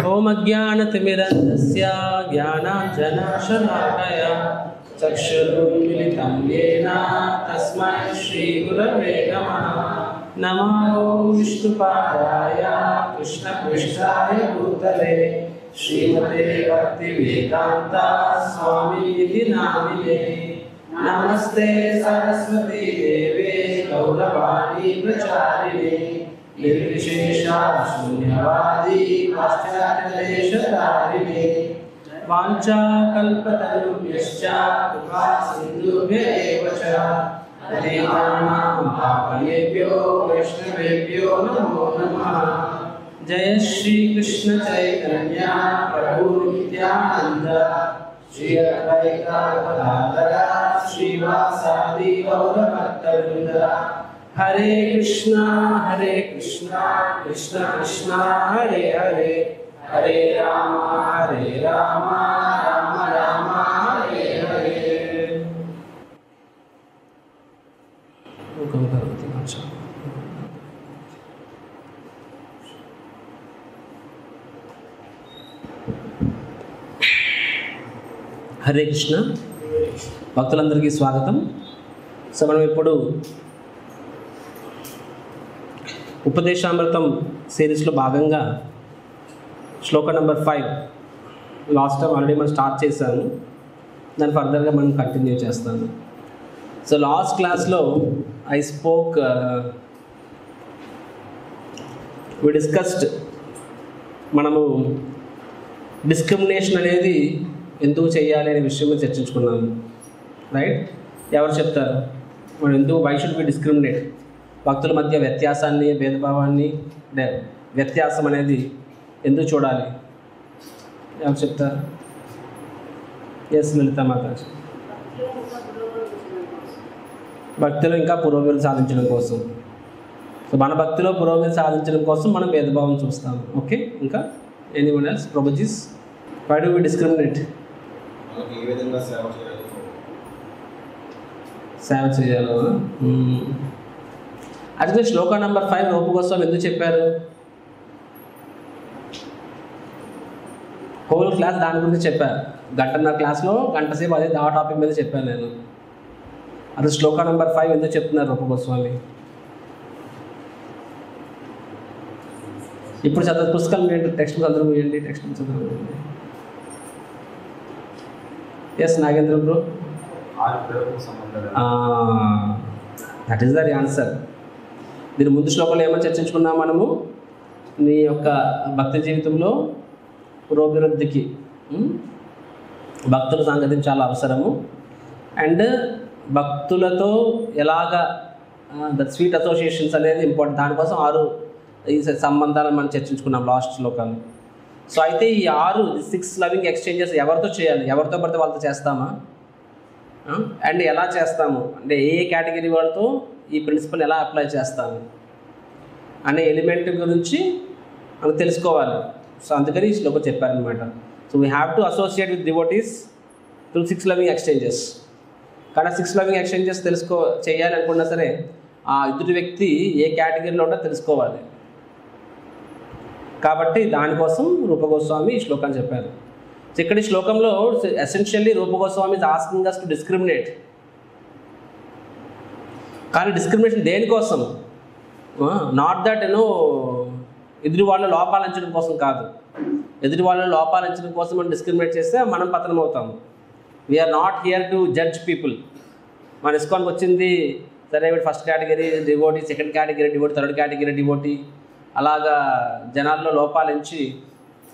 ओम अज्ञानतिमिरन्धस्य ज्ञानाञ्जनशलाकया चक्षुरुन्मिलितं येन तस्मै श्रीगुरवे नमः। नमो विष्णुपादाय कृष्णपृष्ठाय भूतले श्रीमते भक्तिवेदान्त स्वामीति नामिने। नमस्ते सरस्वती देवे गौरवाणी प्रचारिणे निर्विशेषा शून्यवादी पाश्चात्यदेशतारिणे। वाञ्छाकल्पतरुभ्यश्च कृपा सिन्धुभ्य एव च पतितानां पावनेभ्यो वैष्णवेभ्यो नमो नमः। जय श्री कृष्ण चैतन्य प्रभु नित्यानंद श्री अद्वैत गदाधर श्रीवासादि गौरभक्तवृंद। हरे कृष्णा कृष्ण कृष्ण हरे हरे, हरे राम राम राम हरे हरे। హరే కృష్ణ భక్తులందరికీ స్వాగతం. సో మనం ఇప్పుడు ఉపదేశామృతం సిరీస్లో భాగంగా శ్లోక నెంబర్ 5 లాస్ట్ టైం ఆల్రెడీ మనం స్టార్ట్ చేశాము, దాన్ని ఫర్దర్గా మనం కంటిన్యూ చేస్తాను. సో లాస్ట్ క్లాస్లో ఐ స్పోక్ వి డిస్కస్డ్ మనము డిస్క్రిమినేషన్ అనేది ఎందుకు చేయాలి అనే విషయం మీద చర్చించుకున్నాము. రైట్, ఎవరు చెప్తారు మనం ఎందుకు వై షుడ్ బి డిస్క్రిమినేట్, భక్తుల మధ్య వ్యత్యాసాన్ని భేదభావాన్ని వ్యత్యాసం అనేది ఎందుకు చూడాలి, ఎవరు చెప్తారు? ఎస్ లలిత మాతాజీ. భక్తిలో ఇంకా పురోగతి సాధించడం కోసం, సో మన భక్తిలో పురోగతి సాధించడం కోసం మనం భేదభావం చూస్తాము. ఓకే, ఇంకా ఎనీవన్ ఎల్స్? ప్రభుజీస్, వై డు వి డిస్క్రిమినేట్? సేవ చేయాలో యాక్చువల్లీ శ్లోక నెంబర్ 5 రూప గోస్వామి ఎందుకు చెప్పారు? హోల్ క్లాస్ దాని గురించి చెప్పారు. గంటన్నర క్లాస్లో గంట సేపు అదే ఆ టాపిక్ మీద చెప్పాను నేను. అది శ్లోక నెంబర్ 5 ఎందుకు చెప్తున్నారు రూప గోస్వామి? ఇప్పుడు చదువు పుస్తకాలు ఏంటి, టెక్స్ట్ బుక్ అందరూ వేయండి, టెక్స్ట్ బుక్ చదువు. Yes Nagendra bro, that is the answer. దీని ముందు శ్లోకంలో ఏమని చర్చించుకున్నాం మనము? నీ యొక్క భక్తి జీవితంలో పురోభివృద్ధికి భక్తుల సాంగత్యం చాలా అవసరము. అండ్ భక్తులతో ఎలాగా ద స్వీట్ అసోసియేషన్స్ అనేది ఇంపార్టెంట్. దానికోసం 6 ఈ సంబంధాలను మనం చర్చించుకున్నాం లాస్ట్ శ్లోకాలు. సో అయితే ఈ 6 లవింగ్ ఎక్స్చేంజెస్ ఎవరితో చేయాలి? ఎవరితో పడితే వాళ్ళతో చేస్తామా? అండ్ ఎలా చేస్తాము అంటే ఏ కేటగిరీ వాళ్ళతో ఈ ప్రిన్సిపల్ ఎలా అప్లై చేస్తాము అనే ఎలిమెంట్ గురించి మనకు తెలుసుకోవాలి. సో అందుకని ఈ శ్లోకం చెప్పారనమాట. So we have to associate with devotees through 6 loving exchanges. కానీ 6 లవింగ్ ఎక్స్చేంజెస్ చేయాలి అనుకున్నా సరే ఆ ఎదుటి వ్యక్తి ఏ కేటగిరీలో ఉందో తెలుసుకోవాలి. కాబట్టి దానికోసం రూప గోస్వామి ఈ శ్లోకాన్ని చెప్పారు. సో ఇక్కడ ఈ శ్లోకంలో essentially Rupa Goswami is asking us to discriminate. కానీ డిస్క్రిమినేషన్ దేనికోసం? నాట్ దట్ ఎదుటి వాళ్ళ లోపాలు అంచడం కోసం కాదు. ఎదుటి వాళ్ళ లోపాలు అంచడం కోసం మనం డిస్క్రిమినేట్ చేస్తే మనం పతనం అవుతాము. We are not here to judge people. మన ఇస్కాన్కి వచ్చింది సరే వీడు first category devotee, second category devotee, third category devotee, అలాగా జనాల్లో లోపాలు ఎంచి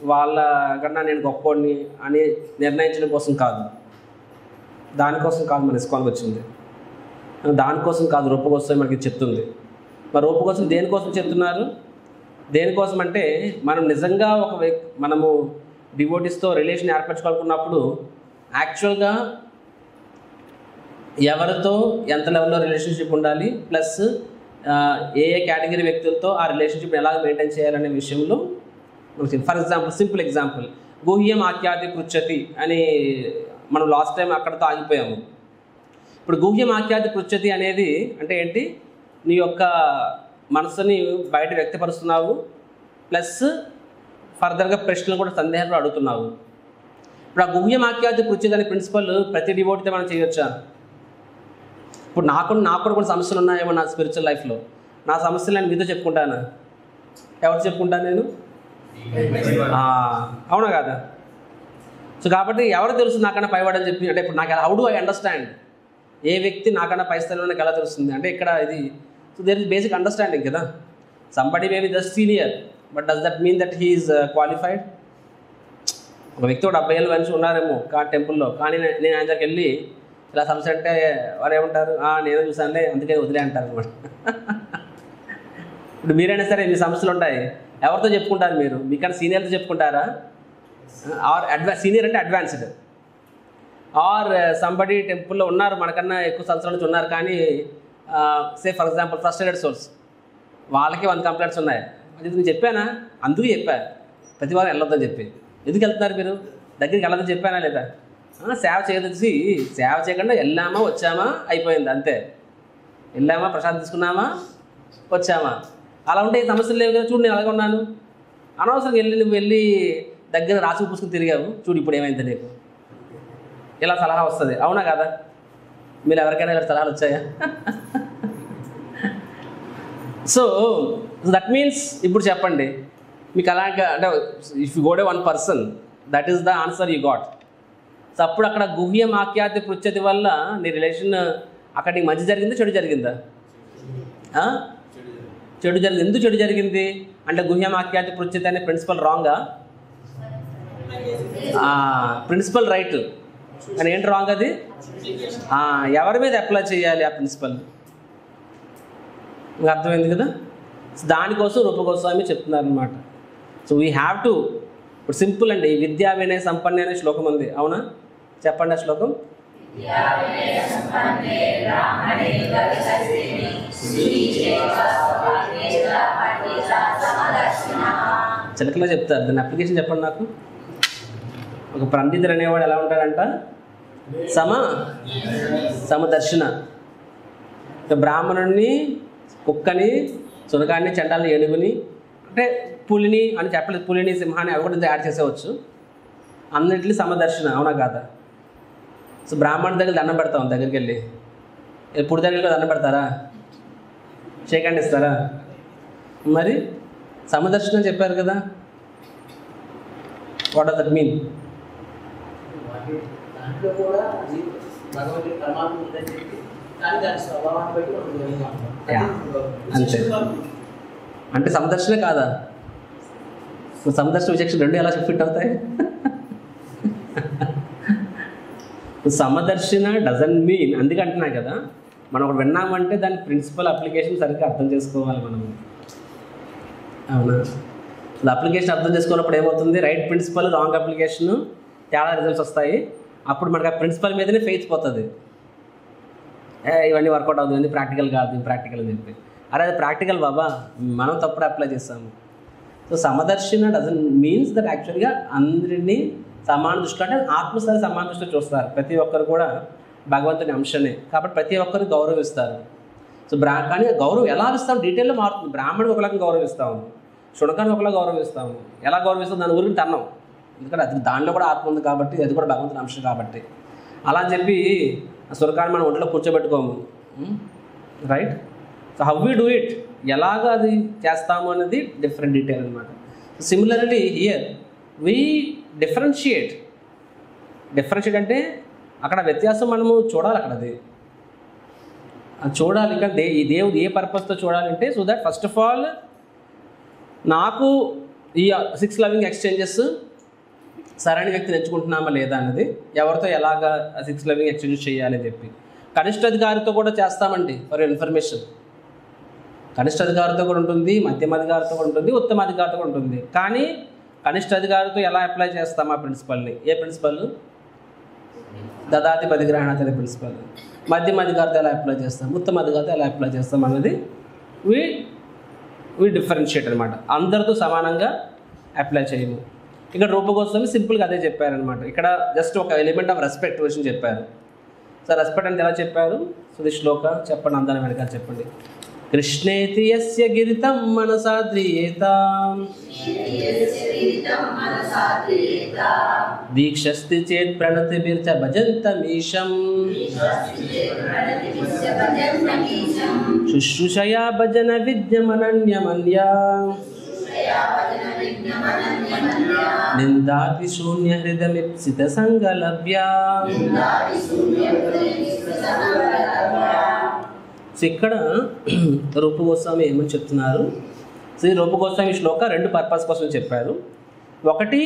వాళ్ళ కన్నా నేను గొప్పోడిని అని నిర్ణయించడం కోసం కాదు. దానికోసం కాదు మన ఇస్కాన్కి వచ్చింది, దానికోసం కాదు రూప గోస్వామి మనకి చెప్తుంది. మరి రూప గోస్వామి దేనికోసం చెప్తున్నారు? దేనికోసం అంటే మనం నిజంగా మనము డివోటీస్తో రిలేషన్ ఏర్పరచుకోవాలనుకున్నప్పుడు యాక్చువల్గా ఎవరితో ఎంత లెవెల్లో రిలేషన్షిప్ ఉండాలి, ప్లస్ ఏ కేటగిరీ వ్యక్తులతో ఆ రిలేషన్షిప్ ఎలా మెయింటైన్ చేయాలనే విషయంలో ఫర్ ఎగ్జాంపుల్, సింపుల్ ఎగ్జాంపుల్, గుహ్యం ఆఖ్యాతి పృచ్చతి అని మనం లాస్ట్ టైం అక్కడితో ఆగిపోయాము. ఇప్పుడు గుహ్యం ఆఖ్యాతి పృచ్చతి అనేది అంటే ఏంటి? నీ యొక్క మనసుని బయట వ్యక్తపరుస్తున్నావు, ప్లస్ ఫర్దర్గా ప్రశ్నలు కూడా సందేహాలు కూడా అడుగుతున్నావు. ఇప్పుడు ఆ గుహ్యమాఖ్యాతి పృచ్ఛేదనే ప్రిన్సిపల్ ప్రతి డివోటీతో మనం చేయొచ్చా? ఇప్పుడు నాకు కూడా కొన్ని సమస్యలు ఉన్నాయేమో నా స్పిరిచువల్ లైఫ్లో. నా సమస్యలు నేను మీతో చెప్పుకుంటానా? ఎవరు చెప్పుకుంటాను నేను? అవునా కాదా? సో కాబట్టి ఎవరు తెలుసు నాకన్నా పైవాడని చెప్పి, అంటే ఇప్పుడు నాకు హౌ డు ఐ అండర్స్టాండ్ ఏ వ్యక్తి నాకన్నా పై స్థాయిలో నాకు ఎలా తెలుస్తుంది అంటే ఇక్కడ ఇది. So there is basic understanding కదా. Somebody may be just senior, but does that mean that he is qualified? ఒక వ్యక్తి ఒక 70 ఏళ్ళ మనిషి ఉన్నారేమో టెంపుల్లో, కానీ నేను ఆయన దగ్గరికి వెళ్ళి ఇలా సమస్య అంటే వారు ఏమంటారు, నేను చూసానులే అందుకే వదిలే అంటారు అనమాట. ఇప్పుడు మీరైనా సరే మీ సమస్యలు ఉంటాయి, ఎవరితో చెప్పుకుంటారు మీరు? మీకన్నా సీనియర్తో చెప్పుకుంటారా? ఆర్ సీనియర్ అంటే అడ్వాన్స్డ్, ఆర్ సంబడి టెంపుల్లో ఉన్నారు మనకన్నా ఎక్కువ సంవత్సరాల నుంచి ఉన్నారు, కానీ say for example frustrated souls, వాళ్ళకి 100 కంప్లైంట్స్ ఉన్నాయి. అది నేను చెప్పానా? అందుకు చెప్పా ప్రతి వారం వెళ్ళొద్దని చెప్పి. ఎందుకు వెళ్తున్నారు మీరు? దగ్గరికి వెళ్ళొద్దని చెప్పానా లేదా? సేవ చేయదలిసి సేవ చేయకుండా వెళ్ళామా వచ్చామా అయిపోయింది అంతే. వెళ్ళామా ప్రసాదం తీసుకున్నామా వచ్చామా, అలా ఉంటే ఈ సమస్యలు లేవు కదా. చూడు నేను అలాగే ఉన్నాను. అనవసరంగా నువ్వు వెళ్ళి దగ్గర రాసి పూసుకుని తిరిగావు, చూడు ఇప్పుడు ఏమైంది నీకు, ఇలా సలహా వస్తుంది. అవునా కదా? మీరు ఎవరికైనా ఇలా సలహాలు వచ్చాయా? సో దట్ మీన్స్ ఇప్పుడు చెప్పండి మీకు అలాగా, అంటే ఇఫ్ యూ గోడే 1 person that is the answer you got. So అప్పుడు అక్కడ గుహ్యమాఖ్యాతి పృచ్ఛతి వల్ల నీ రిలేషన్ అక్కడ నీకు మంచి జరిగిందా చెడు జరిగిందా? చెడు జరిగింది. ఎందుకు చెడు జరిగింది అంటే గుహ్యమాఖ్యాతి పృచ్ఛతి అనే ప్రిన్సిపల్ రాంగా? ప్రిన్సిపల్ రైట్ కానీ ఏంటి రాంగ్ అది? ఎవరి మీద అప్లై చేయాలి ఆ ప్రిన్సిపల్? మీకు అర్థమైంది కదా. దానికోసం రూపగోస్వామి చెప్తున్నారు అనమాట. సో వీ హ్యావ్ టు, ఇప్పుడు సింపుల్ అండి, విద్యా వినయ సంపన్నే అనే శ్లోకం ఉంది, అవునా? చెప్పండి ఆ శ్లోకం. చిలకలో చెప్తారు దాని అప్లికేషన్ చెప్పండి నాకు. ఒక పండితుడు అనేవాడు ఎలా ఉంటాడంట? సమదర్శన. బ్రాహ్మణుడిని, కుక్కని, సునకాన్ని, చండాలని, ఏనుగుని, అంటే పులిని అని చెప్పలేదు, పులిని సింహాన్ని అవి కూడా యాడ్ చేసేవచ్చు. అన్నింటినీ సమదర్శన, అవునా కాదా? సో బ్రాహ్మణుడి దగ్గర దండం పెడతాం, దగ్గరికి వెళ్ళి పుడి దగ్గరికి దండం పెడతారా? షేక్ హ్యాండ్ ఇస్తారా? మరి సమదర్శనం చెప్పారు కదా. What does that mean? అంతే. అంటే సమదర్శనే కాదా? సమదర్శన విచక్షణ రెండు ఎలా ఫిట్ అవుతాయి? సమదర్శన డజంట్ మీన్, అందుకే అంటున్నా కదా, మనం ఒకటి విన్నామంటే దాని ప్రిన్సిపల్ అప్లికేషన్ సరిగ్గా అర్థం చేసుకోవాలి మనం, అవునా? అప్లికేషన్ అర్థం చేసుకున్నప్పుడు ఏమవుతుంది? రైట్ ప్రిన్సిపల్, రాంగ్ అప్లికేషన్, తేడా రిజల్ట్స్ వస్తాయి. అప్పుడు మనకు ఆ ప్రిన్సిపల్ మీదనే ఫెయిత్ పోతుంది. ఇవన్నీ వర్కౌట్ అవుతుంది, ఇవన్నీ ప్రాక్టికల్ కాదు, ప్రాక్టికల్ అని చెప్పి. అరే అది ప్రాక్టికల్ బాబా, మనం తప్పుడు అప్లై చేస్తాము. సో సమదర్శన డజంట్ మీన్స్ దట్ యాక్చువల్గా అందరినీ సమాన దృష్టిలో, అంటే ఆత్మస్థాయి సమాన దృష్టిలో చూస్తారు. ప్రతి ఒక్కరు కూడా భగవంతుని అంశనే కాబట్టి ప్రతి ఒక్కరు గౌరవిస్తారు. సో కానీ గౌరవం ఎలా ఇస్తాం డీటెయిల్లో మారుతుంది. బ్రాహ్మణుడికి ఒకలాగా గౌరవిస్తాము, శునకాన్ని ఒకలా గౌరవిస్తాము. ఎలా గౌరవిస్తాం దాని ఊరికి తన్నాం, ఎందుకంటే అది దానిలో కూడా ఆత్మ ఉంది కాబట్టి, అది కూడా భగవంతుని అంశం కాబట్టి. అలా అని చెప్పి శునకాన్ని మనం ఒంట్లో కూర్చోబెట్టుకోము, right? So how we do it, ఎలాగ అది చేస్తాము అనేది డిఫరెంట్ డీటెయిల్ అనమాట. సిమిలర్లీ హియర్ వీ డిఫరెన్షియేట్ అంటే అక్కడ వ్యత్యాసం మనము చూడాలి. అక్కడ అది చూడాలి. ఇంకా ఈ దేవుడు ఏ పర్పస్తో చూడాలంటే, so that first of all నాకు ఈ 6 లవింగ్ ఎక్స్చేంజెస్ సరైన వ్యక్తిని ఎంచుకుంటున్నామా లేదా అన్నది, ఎవరితో ఎలాగా 6 లవింగ్ ఎక్స్చేంజెస్ చేయాలి అని చెప్పి. కనిష్ట అధికారితో కూడా చేస్తామండి, ఫర్ ఇన్ఫర్మేషన్. కనిష్ట అధికారితో కూడా ఉంటుంది, మధ్యమ అధికారితో కూడా ఉంటుంది, ఉత్తమ అధికారితో కూడా ఉంటుంది. కానీ కనిష్ట అధికారితో ఎలా అప్లై చేస్తాం ఆ ప్రిన్సిపల్ని? ఏ ప్రిన్సిపల్? దదాతి పరిగ్రహణాతి అనే ప్రిన్సిపల్. మధ్యమ అధికారితో ఎలా అప్లై చేస్తాం, ఉత్తమ అధికారితో ఎలా అప్లై చేస్తాం అన్నది వీ డిఫరెన్షియేట్ అనమాట. అందరితో సమానంగా అప్లై చేయము. ఇక్కడ రూపగోస్వామి సింపుల్గా అదే చెప్పారనమాట. ఇక్కడ జస్ట్ ఒక ఎలిమెంట్ ఆఫ్ రెస్పెక్ట్ విషయం చెప్పారు. సో రెస్పెక్ట్ అంటే ఎలా చెప్పారు? సో ది శ్లోక చెప్పండి, అందరం వెనకాల చెప్పండి. కృష్ణేతి యస్య గిరితం మనసా ధ్రియేత దీక్షస్తి చేత్ ప్రణతిభిర్చ భజంతమీశం శుశ్రూషయా భజన విద్యమనన్యమన్యా నిందాతి శూన్య హృదమిప్సిత సంగలభ్యా. సో ఇక్కడ రూప గోస్వామి ఏమని చెప్తున్నారు? సో ఈ రూప గోస్వామి శ్లోక 2 పర్పస్ కోసం చెప్పారు. ఒకటి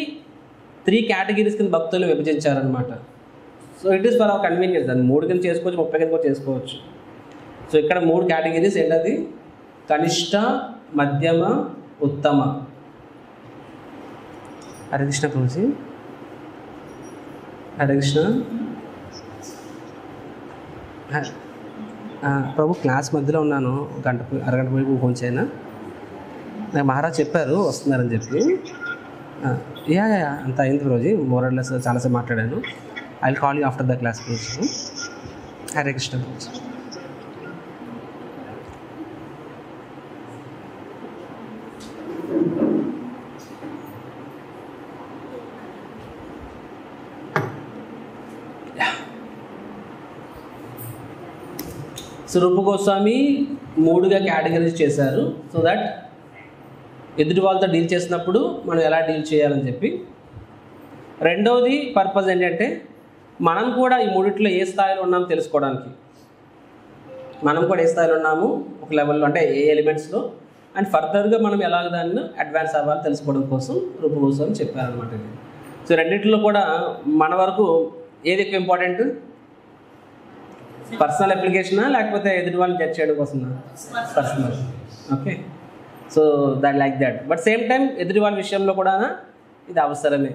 3 కేటగిరీస్ కింద భక్తులు విభజించారనమాట. So it is for our convenience. దాన్ని 3 కింద చేసుకోవచ్చు, 30 కింద కూడా చేసుకోవచ్చు. సో ఇక్కడ 3 కేటగిరీస్ ఏంటది? కనిష్ట, మధ్యమ, ఉత్తమ. హరే కృష్ణ ప్రభుజీ. హరే కృష్ణ ప్రభు. క్లాస్ మధ్యలో ఉన్నాను, అరగంట పోయి ఫోన్ చేయనా? నాకు మహారాజ్ చెప్పారు వస్తున్నారని చెప్పి. యా అంత అయింది రోజు. మోరల్లెస్ చాలాసేపు మాట్లాడాను. I will call you after the class please. Hare Krishna Prabhuji. So Roopa Goswami 3గా categories చేశారు. సో దట్ ఎదుటి వాళ్ళతో డీల్ చేసినప్పుడు మనం ఎలా డీల్ చేయాలని చెప్పి. రెండవది పర్పస్ ఏంటంటే మనం కూడా ఈ 3 ఏ స్థాయిలో ఉన్నామో తెలుసుకోవడానికి. మనం కూడా ఏ స్థాయిలో ఉన్నాము ఒక లెవెల్లో, అంటే ఏ ఎలిమెంట్స్లో, అండ్ ఫర్దర్గా మనం ఎలాగ దాన్ని అడ్వాన్స్ అవ్వాలి తెలుసుకోవడం కోసం రూప గోస్వామి చెప్పారనమాట. సో రెండింటిలో కూడా మన వరకు ఏది ఎక్కువ ఇంపార్టెంట్? పర్సనల్ అప్లికేషనా లేకపోతే ఎదుటి వాళ్ళని జడ్జ్ చేయడం కోసమా? Personal. Okay. So that like that. But same time ఎదుటి వాళ్ళ విషయంలో కూడా ఇది అవసరమే.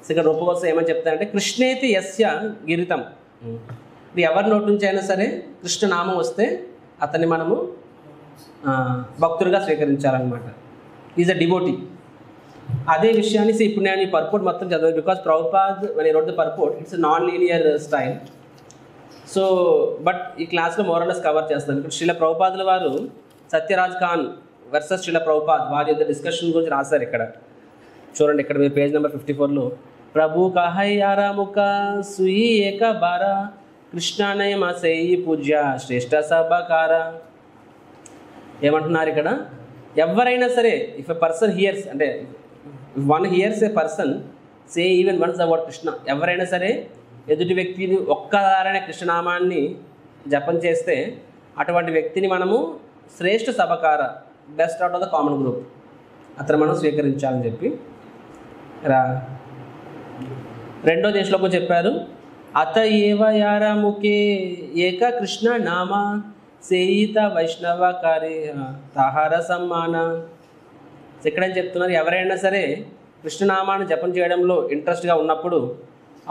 సో ఇక్కడ రూప కోసం ఏమని చెప్తారంటే కృష్ణేతి యస్య గిరితం. ఇది ఎవరి నోటి నుంచి అయినా సరే కృష్ణనామం వస్తే అతన్ని మనము భక్తుడిగా స్వీకరించాలన్నమాట. Is a devotee. అదే విషయాన్ని ఇప్పుడు నేను ఈ పర్పోర్ట్ మొత్తం చదివాను. Because Prabhupad when he wrote the purport, it's a non-linear style. So but ఈ క్లాస్లో మోరల్లెస్ కవర్ చేస్తాను. ఇప్పుడు శ్రీల ప్రభుపాదుల వారు సత్యరాజ్ ఖాన్ వర్సెస్ శ్రీల ప్రభుపాద్ వారి యొక్క డిస్కషన్ గురించి రాశారు. ఇక్కడ చూడండి, ఇక్కడ మీరు పేజ్ నెంబర్ 54లో ప్రభు కహయ్యారా ముఖ సుయి ఏక బారా కృష్ణానయమ సేయి పూజ్య శ్రేష్ఠ సభకార. ఏమంటున్నారు ఇక్కడ? ఎవరైనా సరే ఇఫ్ ఎ పర్సన్ హియర్స్, అంటే one hears a person say even once the word Krishna, ఎవరైనా సరే ఎదుటి వ్యక్తిని ఒక్కదారైన కృష్ణనామాన్ని జపం చేస్తే అటువంటి వ్యక్తిని మనము శ్రేష్ఠ సభకార, best out of the common group, అతను మనం స్వీకరించాలని చెప్పి రెండో దేశంలో చెప్పారు. అత ఏవ యారా ముఖే ఏక కృష్ణ నామ సేయిత వైష్ణవకారి తాహార సమ్మాన. ఇక్కడేం చెప్తున్నారు? ఎవరైనా సరే కృష్ణనామాన్ని జపం చేయడంలో ఇంట్రెస్ట్గా ఉన్నప్పుడు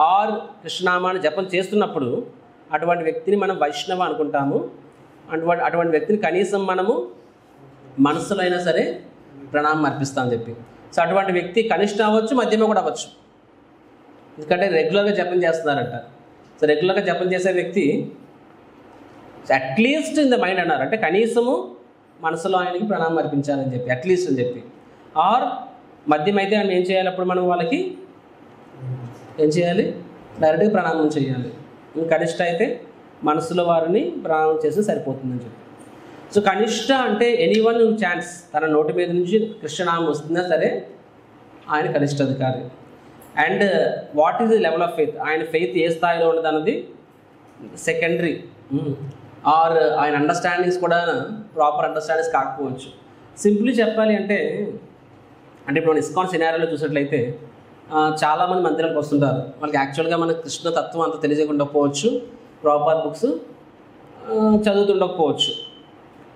ఆర్ కృష్ణనామాన్ని జపం చేస్తున్నప్పుడు అటువంటి వ్యక్తిని మనం వైష్ణవ అనుకుంటాము. అటువంటి వ్యక్తిని కనీసం మనము మనసులో అయినా సరే ప్రణామం అర్పిస్తామని చెప్పి. సో అటువంటి వ్యక్తి కనిష్ట అవ్వచ్చు, మధ్యమే కూడా అవ్వచ్చు. ఎందుకంటే రెగ్యులర్గా జపం చేస్తున్నారంట. సో రెగ్యులర్గా జపం చేసే వ్యక్తి అట్లీస్ట్ ఇన్ ద మైండ్ అన్నారు, అంటే కనీసము మనసులో ఆయనకి ప్రణామం అర్పించాలని చెప్పి, అట్లీస్ట్ అని చెప్పి. ఆర్ మధ్యం అయితే ఆయన ఏం చేయాలి? అప్పుడు మనం వాళ్ళకి ఏం చేయాలి? డైరెక్ట్గా ప్రణామం చేయాలి. కనిష్ట అయితే మనసులో వారిని ప్రణామం చేస్తే సరిపోతుందని చెప్పి. సో కనిష్ట అంటే ఎనీవన్ ఛాన్స్ తన నోటి మీద నుంచి కృష్ణనామం వస్తుందా సరే ఆయన కనిష్ట అధికారి. And what is the level of faith? ఆయన ఫెయిత్ ఏ స్థాయిలో ఉండదు అన్నది సెకండరీ. ఆర్ ఆయన అండర్స్టాండింగ్స్ కూడా ప్రాపర్ అండర్స్టాండింగ్స్ కాకపోవచ్చు. సింప్లీ చెప్పాలి అంటే ఇప్పుడు మనం ఇస్కాన్ సినారియోలో చూసినట్లయితే చాలామంది మందిరాలకు వస్తుంటారు. వాళ్ళకి యాక్చువల్గా మనకు కృష్ణ తత్వం అంత తెలియజేయకుండకపోవచ్చు, ప్రాపర్ బుక్స్ చదువుతుండకపోవచ్చు,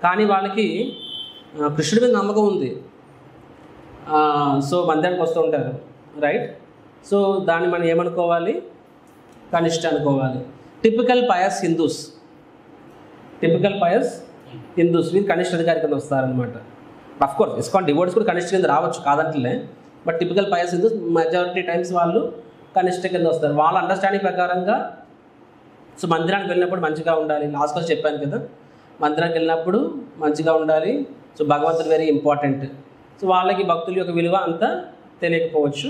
కానీ వాళ్ళకి కృష్ణుడి మీద నమ్మకం ఉంది. సో మందిరానికి వస్తూ ఉంటారు, రైట్? సో దాన్ని మనం ఏమనుకోవాలి? కనిష్ట అనుకోవాలి. టిపికల్ పయస్ హిందూస్ వీరు కనిష్ట అధికారి కింద వస్తారనమాట. అఫ్కోర్స్ ఇస్కాన్ డివోట్స్ కూడా కనిష్ట కింద రావచ్చు, కాదంటలే. But typical pious Hindus majority times వాళ్ళు కనిష్ట కింద వస్తారు. వాళ్ళ అండర్స్టాండింగ్ ప్రకారంగా సో మందిరానికి వెళ్ళినప్పుడు మంచిగా ఉండాలి. లాస్ట్ క్లాస్ చెప్పాను కదా, మందిరానికి వెళ్ళినప్పుడు మంచిగా ఉండాలి. సో భగవంతుడు వెరీ ఇంపార్టెంట్. సో వాళ్ళకి భక్తుల యొక్క విలువ అంతా తెలియకపోవచ్చు.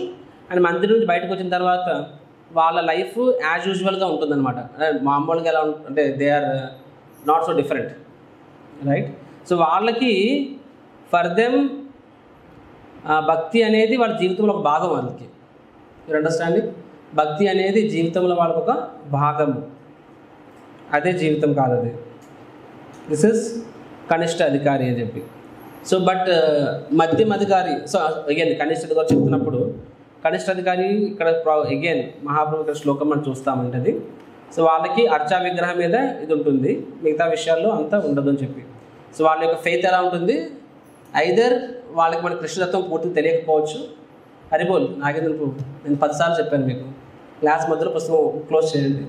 అండ్ మందిరం నుంచి బయటకు వచ్చిన తర్వాత వాళ్ళ లైఫ్ యాజ్ యూజువల్గా ఉంటుందన్నమాట. మామూలుగా ఎలా అంటే they are not so different, right? So వాళ్ళకి ఫర్ దెమ్ భక్తి అనేది వాళ్ళ జీవితంలో ఒక భాగం. వాళ్ళకి మీరు అండర్స్టాండింగ్? భక్తి అనేది జీవితంలో వాళ్ళకు ఒక భాగము, అదే జీవితం కాదు. అది దిస్ ఇస్ కనిష్ట అధికారి అని చెప్పి. సో బట్ మధ్యమ అధికారి, సో అగైన్ కనిష్ట అధికారి చెప్తున్నప్పుడు కనిష్ట అధికారి ఇక్కడ అగైన్ మహాప్రభు ఇక్కడ శ్లోకం మనం చూస్తామంటే అది. సో వాళ్ళకి అర్చా విగ్రహం మీద ఇది ఉంటుంది, మిగతా విషయాల్లో అంతా ఉండదు అని చెప్పి. సో వాళ్ళ యొక్క ఫెయిత్ ఎలా ఉంటుంది? ఐదర్ వాళ్ళకి మన కృష్ణతత్వం పూర్తిగా తెలియకపోవచ్చు. హరిబోల్ నాగేంద్ర ప్రభు, నేను 10 సార్లు చెప్పాను మీకు, క్లాస్ మధ్యలో పుస్తకం క్లోజ్ చేయండి,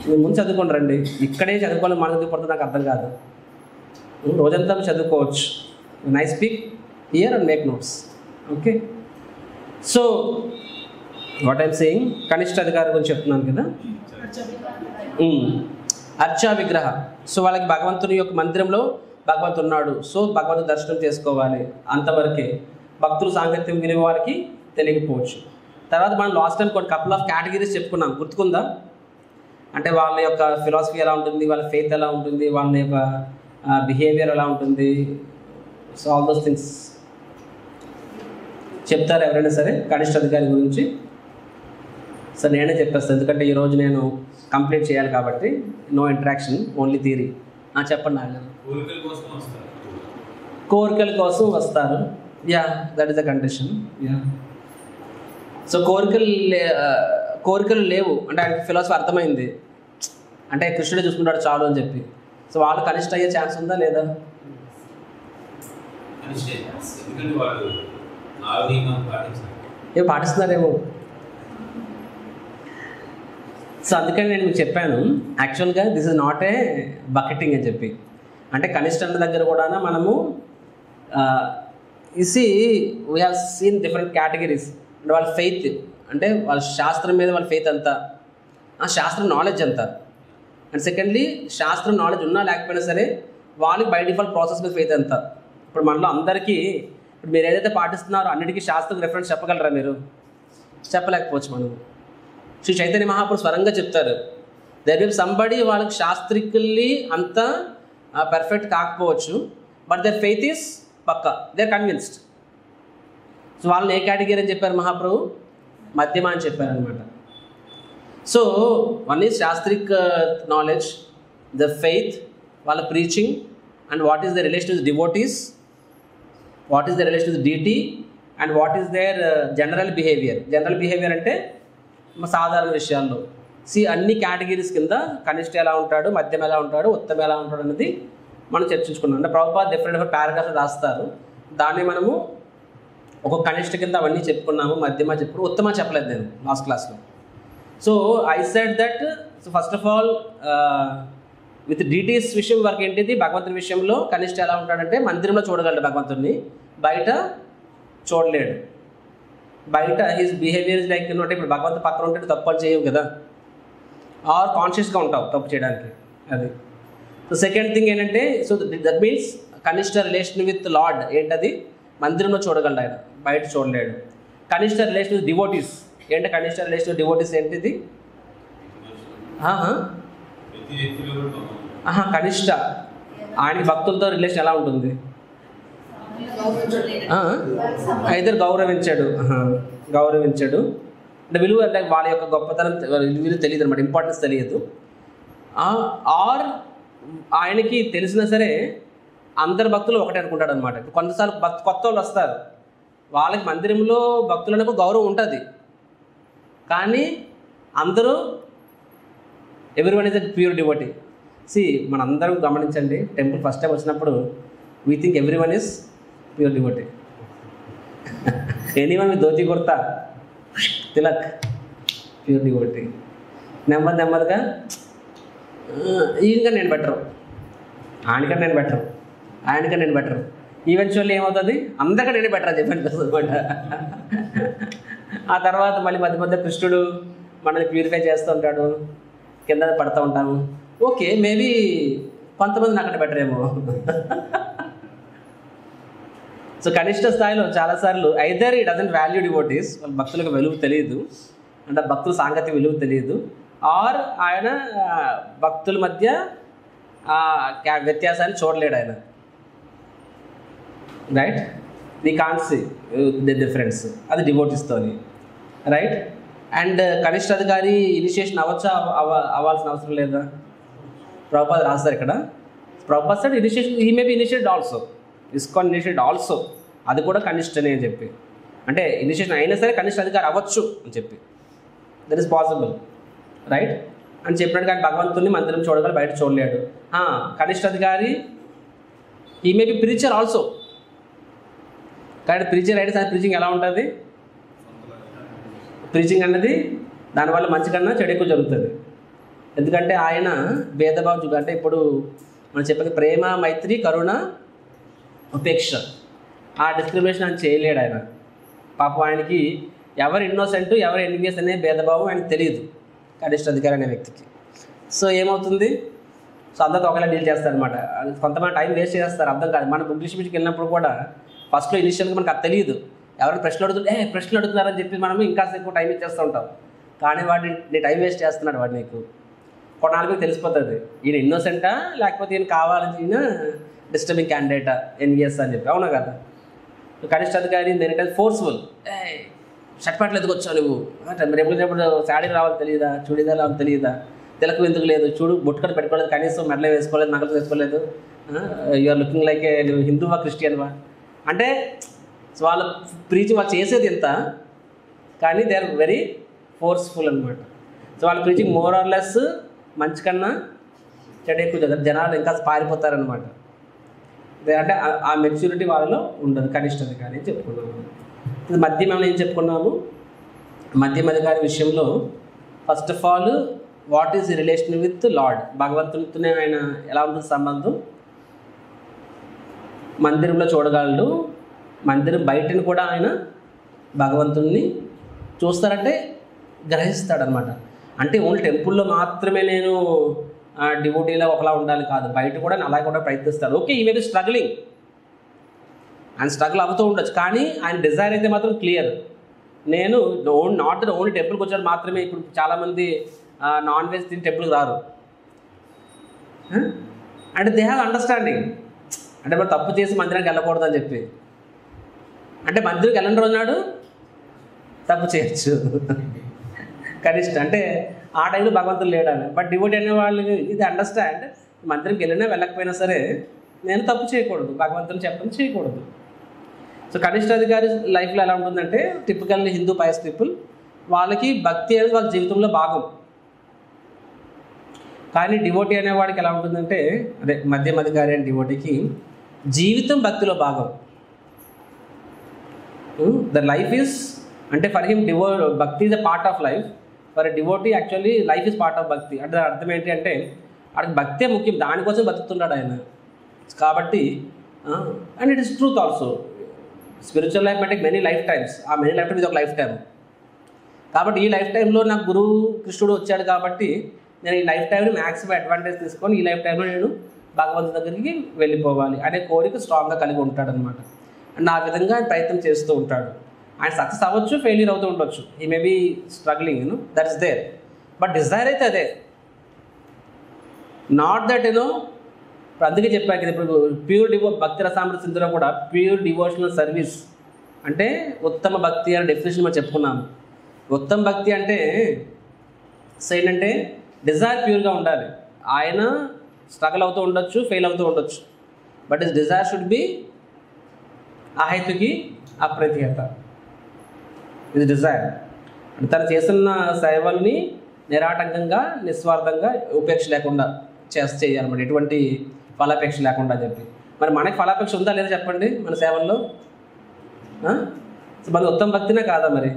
మీరు ముందు చదువుకొని రండి. ఇక్కడే చదువుకోవాలి, మన చదువుకుంటే నాకు అర్థం కాదు. రోజంతా చదువుకోవచ్చు. I speak here and make notes. Okay, so what I'm saying, కనిష్ట అధికారి గురించి చెప్తున్నాను కదా. అర్చా విగ్రహ, సో వాళ్ళకి భగవంతుని యొక్క మందిరంలో భగవంతుడు ఉన్నాడు, సో భగవంతుని దర్శనం చేసుకోవాలి, అంతవరకే. భక్తులు సాంగత్యం విలువ వారికి తెలియకపోవచ్చు. తర్వాత మనం లాస్ట్ టైం కొన్ని కపుల్ ఆఫ్ కేటగిరీస్ చెప్పుకున్నాం, గుర్తుకుందా? అంటే వాళ్ళ యొక్క ఫిలాసఫీ ఎలా ఉంటుంది, వాళ్ళ ఫెయిత్ ఎలా ఉంటుంది, వాళ్ళ యొక్క బిహేవియర్ ఎలా ఉంటుంది. సో ఆల్ దోస్ థింగ్స్ చెప్తారు ఎవరైనా సరే కనిష్ట అధికారి గురించి. సో నేనే చెప్పేస్తాను, ఎందుకంటే ఈరోజు నేను కంప్లీట్ చేయాలి కాబట్టి. No interaction, only theory. చెప్పండి నాన్న. కోరికల కోసం వస్తారు. Yeah, that is the condition. Yeah, so కోరికలు లేవు అంటే ఆయనకి ఫిలాసఫీ అర్థమైంది, అంటే కృష్ణుడే చూసుకుంటాడు చాలు అని చెప్పి. సో వాళ్ళు కనిష్ట అయ్యే ఛాన్స్ ఉందా లేదా? ఏం పాటిస్తున్నారేమో. సో అందుకని నేను మీకు చెప్పాను, యాక్చువల్గా this is not a bucketing అని చెప్పి. అంటే కనిష్ట అన్న దగ్గర కూడా మనము ఇసి we have seen different categories. అంటే వాళ్ళ ఫెయిత్, అంటే వాళ్ళ శాస్త్రం మీద వాళ్ళ ఫెయిత్ అంతా, శాస్త్రం నాలెడ్జ్ అంతా. అండ్ సెకండ్లీ శాస్త్రం నాలెడ్జ్ ఉన్నా లేకపోయినా సరే వాళ్ళకి బై డిఫాల్ట్ ప్రాసెస్ మీద ఫెయిత్ అంతా. ఇప్పుడు మనలో అందరికీ, ఇప్పుడు మీరు ఏదైతే పాటిస్తున్నారో అన్నిటికీ శాస్త్రం రెఫరెన్స్ చెప్పగలరా మీరు? చెప్పలేకపోవచ్చు. మనం శ్రీ చైతన్య మహాపురుషు స్వరంగా చెప్తారు, దేర్ విల్ సంబడి వాళ్ళకి శాస్త్రికల్లీ అంత పర్ఫెక్ట్ కాకపోవచ్చు, బట్ దర్ ఫెయిత్ ఈస్ పక్కా, దే ఆర్ కన్విన్స్డ్. సో వాళ్ళని ఏ కేటగిరీ అని చెప్పారు మహాప్రభు? మధ్యమ అని చెప్పారనమాట. సో వన్ ఈజ్ శాస్త్రిక్ నాలెడ్జ్, ద ఫెయిత్, వాళ్ళ preaching, and what is the relation with devotees, what is the relation with deity, and what is their general behaviour. General behaviour అంటే సాధారణ విషయాల్లో. అన్ని కేటగిరీస్ కింద కనిష్ట ఎలా ఉంటాడు, మధ్యం ఎలా ఉంటాడు, ఉత్తమ ఎలా ఉంటాడు అనేది మనం చర్చించుకున్నాం. అంటే ప్రభుపాద డిఫరెంట్ పారాగ్రాఫ్స్ రాస్తారు, దాన్ని మనము ఒక కనిష్ట కింద అవన్నీ చెప్పుకున్నాము, మధ్యమ చెప్పుకున్నాము, ఉత్తమ చెప్పలేదు నేను లాస్ట్ క్లాస్లో. So I said that, so first of all with deities విషయం వరకు ఏంటిది, భగవంతుని విషయంలో కనిష్ట ఎలా ఉంటాడంటే మందిరంలో చూడగలడు భగవంతుడిని, బయట చూడలేడు. బయట హిస్ బిహేవియర్ ఇస్ లైక్ అంటే ఇప్పుడు భగవంతుడు పక్కన ఉంటే తప్పు అని చేయవు కదా, ఆర్ కాన్షియస్గా ఉంటావు తప్పు చేయడానికి. అది. సో సెకండ్ థింగ్ ఏంటంటే, సో దట్ మీన్స్ కనిష్ట రిలేషన్ విత్ లార్డ్ ఏంటది, మందిరంలో చూడగలడు ఆయన, బయట చూడలేడు. కనిష్ట రిలేషన్ విత్ డివోటీస్ ఏంటి, కనిష్ట రిలేషన్ విత్ డివోటీస్ ఏంటిది? కనిష్ట ఆయనకి భక్తులతో రిలేషన్ ఎలా ఉంటుంది? అయితే గౌరవించాడు అంటే విలువ, అంటే వాళ్ళ యొక్క గొప్పతనం విలువ తెలియదు అనమాట, ఇంపార్టెన్స్ తెలియదు. ఆర్ ఆయనకి తెలిసినా సరే అందరు భక్తులు ఒకటే అనుకుంటాడు అనమాట. కొంతసార్లు కొత్త వాళ్ళు వస్తారు, వాళ్ళకి మందిరంలో భక్తులకు గౌరవం ఉంటుంది, కానీ అందరూ everyone is a pure devotee. మనందరం గమనించండి, టెంపుల్ ఫస్ట్ టైం వచ్చినప్పుడు we think everyone is pure devotee. Anyone with dhoti kurta, Tilak, pure devotee. నెమ్మదిగా ఈయనకన్నా నేను బెటరు, ఆయనకన్నా నేను బెటరు, ఈవెన్చువల్లీ ఏమవుతుంది, అందరికీ నేనే బెటర్ అని చెప్పాను అనమాట. ఆ తర్వాత మళ్ళీ మధ్య కృష్ణుడు మనల్ని ప్యూరిఫై చేస్తూ ఉంటాడు, కింద పడుతూ ఉంటాము. ఓకే, మేబీ కొంతమంది నాకంటే బెటర్ ఏమో. సో కనిష్ట స్థాయిలో చాలాసార్లు ఐదర్ ఈ డజంట్ వాల్యూ డివోటీస్, వాళ్ళ భక్తులకు విలువ తెలియదు, అంటే భక్తుల సాంగత్య విలువ తెలియదు, ఆర్ ఆయన భక్తుల మధ్య వ్యత్యాసాన్ని చూడలేడు ఆయన. Right, we can't see the difference, అది డివోటీస్తోని. రైట్, అండ్ కనిష్ట అధికారి ఇనిషియేషన్ అవ్వచ్చా అవ్వాల్సిన అవసరం లేదా? ప్రభుపాద రాస్తారు ఇక్కడ. Prabhupada said initiation he may be initiated also, ISKCON initiated also, అది కూడా కనిష్టనే అని చెప్పి, అంటే ఇనిషియేషన్ అయినా సరే కనిష్ట అధికారి అవ్వచ్చు అని చెప్పి, దట్ ఈస్ పాసిబుల్. రైట్ అని చెప్పినట్టు, కానీ భగవంతుని మందిరం చూడగల బయట చూడలేడు. కనిష్ట అధికారి ఈ మే బి ప్రీచర్ ఆల్సో, కానీ ప్రీచర్ అయితే ప్రీచింగ్ ఎలా ఉంటుంది? ప్రీచింగ్ అన్నది దానివల్ల మంచి కన్నా చెడు ఎక్కువ జరుగుతుంది. ఎందుకంటే ఆయన భేదభావం అంటే ఇప్పుడు మనం చెప్పే ప్రేమ, మైత్రి, కరుణ, ఉపేక్ష, ఆ డిస్క్రిమినేషన్ ఆయన చేయలేడు ఆయన. పాపం ఆయనకి ఎవరు ఇన్నోసెంట్ ఎవరు ఎనిమియస్ అనే భేదభావం ఆయనకు తెలియదు కనిష్ట అధికారి అనే వ్యక్తికి. సో ఏమవుతుంది? సో అందరితో ఒకలా డీల్ చేస్తారనమాట. కొంతమంది టైం వేస్ట్ చేస్తారు, అర్థం కాదు. మనం ఇంగ్లీష్ మీడియంకి వెళ్ళినప్పుడు కూడా ఫస్ట్లో ఇనిషియల్గా మనకు అది తెలియదు. ఎవరైనా ప్రశ్నలు అడుగుతుంటే ప్రశ్నలు అడుగుతున్నారని చెప్పి మనం ఇంకా ఎక్కువ టైం ఇచ్చేస్తూ ఉంటాం. కానీ వాడిని నీ టైం వేస్ట్ చేస్తున్నాడు వాడు. నీకు కొన్నాళ్ళకి తెలిసిపోతుంది ఈయన ఇన్నోసెంటా లేకపోతే ఈయన కావాలని ఈయన డిస్టర్బింగ్ క్యాండిడేటా, ఎన్విఎస్ అని చెప్పి. అవునా కదా? కనిష్ట అధికారి దేనికంటే ఫోర్స్ఫుల్, షట్పాట్లు ఎందుకు వచ్చావు నువ్వు, రేపు శాడీ రావాలి తెలియదా, చూడీదా రావాలి తెలియదా, తిలకం ఎందుకు లేదు, చూడు బొట్టుకొని పెట్టుకోలేదు, కనీసం మెడలో వేసుకోలేదు, నగలు వేసుకోలేదు, యూఆర్ లుకింగ్ లైక్ ఏ నువ్వు హిందువా క్రిస్టియన్వా అంటే వాళ్ళ ప్రీచింగ్ వాళ్ళు చేసేది ఎంత, కానీ దే ఆర్ వెరీ ఫోర్స్ఫుల్ అనమాట. సో వాళ్ళ ప్రీచింగ్ మోర్ ఆర్ లెస్ మంచి కన్నా చెడు ఎక్కువ చదువు, జనాలు ఇంకా పారిపోతారనమాట. అంటే ఆ మెచ్యూరిటీ వాళ్ళలో ఉండదు కనిష్ట అధికారి అని చెప్పుకున్నాము. మధ్యం ఏమైనా ఏం చెప్పుకున్నాము? మధ్యం అధికారి విషయంలో first of all what is the relation with Lord, భగవంతునితోనే ఆయన ఎలా ఉంటుంది సంబంధం? మందిరంలో చూడగలడు, మందిరం బయటను కూడా ఆయన భగవంతుణ్ణి చూస్తారంటే గ్రహిస్తాడనమాట. అంటే ఓన్లీ టెంపుల్లో మాత్రమే నేను డివోటీలో ఒకలా ఉండాలి కాదు, బయట కూడా అలాగే కూడా ప్రయత్నిస్తాడు. ఓకే, ఈ మేబీ స్ట్రగ్లింగ్, ఆయన స్ట్రగుల్ అవుతూ ఉండొచ్చు, కానీ ఆయన డిజైర్ అయితే మాత్రం క్లియర్. నేను నాట్ ఓన్లీ టెంపుల్కి వచ్చాడు మాత్రమే. ఇప్పుడు చాలామంది నాన్ వెజ్ తిని టెంపుల్కి రారు, అంటే దే హ్యావ్ అండర్స్టాండింగ్. అంటే మరి తప్పు చేసి మందిరానికి వెళ్ళకూడదు అని చెప్పి, అంటే మందిరానికి వెళ్ళండి రోజునాడు తప్పు చేయొచ్చు కనిష్ట, అంటే ఆ టైంలో భగవంతుడు లేడాలి. బట్ డివోటీ అనే వాళ్ళు ఇది అండర్స్టాండ్, మందిరంకి వెళ్ళినా వెళ్ళకపోయినా సరే నేను తప్పు చేయకూడదు, భగవంతుని చెప్పని చేయకూడదు. సో కనిష్ట అధికారి లైఫ్లో ఎలా ఉంటుందంటే, టిపికల్ హిందూ పయస్ పీపుల్, వాళ్ళకి భక్తి అనేది వాళ్ళ జీవితంలో భాగం. కానీ డివోటీ అనేవాడికి ఎలా ఉంటుందంటే, అదే మధ్యం అధికారి అండ్ డివోటీకి జీవితం భక్తిలో భాగం. ద లైఫ్ ఈజ్ అంటే ఫర్ హిమ్ భక్తి is a part of life, for devotee actually life is part of భక్తి. అంటే అర్థం ఏంటి అంటే, అక్కడికి భక్తే ముఖ్యం, దానికోసం బతుకుతున్నాడు ఆయన. కాబట్టి and it is truth also, spiritual life అంటే మెనీ లైఫ్ టైమ్స్, ఆ మెనీ లైఫ్ టైమ్ ఇది ఒక లైఫ్ టైం. కాబట్టి ఈ లైఫ్ టైంలో నాకు గురువు కృష్ణుడు వచ్చాడు కాబట్టి నేను ఈ లైఫ్ టైంని మ్యాక్సిమం అడ్వాంటేజ్ తీసుకొని ఈ లైఫ్ టైంలో నేను భగవంతుడి దగ్గరికి వెళ్ళిపోవాలి అనే కోరిక స్ట్రాంగ్గా కలిగి ఉంటాడనమాట. అండ్ ఆ విధంగా ఆయన ప్రయత్నం చేస్తూ ఉంటాడు. ఆయన సక్సెస్ అవ్వచ్చు, ఫెయిల్యూర్ అవుతూ ఉండొచ్చు, he may be struggling, that is there. But desire అయితే అదే, నాట్ దట్ అందుకే చెప్పాను కదా, ఇప్పుడు ప్యూర్ భక్తి రసామృత సింధులో కూడా ప్యూర్ డివోషనల్ సర్వీస్ అంటే ఉత్తమ భక్తి అనే డెఫినేషన్ మనం చెప్పుకున్నాము. ఉత్తమ భక్తి అంటే ఏంటంటే డిజైర్ ప్యూర్గా ఉండాలి. ఆయన స్ట్రగుల్ అవుతూ ఉండొచ్చు, ఫెయిల్ అవుతూ ఉండొచ్చు, but his desire should be అహైతుకి అప్రతిహత. ఇది డిజైర్. తను చేస్తున్న సేవల్ని నిరాటంకంగా నిస్వార్థంగా ఉపేక్ష లేకుండా చేయాలన్నమాట, ఎటువంటి ఫలాపేక్ష లేకుండా చెప్పి. మరి మనకి ఫలాపేక్ష ఉందా లేదా చెప్పండి మన సేవల్లో? మన ఉత్తమ భక్తినే కాదా మరి?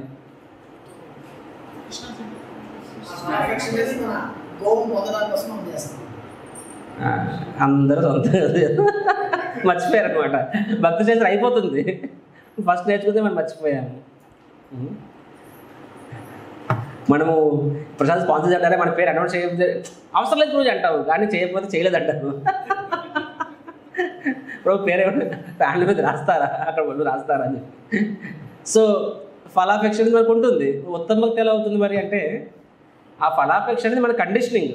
అందరూ సొంతంగా మర్చిపోయారు అనమాట. భక్తి చేసి అయిపోతుంది, ఫస్ట్ నేర్చుకుంటే మనం మర్చిపోయాము. మనము ప్రసాద్ స్పాన్సర్ అంటారే, మన పేరు అనౌన్స్ అవసరం లేదు రోజు అంటావు, కానీ చేయకపోతే చేయలేదు అంటారు. ప్రభు పేరు ఏమన్నా ఫ్యామిలీ మీద రాస్తారా, అక్కడ వాళ్ళు రాస్తారా అని. సో ఫలాపేక్ష అనేది మనకు ఉంటుంది. ఉత్తమ భక్తి ఎలా అవుతుంది మరి అంటే, ఆ ఫలాపేక్ష అనేది మన కండిషనింగ్.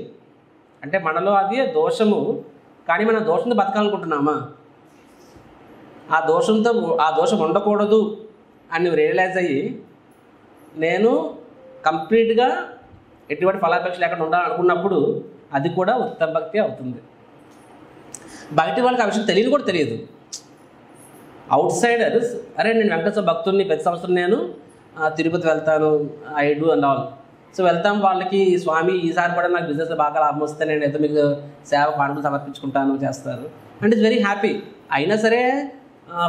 అంటే మనలో అది దోషము, కానీ మనం దోషంతో బతకాలనుకుంటున్నామా? ఆ దోషం ఉండకూడదు అని రియలైజ్ అయ్యి నేను కంప్లీట్గా ఎటువంటి ఫలాపేక్ష లేకుండా ఉండాలనుకున్నప్పుడు అది కూడా ఉత్తమ భక్తి అవుతుంది. బయట వాళ్ళకి ఆ విషయం తెలియదు కూడా తెలియదు. అవుట్ సైడర్స్, అరే నేను వెంకటేశ్వర భక్తుడిని, ప్రతి సంవత్సరం నేను తిరుపతి వెళ్తాను, I do and all. So వెళ్తాం, వాళ్ళకి స్వామి ఈసారి కూడా నాకు బిజినెస్ బాగా లాభం వస్తే నేను ఏదో మీకు సేవ కానుకలు సమర్పించుకుంటాను చేస్తారు. And it's very happy. అయినా సరే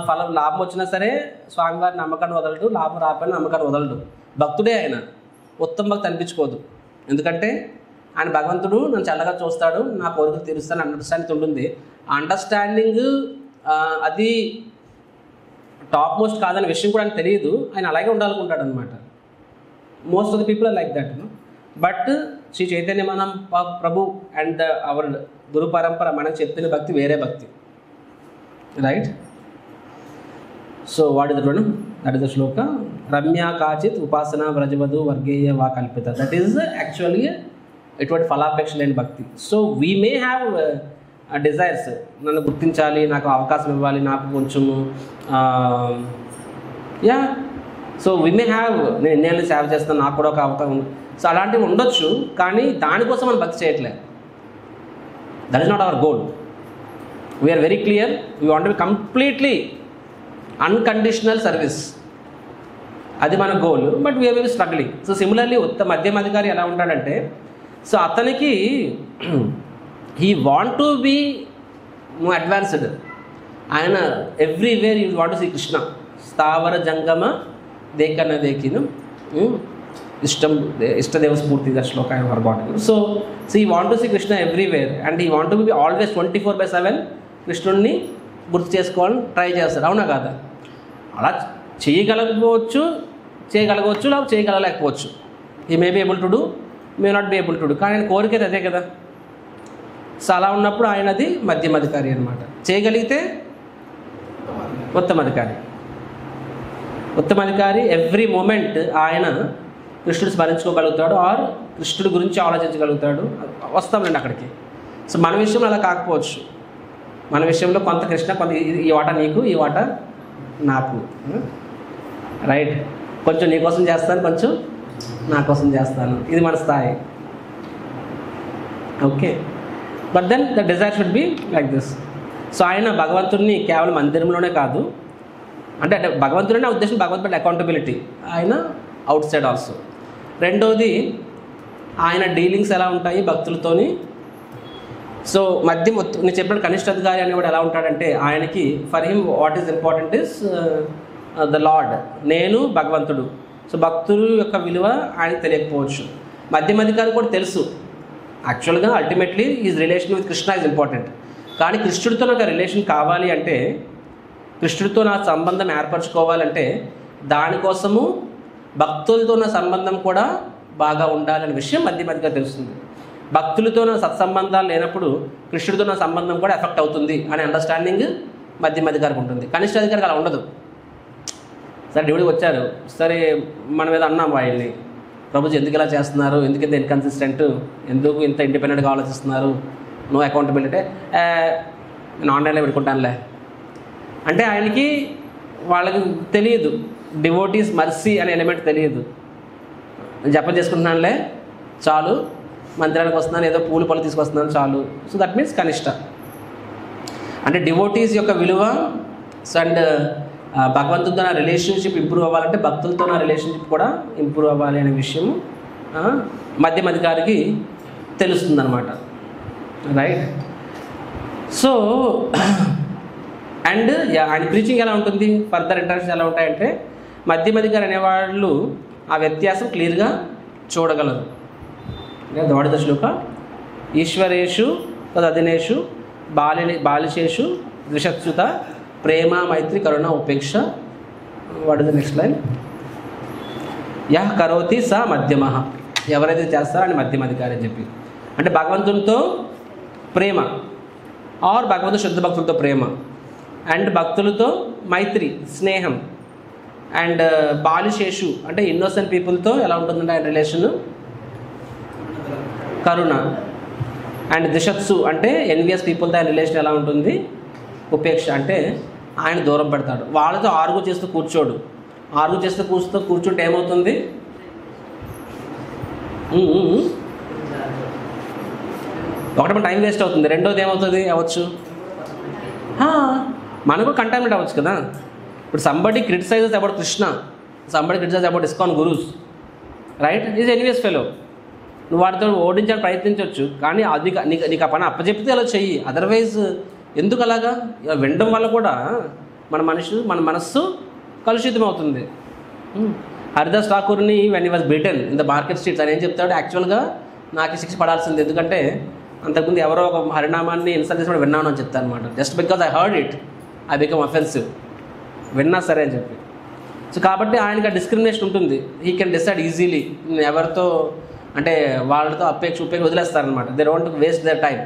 ఫలం లాభం వచ్చినా సరే స్వామివారి నమ్మకాన్ని వదలడు, లాభం రాకపోయినా నమ్మకాన్ని వదలడు. భక్తుడే ఆయన, ఉత్తమ భక్తి అనిపించుకోదు. ఎందుకంటే ఆయన భగవంతుడు నన్ను చల్లగా చూస్తాడు, నా కోరికలు తీరుస్తాను అండర్స్టాండింగ్ ఉంటుంది. అండర్స్టాండింగ్ అది టాప్ మోస్ట్ కాదనే విషయం కూడా ఆయన తెలియదు. ఆయన అలాగే ఉండాలనుకుంటాడు అనమాట. Most of the people are like that. But Shri Chaitanya మనం ప్రభు అండ్ అవర్ గురు పరంపర మనకు చెప్పిన భక్తి వేరే భక్తి, right? So what is that is the shloka. రమ్యా కాచిత్ ఉపాసన వ్రజవధు వర్గేయ వా కల్పిత. దట్ ఈస్ యాక్చువల్లీ ఎటువంటి ఫలాపేక్ష లేని భక్తి. So we may have desires, నన్ను గుర్తించాలి, నాకు అవకాశం ఇవ్వాలి, నాకు కొంచెము సో వీ మే హ్యావ్, నేను ఎన్నేళ్ళు సేవ చేస్తాను, నాకు కూడా ఒక అవకాశం ఉంది. సో అలాంటివి ఉండొచ్చు, కానీ దానికోసం మనం భక్తి చేయట్లేదు. That is not our goal. We are very clear, we want to be completely unconditional service, అది మన గోల్. But we are very struggling. So similarly మధ్యమ అధికారి ఎలా ఉంటాడంటే, సో అతనికి he want to be advanced. ఆయన everywhere you want to see Krishna. స్థావర జంగమ దేకన్న దేకిను ఇష్టదేవ స్ఫూర్తిగా శ్లోక ఆయన forgotten. So he want to see Krishna everywhere and he want to be always 24/7 కృష్ణుడిని గుర్తు చేసుకోవాలని ట్రై చేస్తాడు. అవునా కాదా? అలా చేయగలగవచ్చు లేదా చేయగలలేకపోవచ్చు. He may be able to do, may not be able to do, కానీ ఆయన కోరిక అదే కదా. సో అలా ఉన్నప్పుడు ఆయనది మధ్యమ అధికారి అనమాట. చేయగలిగితే ఉత్తమ అధికారి. ఉత్తమ అధికారి ఎవ్రీ మూమెంట్ ఆయన కృష్ణుడు స్మరించుకోగలుగుతాడు, ఆర్ కృష్ణుడి గురించి ఆలోచించగలుగుతాడు. వస్తామండి అక్కడికి. సో మన విషయంలో అలా కాకపోవచ్చు. మన విషయంలో కొంత కృష్ణ, కొంత ఈ వాట నీకు, ఈ వాట నాకు, రైట్? కొంచెం నీ కోసం చేస్తాను, కొంచెం నా కోసం చేస్తాను. ఇది మన స్థాయి. Okay, but then the desire should be like this. So ఆయన భగవంతుడిని కేవలం మందిరంలోనే కాదు, అంటే భగవంతుడిని నా ఉద్దేశం భగవంతుడి అకౌంటబిలిటీ, ఆయన అవుట్ సైడ్ ఆల్సో. రెండోది ఆయన డీలింగ్స్ ఎలా ఉంటాయి భక్తులతోని. సో నేను చెప్పిన కనిష్ట అధికారి అనేవాడు ఎలా ఉంటాడంటే, ఆయనకి for him what is important is the lord, నేను భగవంతుడు. సో భక్తుడు యొక్క విలువ ఆయనకు తెలియకపోవచ్చు. మధ్యమ అధికారి కూడా తెలుసు. యాక్చువల్గా ultimately is relation with Krishna is important. కానీ కృష్ణుడితో నాకు రిలేషన్ కావాలి అంటే, కృష్ణుడితో నా సంబంధం ఏర్పరచుకోవాలంటే, దానికోసము భక్తులతో నా సంబంధం కూడా బాగా ఉండాలనే విషయం మధ్యమ అధికారి తెలుస్తుంది. భక్తులతో నా సత్సంబంధాలు లేనప్పుడు కృష్ణుడితో నా సంబంధం కూడా ఎఫెక్ట్ అవుతుంది అనే అండర్స్టాండింగ్ మధ్యమ అధికారికి ఉంటుంది. కనిష్ట అధికారికి అలా ఉండదు. సరే డ్యూటీకి వచ్చారు, సరే మనం ఏదో అన్నాం వాళ్ళని, ప్రభుజీ ఎందుకు ఇలా చేస్తున్నారు, ఎందుకు ఇంత ఇన్కన్సిస్టెంట్, ఎందుకు ఇంత ఇండిపెండెంట్గా ఆలోచిస్తున్నారు, నో అకౌంటబిలిటీ, నేను ఆన్లైన్లో పెట్టుకుంటానులే అంటే ఆయనకి వాళ్ళకి తెలియదు. డివోటీస్ మర్సీ అనే ఎలిమెంట్ తెలియదు. జపం చేసుకుంటున్నానులే చాలు, మందిరానికి వస్తున్నాను, ఏదో పూలు పళ్ళు తీసుకొస్తున్నాను చాలు. సో దట్ మీన్స్ కనిష్ట. అంటే డివోటీస్ యొక్క విలువ అండ్ భగవంతుడితో నా రిలేషన్షిప్ ఇంప్రూవ్ అవ్వాలంటే భక్తులతో నా రిలేషన్షిప్ కూడా ఇంప్రూవ్ అవ్వాలి అనే విషయము మధ్యమ అధికారికి తెలుస్తుంది అనమాట, రైట్? సో అండ్ ఆయన ప్రీచింగ్ ఎలా ఉంటుంది, ఫర్దర్ ఇంటరాక్షన్ ఎలా ఉంటాయంటే, మధ్యమ అధికారి అనేవాళ్ళు ఆ వ్యత్యాసం క్లియర్గా చూడగలరు. What is the shloka? ఈశ్వరేషు తదధినేషు బాలిషేషు ద్విషత్సుత ప్రేమ మైత్రి కరుణ ఉపేక్ష. What is the next line? యః కరోతి స మధ్యమః. ఎవరైతే చేస్తారో ఆయన మధ్యమ అధికారి అని చెప్పి. అంటే భగవంతునితో ప్రేమ ఆర్ భగవంతుడు శుద్ధ భక్తులతో ప్రేమ, అండ్ భక్తులతో మైత్రి స్నేహం, అండ్ బాలిశేషు అంటే ఇన్నోసెంట్ పీపుల్తో ఎలా ఉంటుందంటే ఆయన రిలేషన్ కరుణ, అండ్ దిషత్సు అంటే ఎన్వియస్ పీపుల్తో ఆయన రిలేషన్ ఎలా ఉంటుంది ఉపేక్ష అంటే ఆయన దూరం పెడతాడు. వాళ్ళతో ఆర్గ్యూ చేస్తూ కూర్చోడు. ఆర్గ్యూ చేస్తూ కూర్చుంటే ఏమవుతుంది, ఒకటి టైం వేస్ట్ అవుతుంది, రెండోది ఏమవుతుంది అవ్వచ్చు మనకు కంటామినేట్ అవ్వచ్చు కదా. ఇప్పుడు somebody criticises about Krishna, somebody criticise about ISKCON gurus, right, is envious fellow. నువ్వు వాటితో ఓడించాలని ప్రయత్నించవచ్చు, కానీ అది నీకు ఆ పని అప్పచెప్తే అలా చెయ్యి. అదర్వైజ్ ఎందుకు అలాగా వినడం వల్ల కూడా మన మనస్సు కలుషితం అవుతుంది. హరిదాస్ ఠాకూర్ని when he was beaten in the market streets అని ఏం చెప్తాడు, యాక్చువల్గా నాకు శిక్ష పడాల్సింది, ఎందుకంటే అంతకుముందు ఎవరో ఒక హరినామాన్ని ఇన్సల్ట్ చేసినప్పుడు విన్నాను అని చెప్తాను అనమాట. Just because I heard it I become offensive, విన్నా సరే అని చెప్పి. సో కాబట్టి ఆయనకి ఆ డిస్క్రిమినేషన్ ఉంటుంది. హీ కెన్ డిసైడ్ ఈజీలీ ఎవరితో అంటే వాళ్ళతో అపేక్ష వదిలేస్తారనమాట. They don't waste their time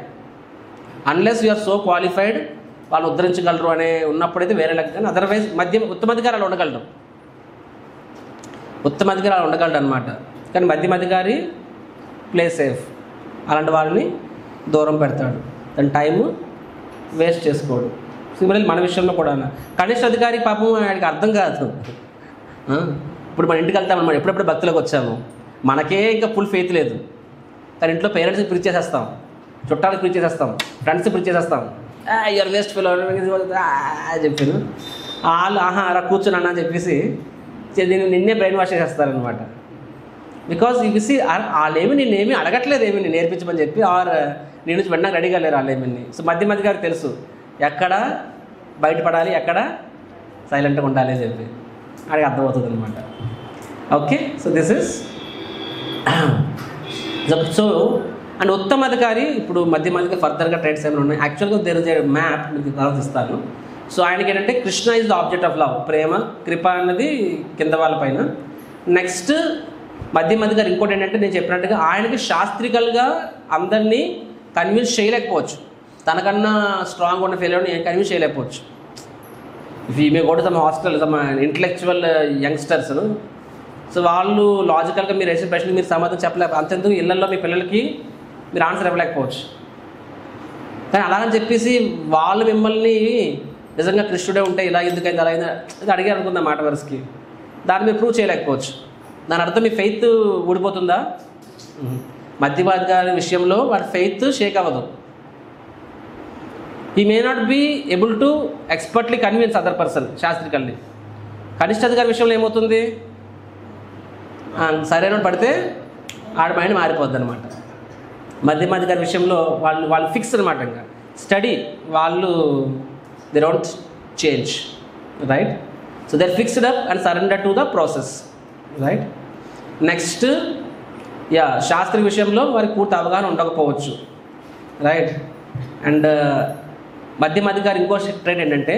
unless you are so qualified, వాళ్ళు ఉద్ధరించగలరు అనే ఉన్నప్పుడైతే వేరే లెక్క. కానీ అదర్వైజ్ ఉత్తమాధికారాలు ఉండగలరు, ఉత్తమాధికారాలు ఉండగలడు అనమాట. కానీ మధ్యమాధికారి ప్లే సేఫ్, అలాంటి వాళ్ళని దూరం పెడతాడు, తన టైము వేస్ట్ చేసుకోడు. సిమిలర్లీ మన విషయంలో కూడా కనిష్ట అధికారి పాపం ఆయనకి అర్థం కాదు. ఇప్పుడు మన ఇంటికి వెళ్తాం మనం ఎప్పుడెప్పుడు భక్తులకు వచ్చాము, మనకే ఇంకా ఫుల్ ఫెయిత్ లేదు, కానీ ఇంట్లో పేరెంట్స్కి ప్రీచ్ చేసేస్తాం, చుట్టాలకు ప్రీచ్ చేసేస్తాం, ఫ్రెండ్స్కి ప్రీచ్ చేసేస్తాం. యూఆర్ వేస్ట్ ఫెలో చెప్పాను, వాళ్ళు అలా కూర్చొని అన్న చెప్పేసి నిన్నే బ్రెయిన్ వాష్ చేసేస్తారనమాట. బికాజ్ ఇవి వాళ్ళేమి నేనేమి అడగట్లేదు, ఏమి నేను నేర్పించమని చెప్పి, ఆర్ నేను నుంచి వెంటనే రెడీగా లేరు వాళ్ళేమని. సో మధ్య గారికి తెలుసు ఎక్కడ బయటపడాలి, ఎక్కడ సైలెంట్గా ఉండాలి అని చెప్పి అడిగి అర్థమవుతుంది అనమాట. Okay, so this is so and ఉత్తమ అధికారి. ఇప్పుడు మధ్యమాధికారి ఫర్దర్గా ట్రైట్స్ ఏమైనా ఉన్నాయి. యాక్చువల్గా దేర్ ఇస్ ఏ మ్యాప్ మీకు తర్వాత ఇస్తాను. సో ఆయనకి ఏంటంటే Krishna is the object of love, ప్రేమ కృప అన్నది కింద వాళ్ళ పైన. నెక్స్ట్ మధ్యగారు ఇంకోటి ఏంటంటే నేను చెప్పినట్టుగా ఆయనకి శాస్త్రికల్గా అందరినీ కన్విన్స్ చేయలేకపోవచ్చు, తనకన్నా స్ట్రాంగ్ ఉన్న ఫెయిల్ ఏం కన్విన్స్ చేయలేకపోవచ్చు. ఇఫ్ ఈ may go to some hostel some intellectual youngsters, so వాళ్ళు లాజికల్గా మీరు వేసే ప్రశ్నలు మీరు సమాధానం చెప్పలేక అంతెందుకు ఇళ్లలో మీ పిల్లలకి మీరు ఆన్సర్ ఇవ్వలేకపోవచ్చు. కానీ అలాగని చెప్పేసి వాళ్ళు మిమ్మల్ని నిజంగా కృష్ణుడే ఉంటే ఇలా ఎందుకైంది అలా అయింది అది అడిగారు అనుకుందా మాట వరుసకి, దాన్ని మీరు ప్రూవ్ చేయలేకపోవచ్చు. దాని అర్థం మీ ఫెయిత్ ఊడిపోతుందా? మధ్యమాధికారి విషయంలో వాడి ఫెయిత్ షేక్ అవ్వదు. He may not be able to expertly convince other person శాస్త్రికల్ని. కనిష్ట అధికారి విషయంలో ఏమవుతుంది, సరైన పడితే ఆడ మైండ్ మారిపోద్ది అనమాట. మధ్యమాధికారి విషయంలో వాళ్ళు ఫిక్స్ అనమాట. ఇంకా స్టడీ వాళ్ళు they don't change, right. So they are fixed up and surrender to the process, right. Next శాస్త్రీయ విషయంలో వారికి పూర్తి అవగాహన ఉండకపోవచ్చు, రైట్. అండ్ మధ్యమాధికారి ఇంకో ట్రైట్ ఏంటంటే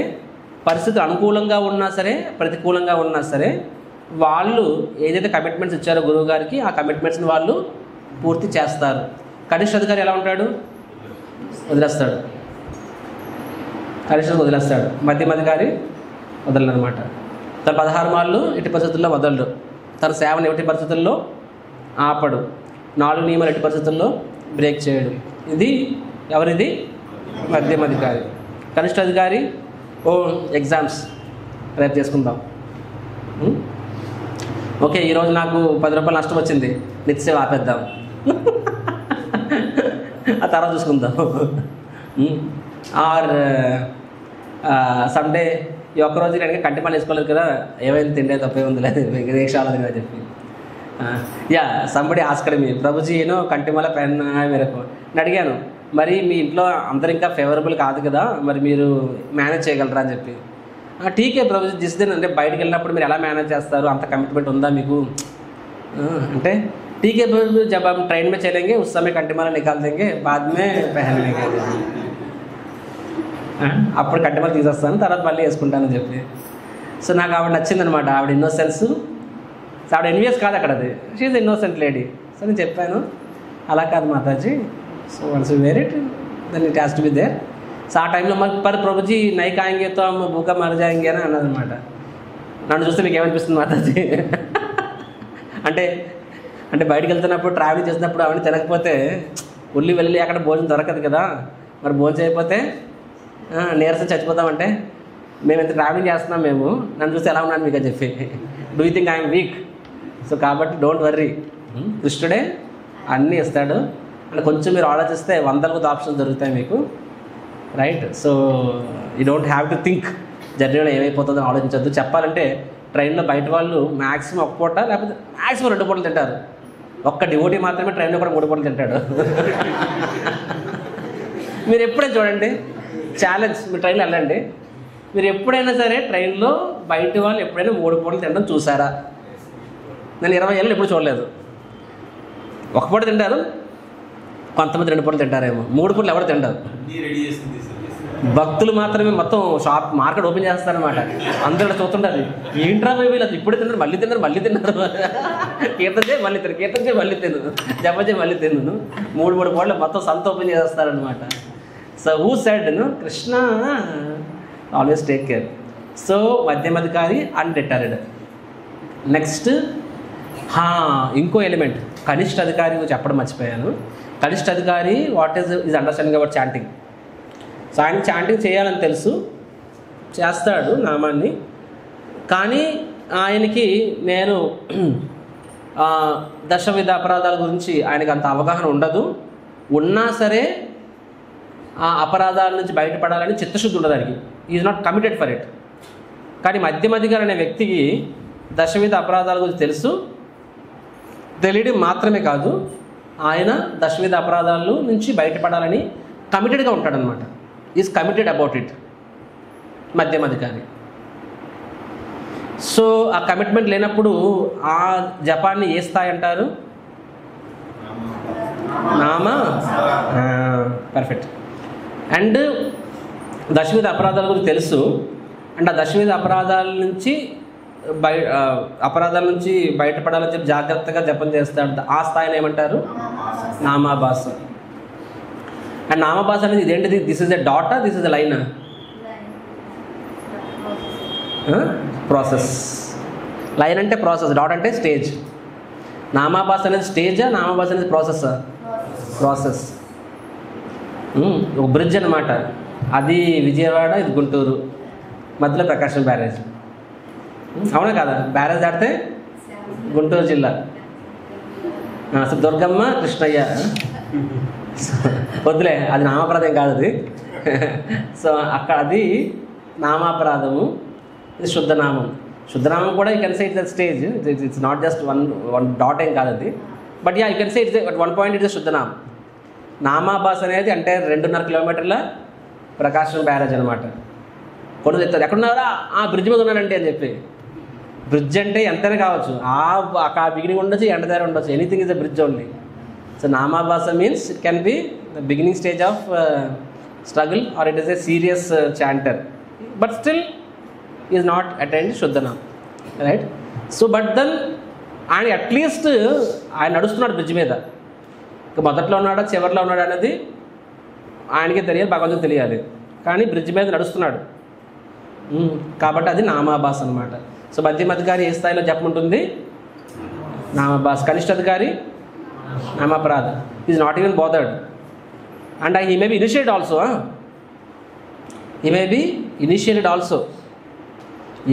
పరిస్థితులు అనుకూలంగా ఉన్నా సరే ప్రతికూలంగా ఉన్నా సరే వాళ్ళు ఏదైతే కమిట్మెంట్స్ ఇచ్చారో గురువు గారికి ఆ కమిట్మెంట్స్ని వాళ్ళు పూర్తి చేస్తారు. కనిష్ట అధికారి ఎలా ఉంటాడు, వదిలేస్తాడు, కనిష్ట వదిలేస్తాడు. మధ్యమాధికారి వదలనమాట. తన 16 మార్లు ఎట్టి పరిస్థితుల్లో వదలడు, తన సేవను ఎట్టి పరిస్థితుల్లో ఆపడు, 4 నియమాలు ఎట్టి పరిస్థితుల్లో బ్రేక్ చేయడు. ఇది ఎవరిది, మధ్యమాధికారి. కనిష్ట అధికారి ఎగ్జామ్స్ రేపు చేసుకుందాం. ఓకే, ఈరోజు నాకు 10 రూపాయలు నష్టం వచ్చింది, నిత్యసేవ ఆపేద్దాం, ఆ తర్వాత చూసుకుందాం. ఆర్ సండే ఈ ఒక్కరోజు నేను కంటిపాలు వేసుకోలేదు కదా, ఏమైంది తిండే తప్పే ఉంది లేదు రేక్షాలది కదా చెప్పి సంబడి ఆస్కర్ మీ ప్రభుజీ ఏనో కంటిమల పెన్ మేరకు నేను అడిగాను, మరి మీ ఇంట్లో అందరు ఇంకా ఫేవరబుల్ కాదు కదా, మరి మీరు మేనేజ్ చేయగలరా అని చెప్పి. ఠీకే ప్రభుజీ దిస్ దిన్ అంటే బయటకు వెళ్ళినప్పుడు మీరు ఎలా మేనేజ్ చేస్తారు, అంత కమిట్మెంట్ ఉందా మీకు అంటే ఠీకే ప్రభుజీ జब हम ट्रेन में चलेंगे उस समय कंटिमाला निकाल देंगे बाद में पहन लेंगे, అప్పుడు కంటిమాల తీసేస్తాను తర్వాత మళ్ళీ వేసుకుంటానని చెప్పి. సో నాకు ఆవిడ నచ్చిందనమాట, ఆవిడ ఇన్నోసెన్స్. ఆవిడ ఎన్వియస్ కాదు అక్కడ, అది she is innocent lady. So నేను చెప్పాను అలా కాదు Mataji, so once you wear it then it has to be there. So ఆ టైంలో మరి పర్ ప్రభుజీ నై కాయంగేతో అమ్మ భూక మర జాయింగే అని అన్నదన్నమాట. నన్ను చూస్తే మీకు ఏమనిపిస్తుంది మాతాజీ? అంటే అంటే బయటకు వెళ్తున్నప్పుడు ట్రావెలింగ్ చేసినప్పుడు అవన్నీ తినకపోతే ఉల్లి వెళ్ళి అక్కడ భోజనం దొరకదు కదా, మరి భోజనం చేయకపోతే నీరసం చచ్చిపోతామంటే మేము ఎంత ట్రావెలింగ్ చేస్తున్నాం, మేము నన్ను చూస్తే ఎలా ఉన్నాను మీకు అని చెప్పి do you think I'm week? So కాబట్టి డోంట్ వర్రీ, కృష్ణుడే అన్నీ ఇస్తాడు. అంటే కొంచెం మీరు ఆలోచిస్తే వందల కొద్ది ఆప్షన్స్ దొరుకుతాయి మీకు, right? So you don't have to think జర్నీలో ఏమైపోతుందో ఆలోచించద్దు. చెప్పాలంటే ట్రైన్లో బయట వాళ్ళు మ్యాక్సిమం ఒక పూట లేకపోతే మ్యాక్సిమం 2 పూటలు తింటారు. ఒక్క డివోటీ మాత్రమే ట్రైన్లో కూడా 3 పూటలు తింటాడు. మీరు ఎప్పుడైనా చూడండి, ఛాలెంజ్, మీరు ట్రైన్లో వెళ్ళండి, మీరు ఎప్పుడైనా సరే ట్రైన్లో బయట వాళ్ళు ఎప్పుడైనా 3 పూటలు తినడం చూసారా? నేను 20 ఏళ్ళు ఎప్పుడు చూడలేదు. ఒక పూట తింటారు, కొంతమంది 2 పూటలు తింటారేమో, 3 పూటలు ఎవరు తింటారు? భక్తులు మాత్రమే మొత్తం షాప్ మార్కెట్ ఓపెన్ చేస్తారనమాట. అందరూ చూస్తుంటారు, ఏంట్రా వీళ్ళు అసలు ఇప్పుడే తిన్నారు, మళ్ళీ తిన్నారు, మళ్ళీ తిన్నారు, కీర్తన చేయి మళ్ళీ తిన్నారు, కీర్తన చేయి మళ్ళీ తిన్నాను, జప చేయి మళ్ళీ తిన్నాను, 3 పూటలు మొత్తం సంత ఓపెన్ చేస్తారనమాట. So who said Krishna always take care. So మధ్యమధికారి అన్రిటైర్డ్. నెక్స్ట్ ఇంకో ఎలిమెంట్ కనిష్ట అధికారి చెప్పడం మర్చిపోయాను. కనిష్ట అధికారి what is understanding about chanting. So ఆయన చాంటింగ్ చేయాలని తెలుసు, చేస్తాడు నామాన్ని, కానీ ఆయనకి నేను దశవిధ అపరాధాల గురించి ఆయనకి అంత అవగాహన ఉండదు. ఉన్నా సరే ఆ అపరాధాల నుంచి బయటపడాలని చిత్తశుద్ధి ఉండదు ఆయనకి. Is not committed for it. కానీ మధ్యమధికారి అనే వ్యక్తికి దశవిధ అపరాధాల గురించి తెలుసు, తెలియడం మాత్రమే కాదు, ఆయన దశవిధ అపరాధాల నుంచి బయటపడాలని కమిటెడ్గా ఉంటాడనమాట. ఈజ్ కమిటెడ్ అబౌట్ ఇట్ మధ్యమధికారి. సో ఆ కమిట్మెంట్ లేనప్పుడు ఆ జపాన్ని ఏ స్థాయి అంటారు? నామ. పర్ఫెక్ట్. అండ్ దశవిధ అపరాధాల గురించి తెలుసు, అండ్ ఆ దశవిధ అపరాధాల నుంచి బయటపడాలని చెప్పి జాగ్రత్తగా జపం చేస్తాడు. ఆ స్థాయిని ఏమంటారు? నామాభాస. అండ్ నామభాస అనేది ఇదేంటిది? This is a data, this is a line, process. Line అంటే ప్రాసెస్, డాట్ అంటే స్టేజ్. నామాభాస అనేది స్టేజా, నామభాస అనేది ప్రాసెస్? ప్రాసెస్. ఒక బ్రిడ్జ్ అనమాట, అది విజయవాడ, ఇది గుంటూరు, మధ్యలో ప్రకాశం బ్యారేజ్. అవునా కదా? బ్యారేజ్ దాటితే గుంటూరు జిల్లా. సో దుర్గమ్మ, కృష్ణయ్య, వద్దులే అది నామాపరాధం కాదు అది. సో అక్కడ అది నామాపరాధము, ఇది శుద్ధనామం. శుద్ధనామం కూడా you can say it's stage, it's not just one dot ఏం కాదు అది, but you can say it's at 1 point it's శుద్ధనామం. నామాభాస అనేది అంటే 2.5 కిలోమీటర్ల ప్రకాశం బ్యారేజ్ అనమాట. కొన్ని చెప్తారు ఎక్కడున్నారా? బ్రిడ్జ్ మీద ఉన్నానండి అని చెప్పి. బ్రిడ్జ్ అంటే ఎంతైనా కావచ్చు, అక్కడ బిగినింగ్ ఉండొచ్చు, ఎండ దగ్గర ఉండొచ్చు, anything is a bridge only. So నామాభాస means it can be the beginning stage of struggle or it is a serious chanter, but still is not attend శుద్ధనామం, రైట్? సో బట్ దెన్ ఆయన at least ఆయన నడుస్తున్నాడు bridge మీద. ఇక మొదట్లో ఉన్నాడా చివరిలో ఉన్నాడా అనేది ఆయనకే తెలియాలి, భగవంతుడికి తెలియాలి, కానీ బ్రిడ్జ్ మీద నడుస్తున్నాడు కాబట్టి అది నామాభాస అనమాట. సో మధ్యమధికారి ఏ స్థాయిలో జపముంటుంది? నామాభాస. కనిష్ట అధికారి నామాపరాధ. Is not even bothered and he may be initiated also. He may be initiated also.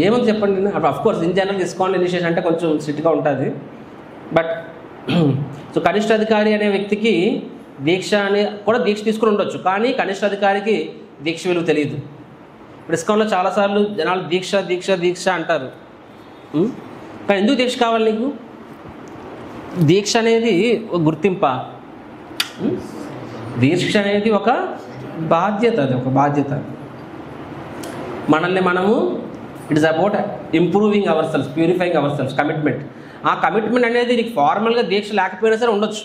ఏమని చెప్పండి? Of course in general ISKCON initiation అంటే కొంచెం స్ట్రిక్ట్గా ఉంటుంది, బట్ సో కనిష్ట అధికారి అనే వ్యక్తికి దీక్ష అని కూడా దీక్ష తీసుకుని ఉండొచ్చు, కానీ కనిష్ట అధికారికి దీక్ష విలువ తెలియదు. ఇప్పుడు ఇస్కాన్లో చాలాసార్లు జనాలు దీక్ష దీక్ష దీక్ష అంటారు, కానీ ఎందుకు దీక్ష కావాలి నీకు? దీక్ష అనేది ఒక గుర్తింప, దీక్ష అనేది ఒక బాధ్యత, అది ఒక బాధ్యత. మనల్ని మనము it is about improving our selves, purifying our selves, commitment. ఆ కమిట్మెంట్ అనేది నీకు ఫార్మల్గా దీక్ష లేకపోయినా సరే ఉండొచ్చు.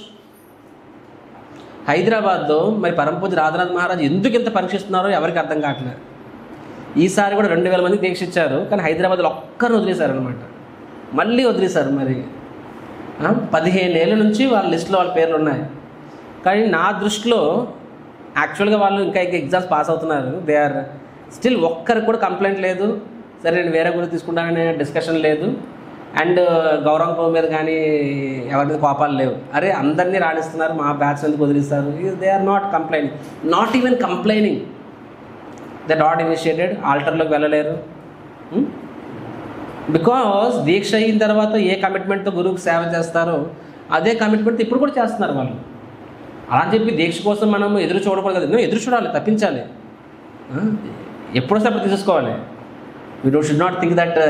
హైదరాబాద్లో మరి పరమపూజ రాధానాథ్ మహారాజ్ ఎందుకు ఇంత పరీక్షిస్తున్నారో ఎవరికి అర్థం కావట్లేదు. ఈసారి కూడా 2000 మందికి దీక్ష ఇచ్చారు, కానీ హైదరాబాద్లో ఒక్కరిని వదిలేశారనమాట, మళ్ళీ వదిలేశారు. మరి 15 ఏళ్ళ నుంచి వాళ్ళ లిస్టులో వాళ్ళ పేర్లు ఉన్నాయి. కానీ నా దృష్టిలో యాక్చువల్గా వాళ్ళు ఇంకా ఎగ్జామ్స్ పాస్ అవుతున్నారు. దే ఆర్ స్టిల్ ఒక్కరికి కూడా కంప్లైంట్ లేదు, సరే నేను వేరే గురించి తీసుకుంటాననే డిస్కషన్ లేదు. అండ్ గౌరవం మీద కానీ ఎవరి మీద కోపాలు లేవు. అరే అందరినీ రాణిస్తున్నారు, మా బ్యాచ్ ఎందుకు వదిలిస్తారు. They are not complaining, not even complaining. They not initiated, ఆల్టర్లోకి వెళ్ళలేరు. బికాస్ దీక్ష అయిన తర్వాత ఏ కమిట్మెంట్తో గురువుకి సేవ చేస్తారో అదే కమిట్మెంట్ ఇప్పుడు కూడా చేస్తున్నారు వాళ్ళు. అలా అని చెప్పి దీక్ష కోసం మనం ఎదురు చూడకూడదు కదా, ఎదురు చూడాలి, తప్పించాలి, ఎప్పుడు వస్తే అప్పుడు తీసుకోవాలి. We should not think that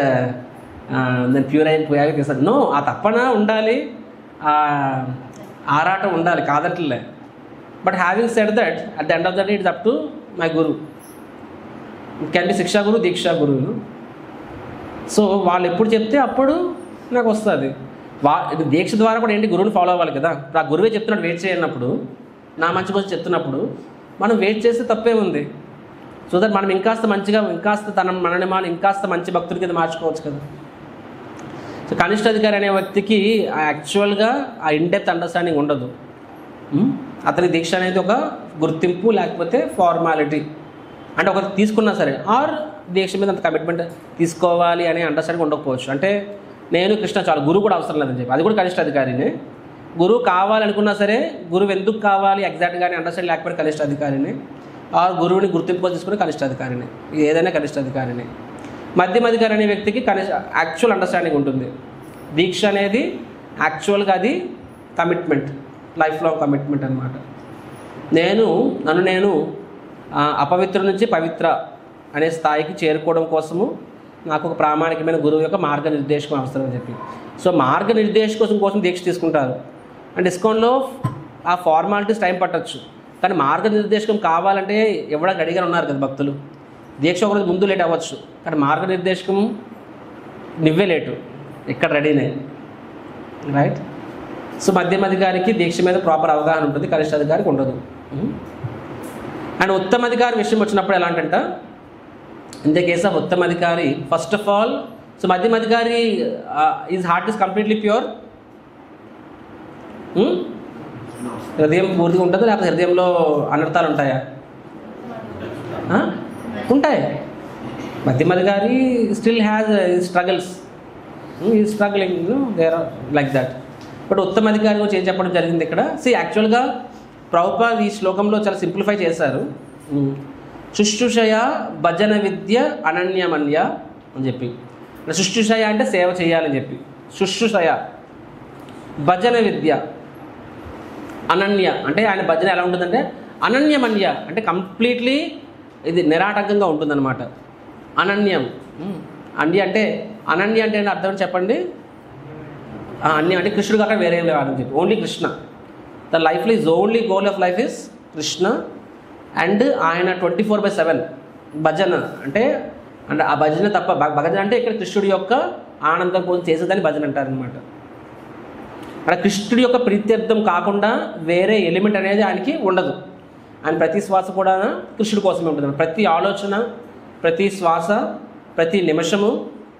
నేను ప్యూర్ అయిపోయాక తీస్తాను. నో, ఆ తప్పన ఉండాలి, ఆరాటం ఉండాలి, కాదట్లే. But having said that at the end of the day it's up to my guru. It can be శిక్షా గురు, దీక్షా గురువు. సో వాళ్ళు ఎప్పుడు చెప్తే అప్పుడు నాకు వస్తుంది. దీక్ష ద్వారా కూడా ఏంటి, గురువుని ఫాలో అవ్వాలి కదా. ఆ గురువే చెప్తున్నాడు వెయిట్ చేయనప్పుడు, నా మంచి కోసం చెప్తున్నప్పుడు మనం వెయిట్ చేస్తే తప్పే ఉంది. సో దట్ మనం ఇంకాస్త మంచిగా, ఇంకాస్త మనని మనం ఇంకాస్త మంచి భక్తుడి కింద మార్చుకోవచ్చు కదా. సో కనిష్ట అధికారి అనే వ్యక్తికి యాక్చువల్గా ఆ ఇన్డెప్త్ అండర్స్టాండింగ్ ఉండదు. అతని దీక్ష అనేది ఒక గుర్తింపు లేకపోతే ఫార్మాలిటీ. అంటే ఒకటి తీసుకున్నా సరే, ఆర్ దీక్ష మీద అంత కమిట్మెంట్ తీసుకోవాలి అనే అండర్స్టాండింగ్ ఉండకపోవచ్చు. అంటే నేను కృష్ణ చాలు, గురువు కూడా అవసరం లేదని చెప్పి, అది కూడా కనిష్ట అధికారినే. గురువు కావాలనుకున్నా సరే, గురువు ఎందుకు కావాలి ఎగ్జాక్ట్గానే అండర్స్టాండింగ్ లేకపోతే కనిష్ట అధికారినే. ఆర్ గురువుని గుర్తింపు తీసుకుని కనిష్ట అధికారినే, ఏదైనా కనిష్ట అధికారినే. మధ్యమ అధికారి అనే వ్యక్తికి యాక్చువల్ అండర్స్టాండింగ్ ఉంటుంది. దీక్ష అనేది యాక్చువల్గా అది కమిట్మెంట్, లైఫ్ లాంగ్ కమిట్మెంట్ అనమాట. నన్ను నేను అపవిత్ర నుంచి పవిత్ర అనే స్థాయికి చేరుకోవడం కోసము నాకు ఒక ప్రామాణికమైన గురువు యొక్క మార్గనిర్దేశకం అవసరం అని చెప్పి. సో మార్గనిర్దేశకం కోసం దీక్ష తీసుకుంటారు. అండ్ ఇస్కాన్లో ఆ ఫార్మాలిటీస్ టైం పట్టచ్చు, కానీ మార్గనిర్దేశకం కావాలంటే ఎవడానికి రెడీగా ఉన్నారు కదా భక్తులు. దీక్ష ఒకరోజు ముందు లేట్ అవ్వచ్చు, కానీ మార్గనిర్దేశకం నువ్వే లేటు, ఇక్కడ రెడీనే, రైట్. సో మధ్యమ అధికారికి దీక్ష మీద ప్రాపర్ అవగాహన ఉంటుంది, కనిష్ట అధికారికి ఉండదు. అండ్ ఉత్తమ అధికారి విషయం వచ్చినప్పుడు ఎలాంటంట, ఇన్ ద కేస్ ఆఫ్ ఉత్తమ అధికారి, ఫస్ట్ ఆఫ్ ఆల్, సో మధ్యమ అధికారి is heart is completely pure. హృదయం పూర్తిగా ఉంటుందా, లేకపోతే హృదయంలో అనర్థాలు ఉంటాయా? ఉంటాయి. మధ్యమ అధికారి still has struggles, he struggling, there are like that. But ఉత్తమ అధికారి గురించి ఏం చెప్పడం జరిగింది ఇక్కడ, యాక్చువల్గా ప్రభుపాద్ ఈ శ్లోకంలో చాలా సింప్లిఫై చేశారు. శుశ్రూషయ భజన విద్య అనన్యమన్య అని చెప్పి. శుశ్రూషయ అంటే సేవ చేయాలని చెప్పి, శుశ్రూషయ భజన విద్య అనన్య అంటే ఆయన భజన ఎలా ఉంటుందంటే అనన్యమన్య అంటే కంప్లీట్లీ ఇది నిరాటంకంగా ఉంటుందన్నమాట. అనన్యం, అన్య అంటే అనన్య అంటే అర్థం చెప్పండి. అన్యం అంటే కృష్ణుడు కాక వేరే లేవాలని చెప్పి, ఓన్లీ కృష్ణ. ద లైఫ్లో is only goal of life is Krishna. And ఆయన 24/7 భజన అంటే ఆ భజన తప్ప, భజన అంటే ఇక్కడ కృష్ణుడి యొక్క ఆనందం కోసం చేసేదాన్ని భజన అంటారనమాట. అక్కడ కృష్ణుడి యొక్క ప్రీత్యర్థం కాకుండా వేరే ఎలిమెంట్ అనేది ఆయనకి ఉండదు. ఆయన ప్రతి శ్వాస కూడా కృష్ణుడి కోసమే ఉంటుంది. ప్రతి ఆలోచన, ప్రతి శ్వాస, ప్రతి నిమిషము,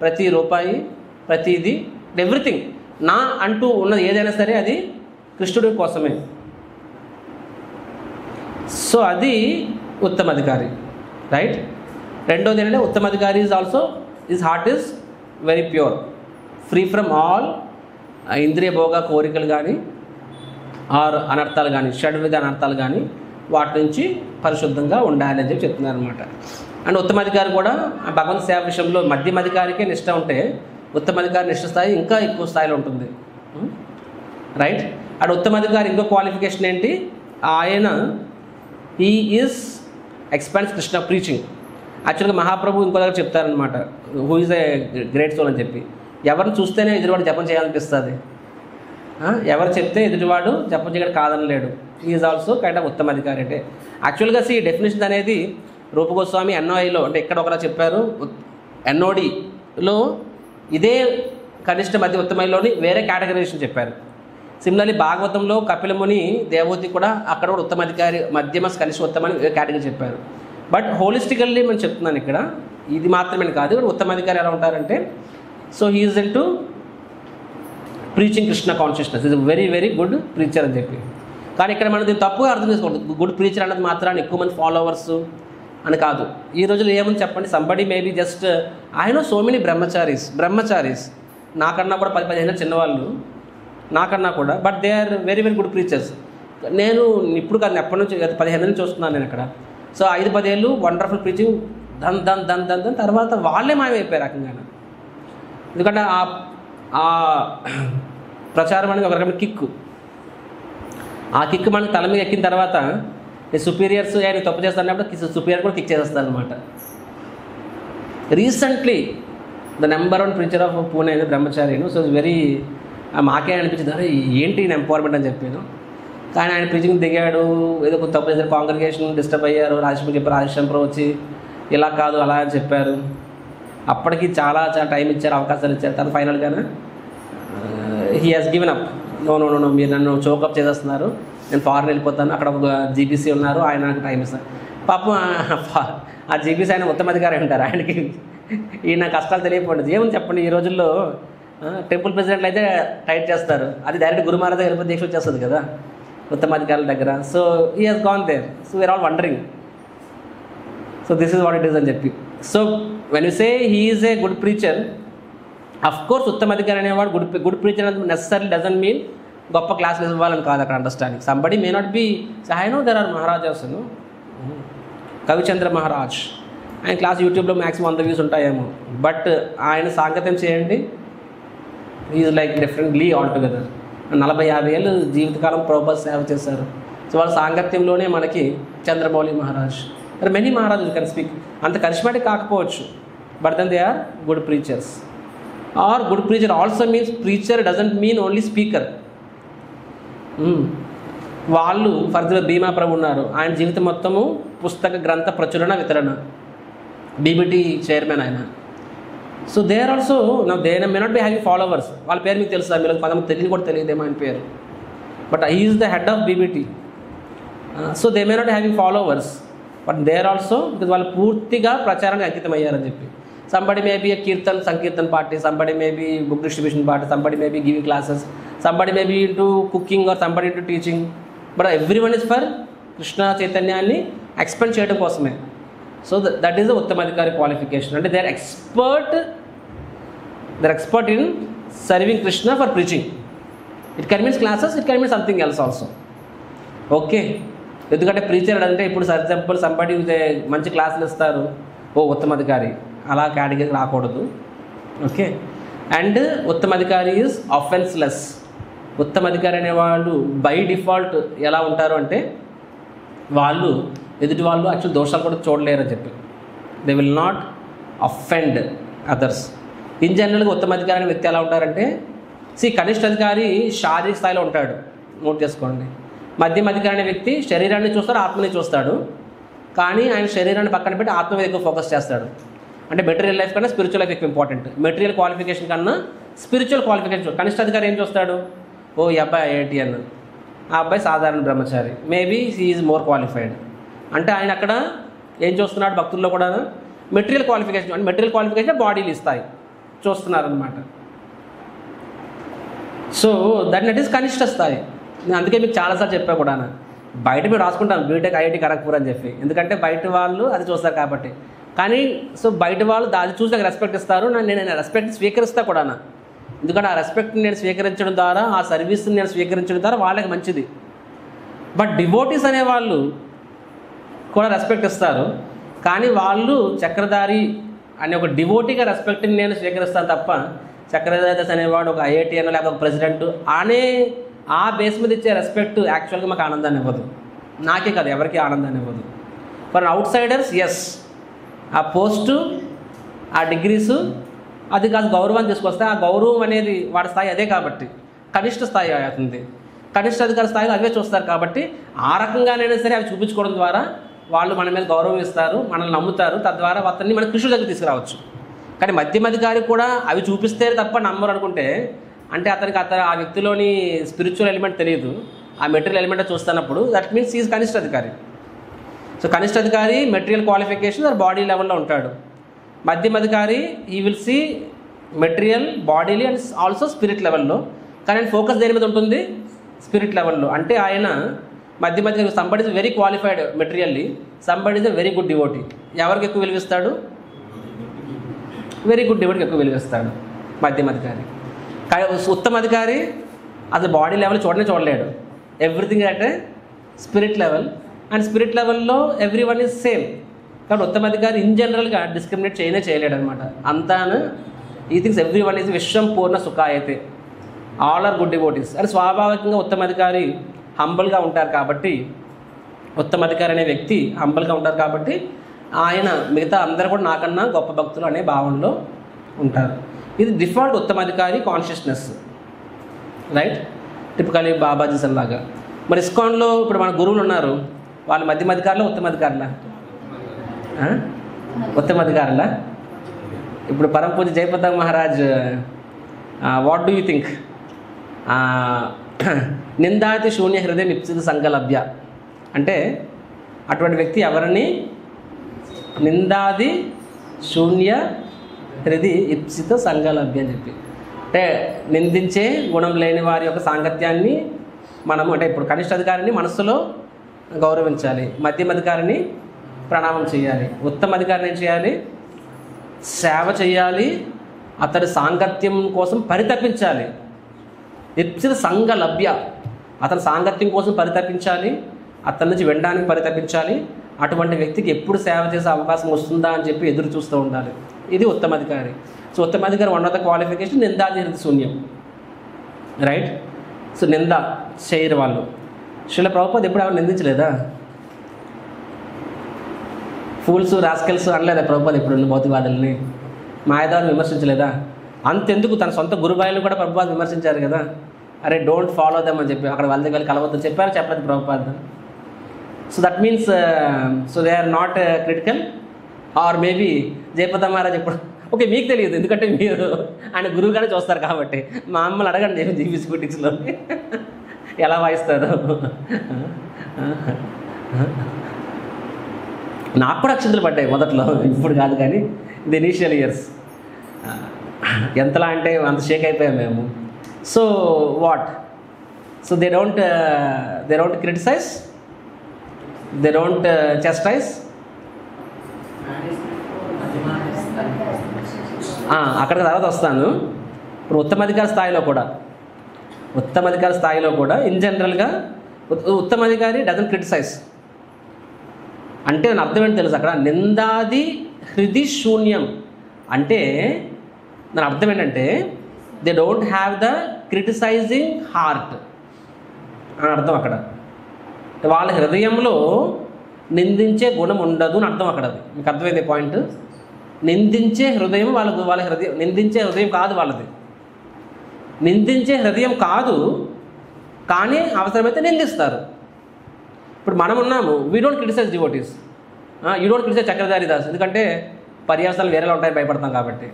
ప్రతి రూపాయి, ప్రతిది, ఎవ్రీథింగ్ నా అంటూ ఉన్నది ఏదైనా సరే అది కృష్ణుడి కోసమే. సో అది ఉత్తమ అధికారి, రైట్. రెండోది ఏంటంటే ఉత్తమ అధికారి is also his heart is very pure, free from all ఇంద్రియ భోగ కోరికలు కానీ ఆర్ అనర్థాలు కానీ, షడ్విధ అనర్థాలు కానీ వాటి నుంచి పరిశుద్ధంగా ఉండాలి అని చెప్పి చెప్తున్నారు అనమాట. అండ్ ఉత్తమ అధికారి కూడా భగవంతు సేవ విషయంలో మధ్యమ అధికారికే నిష్ట ఉంటే ఉత్తమ అధికారి నిష్ట స్థాయి ఇంకా ఎక్కువ స్థాయిలో ఉంటుంది, రైట్. అండ్ ఉత్తమ అధికారి ఇంకో క్వాలిఫికేషన్ ఏంటి, ఆయన ఈ ఈజ్ ఎక్స్పాండ్స్ కృష్ణ ప్రీచింగ్. యాక్చువల్గా మహాప్రభు ఇంకో దగ్గర చెప్తారనమాట, who is a great soul అని చెప్పి. ఎవరిని చూస్తేనే ఎదుటివాడు జపం చేయాలనిపిస్తుంది, ఎవరు చెప్తే ఎదుటివాడు జపం చేయడం కాదనలేడు. ఈజ్ ఆల్సో కైండ్ ఆఫ్ ఉత్తమ అధికారి. అంటే యాక్చువల్గా డెఫినేషన్ అనేది రూపగోస్వామి ఎన్ఓఐలో అంటే ఎక్కడ ఒకలా చెప్పారు, ఎన్ఓడిలో ఇదే కనిష్ట మధ్య ఉత్తమైలోని వేరే కేటగరైజేషన్ చెప్పారు. సిమిలర్లీ భాగవతంలో కపిలముని దేవహూతి కూడా అక్కడ కూడా ఉత్తమ అధికారి, మధ్యమ కనిష్ట ఉత్తమ అని కేటగిరీ చెప్పారు. బట్ హోలిస్టికల్లీ నేను చెప్తున్నాను ఇక్కడ, ఇది మాత్రమే కాదు. ఉత్తమ అధికారి ఎలా ఉంటారంటే, so he is into preaching Krishna consciousness is very very good preacher అని చెప్పి. కానీ ఇక్కడ మనం దీన్ని తప్పుగా అర్థం చేసుకోవద్దు. గుడ్ ప్రీచర్ అన్నది మాత్రాన్ని ఎక్కువ మంది ఫాలోవర్స్ అని కాదు. ఈ రోజుల్లో ఏమని చెప్పండి, somebody maybe just I know so many brahmacharis నాకన్నా కూడా 10-15 ఏళ్ళ చిన్నవాళ్ళు నాకన్నా కూడా, but they are very very good preachers. నేను ఇప్పుడు కాదు, ఎప్పటి నుంచి 15 నుంచి చూస్తున్నాను నేను అక్కడ. సో 5-10 ఏళ్ళు వండర్ఫుల్ ప్రీచింగ్ దన్ తర్వాత వాళ్ళే మాయమైపోయారు రకంగా. ఎందుకంటే ఆ ప్రచారం అనేది ఒక రకమైన కిక్కు. ఆ కిక్ మనకి తల మీద ఎక్కిన తర్వాత ఈ సుపీరియర్స్ ఆయన తప్పు చేస్తానప్పుడు సుపీరియర్ కూడా కిక్ చేసేస్తారు అనమాట. Recently the number 1 preacher of Pune brahmachari. So very మాకే అనిపించింది, అరే ఏంటి నేను ఎంపవర్మెంట్ అని చెప్పాను. కానీ ఆయన ప్రీచింగ్ దిగాడు, ఏదో కొంత తప్పు చేశారు, కాంగ్రిగేషన్ డిస్టర్బ్ అయ్యారు, రాజేశ్వరి చెప్పారు, రాజేశ్వరరావు వచ్చి ఇలా కాదు అలా అని చెప్పారు. అప్పటికి చాలా టైం ఇచ్చారు, అవకాశాలు ఇచ్చారు. తర్వాత ఫైనల్గానే he has given up. No మీరు నన్ను చోకప్ చేసేస్తున్నారు, నేను ఫారెన్ వెళ్ళిపోతాను, అక్కడ ఒక జీబీసీ ఉన్నారు, ఆయన నాకు టైం ఇస్తారు. పాపం ఆ జీబీసీ ఆయన ఉత్తమాధికారి ఉంటారు. ఆయనకి ఈయన కష్టాలు తెలియకపోయింది. ఏమని చెప్పండి, ఈ రోజుల్లో టెంపుల్ ప్రెసిడెంట్లు అయితే టైట్ చేస్తారు, అది డైరెక్ట్ గురు మహారాజ్ దగ్గర దీక్ష వచ్చేస్తుంది కదా ఉత్తమాధికారుల దగ్గర. So he has gone there. So we are all wondering, so this is what it is అని చెప్పి. So when you say he is a good preacher, of course ఉత్తమాధికారి అనేవాడు గుడ్ ప్రీచర్ అనేది నెసెసరీ డజంట్ మీన్ గొప్ప క్లాసులు ఇవ్వాలని కాదు అక్కడ understanding. Somebody may not be, I know there are Maharajas, Kavichandra Maharaj, ఆయన క్లాస్ యూట్యూబ్లో మ్యాక్సిమం 100 వ్యూస్ ఉంటాయేమో, బట్ ఆయన సాంగత్యం చేయండి, is like differently all together. 40-50 ఏళ్ళు జీవితకాలం ప్రభుపాద సేవ చేశారు. సో వాళ్ళ సాంగత్యంలోనే మనకి చంద్రమౌళి మహారాజ్, మెనీ మహారాజులు కెన్ స్పీక్. అంత కరిష్మాటిక్ కాకపోవచ్చు, but then they are good preachers. Are good preacher also means preacher doesn't mean only speaker. వాళ్ళు ఫర్ ఎగ్జాంపుల్ భీమా ప్రభు ఉన్నారు, ఆయన జీవితం మొత్తము పుస్తక గ్రంథ ప్రచురణ వితరణ, బీబీటీ చైర్మన్ ఆయన. So they are also they may not be having followers. వాళ్ళ పేరు మీకు తెలుసు, మీరు 10 తెలియని కూడా తెలియదేమో ఆయన పేరు, but he is the head of BBT. So they may not having followers, but they are also because వాళ్ళు పూర్తిగా ప్రచారానికి అంకితం అయ్యారని చెప్పి. Somebody may be sankirtan party, somebody may be book distribution party, somebody may be giving classes, somebody may be into cooking or somebody into teaching, but every one is for Krishna చైతన్యాన్ని expend చేయడం కోసమే. So that is the ఉత్తమాధికారి qualification. అంటే they are expert in serving Krishna for preaching. It can means classes, it can means something else also. Okay, ఎందుకంటే preacher అంటే ఇప్పుడు for example somebody మంచి క్లాసులు ఇస్తారు, ఓ ఉత్తమాధికారి, అలా కేటగిరీ రాకూడదు. ఓకే, అండ్ ఉత్తమాధికారి ఈజ్ అఫెన్స్లెస్. ఉత్తమాధికారి అనేవాళ్ళు బై డిఫాల్ట్ ఎలా ఉంటారు అంటే వాళ్ళు ఎదుటి వాళ్ళు యాక్చువల్ దోషాలు కూడా చూడలేరు అని చెప్పి. They will not offend others. In జనరల్గా ఉత్తమాధికారి అనే వ్యక్తి ఎలా ఉంటారంటే, కనిష్ట అధికారి శారీరక స్థాయిలో ఉంటాడు, నోట్ చేసుకోండి. మధ్యమ అధికారి అనే వ్యక్తి శరీరాన్ని చూస్తాడు, ఆత్మని చూస్తాడు, కానీ ఆయన శరీరాన్ని పక్కన పెట్టి ఆత్మ మీద ఎక్కువ ఫోకస్ చేస్తాడు. అంటే మెటీరియల్ లైఫ్ కన్నా స్పిరిచువల్ లైఫ్ ఎక్కువ ఇంపార్టెంట్. మెటీరియల్ క్వాలిఫికేషన్ కన్నా స్పిరిచువల్ క్వాలిఫికేషన్. కనిష్ట అధికారి ఏం చూస్తాడు, ఓ ఈ అబ్బాయి ఐఐటి అన్న, ఆ అబ్బాయి సాధారణ బ్రహ్మచారి, maybe he is more qualified. అంటే ఆయన అక్కడ ఏం చూస్తున్నాడు, భక్తుల్లో కూడా మెటీరియల్ క్వాలిఫికేషన్. అంటే మెటీరియల్ క్వాలిఫికేషన్ బాడీలు ఇస్తాయి చూస్తున్నారనమాట. సో దట్ ఈస్ కనిష్ట స్థాయి. నేను అందుకే మీకు చాలాసార్లు చెప్పా కూడా, బయట మీరు రాసుకుంటాం బీటెక్ ఐఐటి ఖరగ్పూర్ అని చెప్పి, ఎందుకంటే బయట వాళ్ళు అది చూస్తారు కాబట్టి. కానీ సో బయట వాళ్ళు అది చూసి నాకు రెస్పెక్ట్ ఇస్తారు, నేను రెస్పెక్ట్ స్వీకరిస్తా కూడా. ఎందుకంటే ఆ రెస్పెక్ట్ని నేను స్వీకరించడం ద్వారా, ఆ సర్వీస్ని నేను స్వీకరించడం ద్వారా వాళ్ళకి మంచిది. బట్ డివోటీస్ అనేవాళ్ళు కూడా రెస్పెక్ట్ ఇస్తారు, కానీ వాళ్ళు చక్రధారి అనే ఒక డివోటీగా రెస్పెక్ట్ని నేను స్వీకరిస్తాను తప్ప, చక్రధారి అనేవాడు ఒక ఐఐటి అనో లేకపోతే ఒక ప్రెసిడెంట్ అనే ఆ బేస్ మీద ఇచ్చే రెస్పెక్ట్ యాక్చువల్గా మాకు ఆనందాన్ని ఇవ్వదు. నాకే కాదు, ఎవరికి ఆనందాన్ని ఇవ్వదు. ఫర్ అవుట్ సైడర్స్ ఎస్, ఆ పోస్టు, ఆ డిగ్రీసు, అది కాదు గౌరవాన్ని తీసుకొస్తే, ఆ గౌరవం అనేది వాడి స్థాయి అదే కాబట్టి కనిష్ట స్థాయి అవుతుంది. కనిష్ట అధికార స్థాయిలో అవే చూస్తారు కాబట్టి ఆ రకంగానైనా సరే అవి చూపించుకోవడం ద్వారా వాళ్ళు మన మీద గౌరవం ఇస్తారు, మనల్ని నమ్ముతారు, తద్వారా అతన్ని మన కృషి దగ్గర తీసుకురావచ్చు. కానీ మధ్యమధికారి కూడా అవి చూపిస్తే తప్ప నమ్మరు అనుకుంటే, అంటే అతనికి ఆ వ్యక్తిలోని స్పిరిచువల్ ఎలిమెంట్ తెలియదు, ఆ మెటీరియల్ ఎలిమెంట్ చూస్తున్నప్పుడు దట్ మీన్స్ ఈజ్ కనిష్ట అధికారి. సో కనిష్ట అధికారి మెటీరియల్ క్వాలిఫికేషన్ ఆర్ బాడీ లెవెల్లో ఉంటాడు. మధ్యమ అధికారి he will see material, bodily and also spirit లెవెల్లో. కానీ ఆయన ఫోకస్ దేని మీద ఉంటుంది? స్పిరిట్ లెవెల్లో. అంటే ఆయన మధ్య మధ్య somebody is very qualified materially, somebody is a very good devotee. ఎవరికి ఎక్కువ విలువిస్తాడు? వెరీ గుడ్ డివోటీకి ఎక్కువ విలువిస్తాడు మధ్యమాధికారి. కానీ ఉత్తమాధికారి అసలు బాడీ లెవెల్ చూడలేడు. Everything at a spirit level, and spirit లెవెల్లో ఎవ్రీ వన్ ఈజ్ సేమ్. కాబట్టి ఉత్తమాధికారి ఇన్ జనరల్గా డిస్క్రిమినేట్ చేయలేడు అనమాట. అంతాను ఈ థింగ్స్ ఎవ్రీ వన్ ఈజ్ విశ్వం పూర్ణ సుఖాయతే, ఆల్ ఆర్ గుడ్ డివోటీస్. అని స్వాభావికంగా ఉత్తమాధికారి హంబల్గా ఉంటారు కాబట్టి, ఉత్తమాధికారి అనే వ్యక్తి హంబల్గా ఉంటారు కాబట్టి ఆయన మిగతా అందరూ కూడా నాకన్నా గొప్ప భక్తులు అనే భావనలో ఉంటారు. ఇది డిఫాల్ట్ ఉత్తమాధికారి కాన్షియస్నెస్, రైట్? టిపికలీ బాబాజీ లాగా. మరి ఇస్కాన్లో ఇప్పుడు మన గురువులు ఉన్నారు, వాళ్ళు మధ్యమాధికారులా ఉత్తమాధికారులా? ఉత్తమాధికారులా? ఇప్పుడు పరమ పూజ Jayapataka Maharaj what do you think? నిందాతి శూన్య హృదయం ఇప్సిత సంకలభ్య అంటే అటువంటి వ్యక్తి ఎవరిని? నిందాది శూన్య హృది ఇప్సిత సంకలభ్య అని చెప్పి, అంటే నిందించే గుణం లేని వారి యొక్క సాంగత్యాన్ని మనము, అంటే ఇప్పుడు కనిష్ట అధికారిని మనస్సులో గౌరవించాలి, మధ్యమాధికారిని ప్రణామం చేయాలి, ఉత్తమ అధికారిని ఏం చేయాలి? సేవ చేయాలి, అతడి సాంగత్యం కోసం పరితపించాలి. ఇప్సిత సంగలభ్య, అతని సాంగత్యం కోసం పరితపించాలి, అతని నుంచి వినడానికి పరితపించాలి. అటువంటి వ్యక్తికి ఎప్పుడు సేవ చేసే అవకాశం వస్తుందా అని చెప్పి ఎదురు చూస్తూ ఉండాలి. ఇది ఉత్తమాధికారి. సో ఉత్తమాధికారి వన్ ఆఫ్ ద క్వాలిఫికేషన్ నిందాది శూన్యం, రైట్? సో నింద చేయరు వాళ్ళు. శ్రీల ప్రభుపాద ఎప్పుడు ఎవరు నిందించలేదా? ఫూల్స్ రాస్కెల్స్ అనలేదా ప్రభుపాద ఎప్పుడు భౌతికవాదుల్ని? మాయదారులు విమర్శించలేదా? అంతెందుకు తన సొంత గురుబాయిలు కూడా ప్రభుపాద విమర్శించారు కదా. అరే డోంట్ ఫాలో దెమ్ అని చెప్పి, అక్కడ వాళ్ళ దగ్గర కలవద్దని చెప్పారు, చెప్పలేదు Prabhupada. So that means so they are not critical, or maybe Jayapataka Maharaj ఎప్పుడు, ఓకే మీకు తెలియదు ఎందుకంటే మీరు ఆయన గురువుగానే చూస్తారు కాబట్టి. మా అమ్మని అడగండి నేను జీబీసీ పొలిటిక్స్లో ఎలా వాయిస్తారు. నాకు కూడా అక్షంతలు పడ్డాయి మొదట్లో, ఇప్పుడు కాదు కానీ ది ఇనీషియల్ ఇయర్స్ ఎంతలా అంటే అంత షేక్ అయిపోయాం మేము. So what? So they don't criticise, they don't chastise. అక్కడ తర్వాత వస్తాను. ఇప్పుడు ఉత్తమాధికారి స్థాయిలో కూడా ఇన్ జనరల్గా ఉత్తమాధికారి డజంట్ క్రిటిసైజ్. అంటే దాని అర్థం ఏంటి తెలుసు? అక్కడ నిందాది హృది శూన్యం అంటే దాని అర్థం ఏంటంటే they don't have the criticising heart అని అర్థం. అక్కడ వాళ్ళ హృదయంలో నిందించే గుణం ఉండదు అని అర్థం. అక్కడ అది మీకు అర్థమైంది పాయింట్. నిందించే హృదయం వాళ్ళ హృదయం, నిందించే హృదయం కాదు వాళ్ళది. నిందించే హృదయం కాదు, కానీ అవసరమైతే నిందిస్తారు. ఇప్పుడు మనం ఉన్నాము, we don't criticise devotees, you don't criticise Chakradhari Das, ఎందుకంటే పర్యవసానాలు వేరేలా ఉంటాయి భయపడతాం కాబట్టి.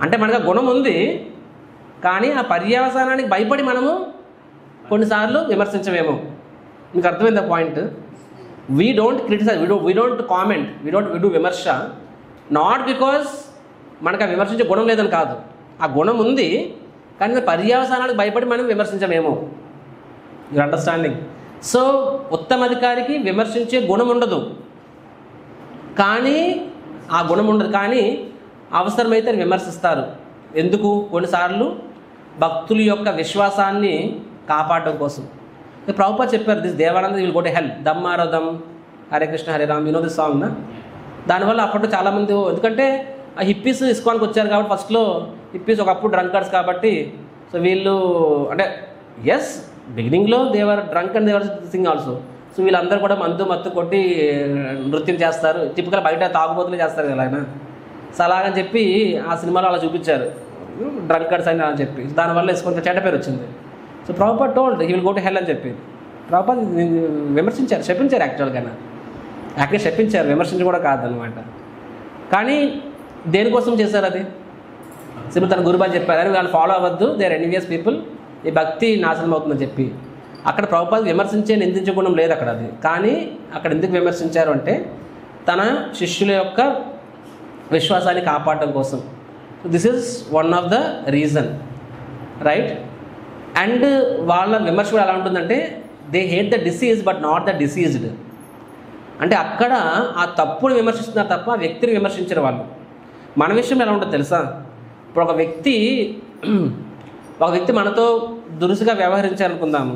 అంటే మనకు గుణం ఉంది, కానీ ఆ పర్యవసానానికి భయపడి మనము కొన్నిసార్లు విమర్శించమేమో. మీకు అర్థమైంది point? We don't criticise, we don't comment, we do విమర్శ, నాట్ బికాజ్ మనకు ఆ విమర్శించే గుణం లేదని కాదు, ఆ గుణం ఉంది, కానీ పర్యవసానానికి భయపడి మనం విమర్శించమేమో. Your understanding? సో ఉత్తమాధికారికి విమర్శించే గుణం ఉండదు, కానీ ఆ గుణం ఉండదు, కానీ అవసరమైతే విమర్శిస్తారు. ఎందుకు? కొన్నిసార్లు భక్తుల యొక్క విశ్వాసాన్ని కాపాడడం కోసం. ప్రభుపాద చెప్పారు, this Devananda will go to hell, Dum Maro Dum, Hare Krishna Hare Ram, this song నా. దానివల్ల అప్పట్లో చాలామంది, ఎందుకంటే ఆ హిప్పీస్ ఇస్కాన్కి వచ్చారు కాబట్టి ఫస్ట్లో హిప్పీస్ ఒకప్పుడు డ్రంకర్స్ కాబట్టి, సో వీళ్ళు అంటే ఎస్ బిగినింగ్లో they were drunk and they were sing also. So వీళ్ళందరూ కూడా మత్తు కొట్టి నృత్యం చేస్తారు, టిపికల్ బయట తాగుబోతులు చేస్తారు కదా ఆయన. సో అలాగని చెప్పి ఆ సినిమాలో అలా చూపించారు డ్రంకర్స్ అని అని చెప్పి, దానివల్ల కొంచెం చెడ్డ పేరు వచ్చింది. So Prabhupada told he will go to హెల్ అని చెప్పి ప్రభుపాద విమర్శించారు, శపించారు. యాక్చువల్గా శపించారు, విమర్శించి కూడా కాదనమాట. కానీ దేనికోసం చేశారు అది? సింపుల్ తన గురుబాయ్ చెప్పారు, అని వాళ్ళు ఫాలో అవ్వద్దు, దే ఆర్ ఎన్వియస్ పీపుల్, ఈ భక్తి నాశనం అవుతుందని చెప్పి. అక్కడ ప్రభుపాద విమర్శించే నిందించే గుణం లేదు అక్కడ. అది కానీ అక్కడ ఎందుకు విమర్శించారు అంటే తన శిష్యుల యొక్క విశ్వాసాన్ని కాపాడటం కోసం. This is one of the reason, right? And వాళ్ళ విమర్శ కూడా ఎలా ఉంటుందంటే they hate the disease but not the diseased. అంటే అక్కడ ఆ తప్పును విమర్శిస్తున్నారు తప్ప ఆ వ్యక్తిని విమర్శించిన వాళ్ళు. మన విషయం ఎలా ఉంటుందో తెలుసా? ఇప్పుడు ఒక వ్యక్తి మనతో దురుసుగా వ్యవహరించాలనుకుందాము,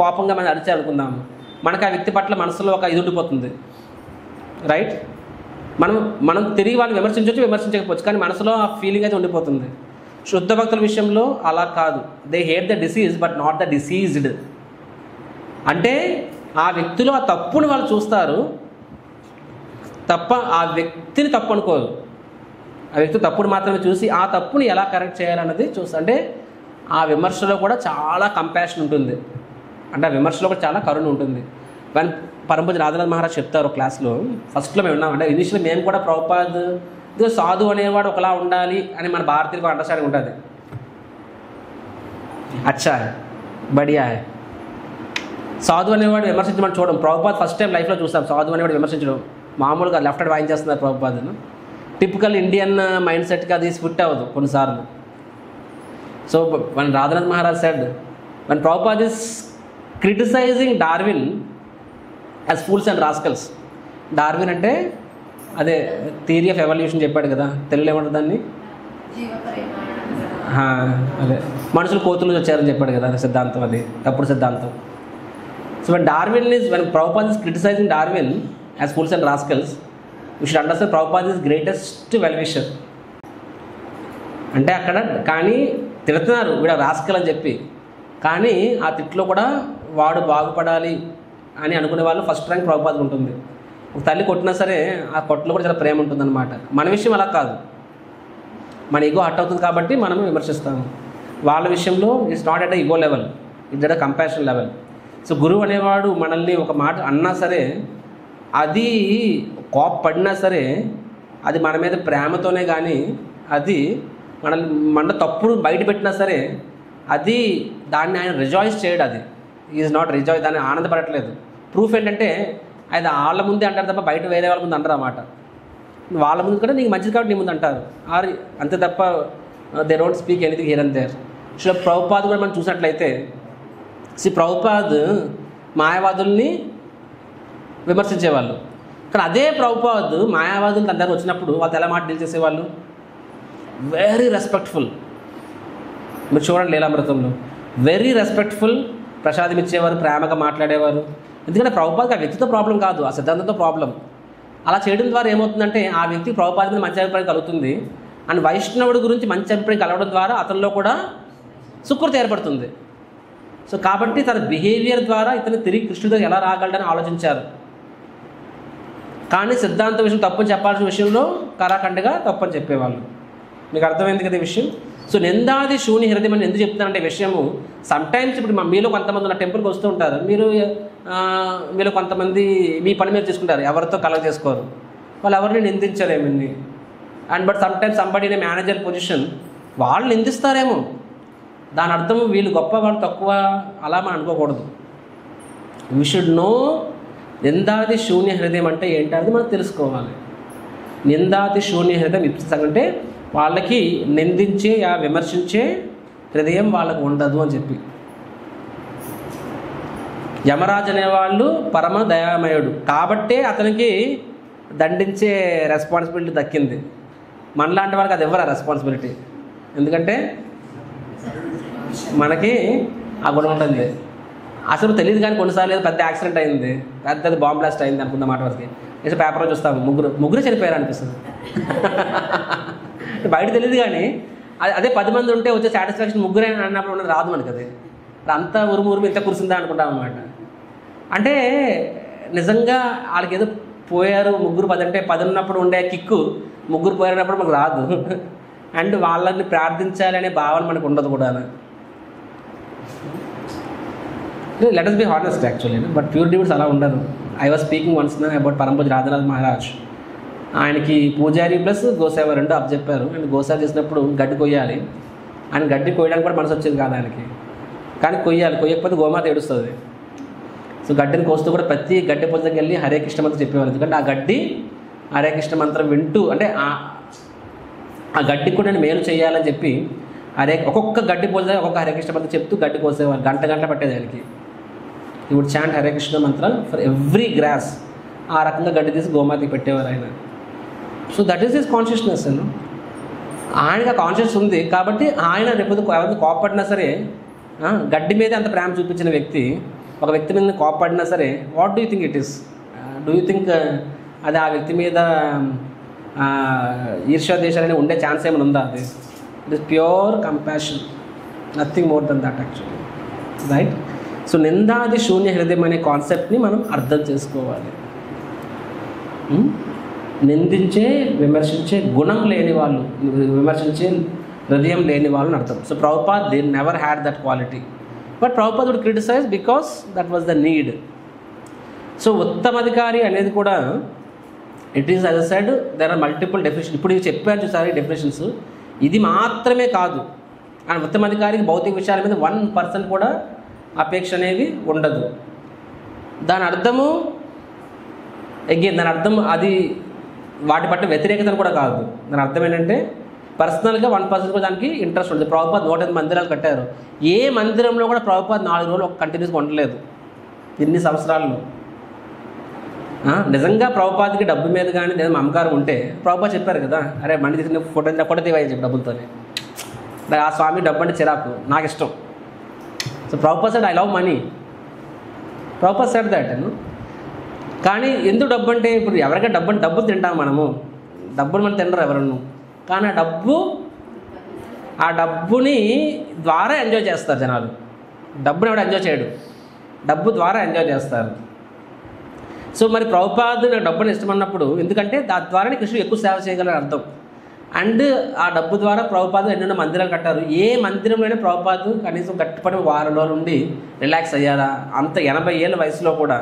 కోపంగా మనం అరిచాలనుకుందాము, మనకు ఆ వ్యక్తి పట్ల మనసులో ఒక ఇది ఉండిపోతుంది, రైట్? మనం తిరిగి వాళ్ళు విమర్శించకపోవచ్చు, కానీ మనసులో ఆ ఫీలింగ్ అయితే ఉండిపోతుంది. శుద్ధ భక్తుల విషయంలో అలా కాదు. They hate the disease but not the diseased. అంటే ఆ వ్యక్తిలో ఆ తప్పుని వాళ్ళు చూస్తారు తప్ప ఆ వ్యక్తిని తప్పు అనుకోరు. ఆ వ్యక్తి తప్పుని మాత్రమే చూసి ఆ తప్పుని ఎలా కరెక్ట్ చేయాలన్నది చూస్తారు. అంటే ఆ విమర్శలో కూడా చాలా కంపాషన్ ఉంటుంది, అంటే ఆ విమర్శలో కూడా చాలా కరుణ ఉంటుంది. కానీ పరంపూజ్య రాధానాథ్ మహారాజ్ చెప్తారు క్లాస్లో, ఫస్ట్లో మేము ఉన్నాం, అంటే ఇనిషియల్ మేము కూడా ప్రభుపాద్ ఇదిగో సాధు అనేవాడు ఒకలా ఉండాలి అని మన భారతీయులకు అండర్స్టాండింగ్ ఉంటుంది. అచ్చా బడియా సాధు అనేవాడు విమర్శించమని చూడడం. ప్రభుపాద్ ఫస్ట్ టైం లైఫ్లో చూస్తాం సాధు అనేవాడు విమర్శించడం. మామూలుగా లెఫ్ట్ హ్యాండ్ వాయించేస్తున్నారు ప్రభుపాద్ను. టిపికల్ ఇండియన్ మైండ్ సెట్కి అది ఫిట్ అవ్వదు కొన్నిసార్లు. So one Radhanath Maharaj said one Prabhupad is criticising Darwin as fools and rascals. Darwin అంటే అదే థియరీ ఆఫ్ ఎవల్యూషన్ చెప్పాడు కదా, తెలుగులో ఏమంటారు దాన్ని? అదే మనుషులు కోతులు వచ్చారని చెప్పాడు కదా సిద్ధాంతం, అది తప్పుడు సిద్ధాంతం. So when Prabhupada is criticizing Darwin as fools and rascals, you should understand Prabhupada is greatest well-wisher. అంటే అక్కడ కానీ తిడుతున్నారు వీడు రాస్కల్ అని చెప్పి, కానీ ఆ తిట్లో కూడా వాడు బాగుపడాలి అని అనుకునే వాళ్ళు ఫస్ట్ ర్యాంక్ ప్రభుపాద్ ఉంటుంది. ఒక తల్లి కొట్టినా సరే ఆ కొట్టలో కూడా చాలా ప్రేమ ఉంటుందన్నమాట. మన విషయం అలా కాదు, మన ఈగో హర్ట్ అవుతుంది కాబట్టి మనం విమర్శిస్తాము. వాళ్ళ విషయంలో it's not at ego level, it's at compassion level. So గురువు అనేవాడు మనల్ని ఒక మాట అన్నా సరే, అది కోప్పడినా సరే, అది మన మీద ప్రేమతోనే కానీ, అది మన తప్పుడు బయట పెట్టినా సరే, అది దాన్ని ఆయన రిజాయిస్ చేయడు. అది ఈజ్ నాట్ రిజాయిస్, దాన్ని ఆనందపడట్లేదు. ప్రూఫ్ ఏంటంటే అది వాళ్ళ ముందే అంటారు తప్ప బయట వేరే వాళ్ళ ముందు అంటారు అన్నమాట. వాళ్ళ ముందు కూడా నీకు మంచిది కాబట్టి నీ ముందు అంటారు, అంతే తప్ప they don't speak anything here and there. So Prabhupad కూడా మనం చూసినట్లయితే, ప్రభుపాద్ మాయావాదుల్ని విమర్శించేవాళ్ళు, కానీ అదే ప్రభుపాద్ మాయావాదులు తన దగ్గర వచ్చినప్పుడు వాళ్ళు ఎలా మాట డీల్ చేసేవాళ్ళు? Very respectful. మీరు చూడండి లీలామృతంలో వెరీ రెస్పెక్ట్ఫుల్, ప్రసాదం ఇచ్చేవారు, ప్రేమగా మాట్లాడేవారు. ఎందుకంటే ప్రభుపాద్కి ఆ వ్యక్తితో ప్రాబ్లం కాదు, ఆ సిద్ధాంతంతో ప్రాబ్లం. అలా చేయడం ద్వారా ఏమవుతుందంటే ఆ వ్యక్తి ప్రభుపాద్ మీద మంచి అభిప్రాయం కలుగుతుంది, అండ్ వైష్ణవుడి గురించి మంచి అభిప్రాయం కలగడం ద్వారా అతనిలో కూడా సుకృతి ఏర్పడుతుంది. సో కాబట్టి తన బిహేవియర్ ద్వారా ఇతను తిరిగి కృష్ణుడితో ఎలా రాగలడని ఆలోచించారు. కానీ సిద్ధాంత విషయం తప్పని చెప్పాల్సిన విషయంలో కరాఖండగా తప్పని చెప్పేవాళ్ళు. మీకు అర్థమైంది కదా ఈ విషయం? సో నిందాది శూన్య హృదయం అని ఎందుకు చెప్తానంటే విషయము, సమ్టైమ్స్ ఇప్పుడు మీలో కొంతమంది ఉన్న టెంపుల్కి వస్తూ ఉంటారు, మీలో కొంతమంది మీ పని మీరు చేసుకుంటారు, ఎవరితో కలగ చేసుకోరు, వాళ్ళు ఎవరిని నిందించారేమని. And but sometimes somebody in a manager position వాళ్ళు నిందిస్తారేమో, దాని అర్థం వీళ్ళు గొప్ప వాళ్ళు తక్కువ అలా మనం అనుకోకూడదు. వీ షుడ్ నో నిందాది శూన్య హృదయం అంటే ఏంటనేది మనం తెలుసుకోవాలి. నిందాది శూన్య హృదయం అంటే వాళ్ళకి నిందించే విమర్శించే హృదయం వాళ్ళకు ఉండదు అని చెప్పి. యమరాజు అనేవాళ్ళు పరమ దయామయుడు కాబట్టే అతనికి దండించే రెస్పాన్సిబిలిటీ దక్కింది. మనలాంటి వాళ్ళకి అది ఇవ్వరా రెస్పాన్సిబిలిటీ, ఎందుకంటే మనకి ఆ గుణం ఉంటుంది. అసలు తెలియదు కానీ కొన్నిసార్లు పెద్ద యాక్సిడెంట్ అయింది, పెద్దది బాంబ్ బ్లాస్ట్ అయింది అనుకున్న మాట వరకు వేసి పేపర్లో చూస్తాము ముగ్గురు చనిపోయారు అనిపిస్తుంది. బయట తెలియదు కానీ అదే 10 మంది ఉంటే వచ్చే సాటిస్ఫాక్షన్ ముగ్గురే అన్నప్పుడు ఉన్నది రాదు మనకి. అది అంతా ఉరుము ఇంత కురిసిందా అనుకుంటాం అన్నమాట. అంటే నిజంగా వాళ్ళకి ఏదో పోయారు, 10 అంటే 10 ఉన్నప్పుడు ఉండే కిక్కు 3 పోయినప్పుడు మనకు రాదు. అండ్ వాళ్ళని ప్రార్థించాలి అనే భావన మనకు ఉండదు కూడా. Let us be honest actually, but pure devotees అలా ఉండరు. I was speaking once about పరంపూజ్య రాధానాథ్ మహారాజ్. ఆయనకి పూజారి ప్లస్ గోసేవ 2 అప్ చెప్పారు. అండ్ గోసేవ చేసినప్పుడు గడ్డి కొయ్యాలి, ఆయన గడ్డి కొయ్యడానికి కూడా మనసు వచ్చేది కాదు ఆయనకి, కానీ కొయ్యకపోతే గోమాత ఏడుస్తుంది. సో గడ్డిని కోస్తూ కూడా ప్రతి గడ్డి పూజ దగ్గరికి వెళ్ళి హరే కృష్ణ మంత్రం చెప్పేవారు. ఎందుకంటే ఆ గడ్డి హరే కృష్ణ మంత్రం వింటూ, అంటే ఆ గడ్డికి కూడా నేను మేలు చేయాలని చెప్పి ఒక్కొక్క గడ్డి పోసే ఒక్కొక్క హరే కృష్ణ మంత్రం చెప్తూ గడ్డి కోసేవారు, గంట పట్టేది ఆయనకి. ఈ would chant Hare Krishna Mantra for every gross. ఆ రకంగా గడ్డి తీసి గోమాతకి పెట్టేవారు ఆయన. So that is his consciousness. ఆయనకి ఆ కాన్షియస్ ఉంది కాబట్టి ఆయన రేపు ఎవరికి కోపడినా సరే, గడ్డి మీద అంత ప్రేమ చూపించిన వ్యక్తి ఒక వ్యక్తి మీద కోపడినా సరే, what do you think it is? Do you think అది ఆ వ్యక్తి మీద ఈర్ష్యాదేశాలని ఉండే ఛాన్స్ ఏమైనా ఉందా? అది it is pure compassion, nothing more than that actually, right? So నిందాది శూన్య హృదయం అనే కాన్సెప్ట్ని మనం అర్థం చేసుకోవాలి. నిందించే విమర్శించే గుణం లేని వాళ్ళు, విమర్శించే హృదయం లేని వాళ్ళని అర్థం. So Prabhupad they never had that quality, but Prabhupad would criticise because that was the need. So ఉత్తమాధికారి అనేది కూడా it is as a said there are multiple definition. ఇప్పుడు ఇవి చెప్పారు చూసారు ఈ డెఫినేషన్స్, ఇది మాత్రమే కాదు. అండ్ ఉత్తమాధికారికి భౌతిక విషయాల మీద 1% కూడా అపేక్ష అనేది ఉండదు. దాని అర్థము అగైన్ దాని అర్థం అది వాటి పట్ల వ్యతిరేకతను కూడా కాదు. దాని అర్థం ఏంటంటే పర్సనల్గా 1% కూడా దానికి ఇంట్రెస్ట్ ఉంటుంది. ప్రభుపాద్ 108 మందిరాలు కట్టారు. ఏ మందిరంలో కూడా ప్రభుపాద్ 4 రోజులు ఒక కంటిన్యూస్గా ఉండలేదు ఇన్ని సంవత్సరాల్లో. నిజంగా ప్రభుపాద్కి డబ్బు మీద కానీ లేదా మమకారం ఉంటే ప్రభుపాద్ చెప్పారు కదా, అరే మండి తీసుకుని ఫోటో తీవని చెప్పి డబ్బులతోనే. ఆ స్వామి డబ్బు అంటే చిరాకు, నాకు ఇష్టం. So Prabhupad said I love money, Prabhupad said that. కానీ ఎందుకు డబ్బు అంటే ఇప్పుడు ఎవరికైనా డబ్బు తింటాం మనము, డబ్బుని మనం తినరు ఎవరన్నా. కానీ ఆ డబ్బుని ద్వారా ఎంజాయ్ చేస్తారు జనాలు. డబ్బుని ఎవరు ఎంజాయ్ చేయడు, డబ్బు ద్వారా ఎంజాయ్ చేస్తారు. సో మరి ప్రభుపాద్ నాకు డబ్బుని ఇష్టమన్నప్పుడు, ఎందుకంటే దాని ద్వారానే కృష్ణుడు ఎక్కువ సేవ చేయగలని అర్థం. అండ్ ఆ డబ్బు ద్వారా ప్రభుపాద్ ఎన్నెన్నో మందిరాలు కట్టారు. ఏ మందిరంలోనే ప్రభుపాద్ కనీసం కట్టుబడి వారం రోజులు ఉండి రిలాక్స్ అయ్యారా? అంత 80 ఏళ్ళ వయసులో కూడా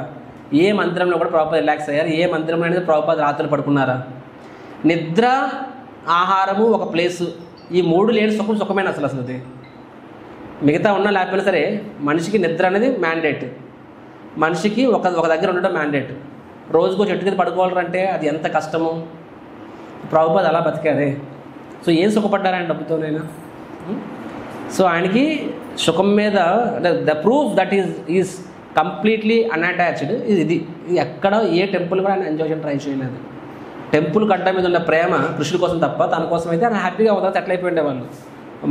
ఏ మందిరంలో కూడా ప్రభుపాద్ రిలాక్స్ అయ్యారు? ఏ మందిరంలో అనేది ప్రభుపాద్ రాత్రులు పడుకున్నారా? నిద్ర, ఆహారము, ఒక ప్లేసు, ఈ 3 లేని సుఖమైన అసలు అది. మిగతా ఉన్నా లేకపోయినా సరే మనిషికి నిద్ర అనేది మ్యాండేట్, మనిషికి ఒక దగ్గర ఉండడం మ్యాండేట్. రోజుకో చెట్టు కింద పడుకోవాలంటే అది ఎంత కష్టము. ప్రభుపాద్ అలా బతికారే. సో ఏం సుఖపడ్డారని డబ్బుతోనైనా? సో ఆయనకి సుఖం మీద the proof that is completely unattached ఇది ఎక్కడ ఏ టెంపుల్ కూడా ఆయన ఎంజాయ్ చేయడం ట్రై చేయలేదు. టెంపుల్ కట్ట మీద ఉన్న ప్రేమ కృష్ణుడి కోసం తప్ప తన కోసం అయితే ఆయన హ్యాపీగా అవుతారు. సెటిల్ అయిపోయిండే వాళ్ళు,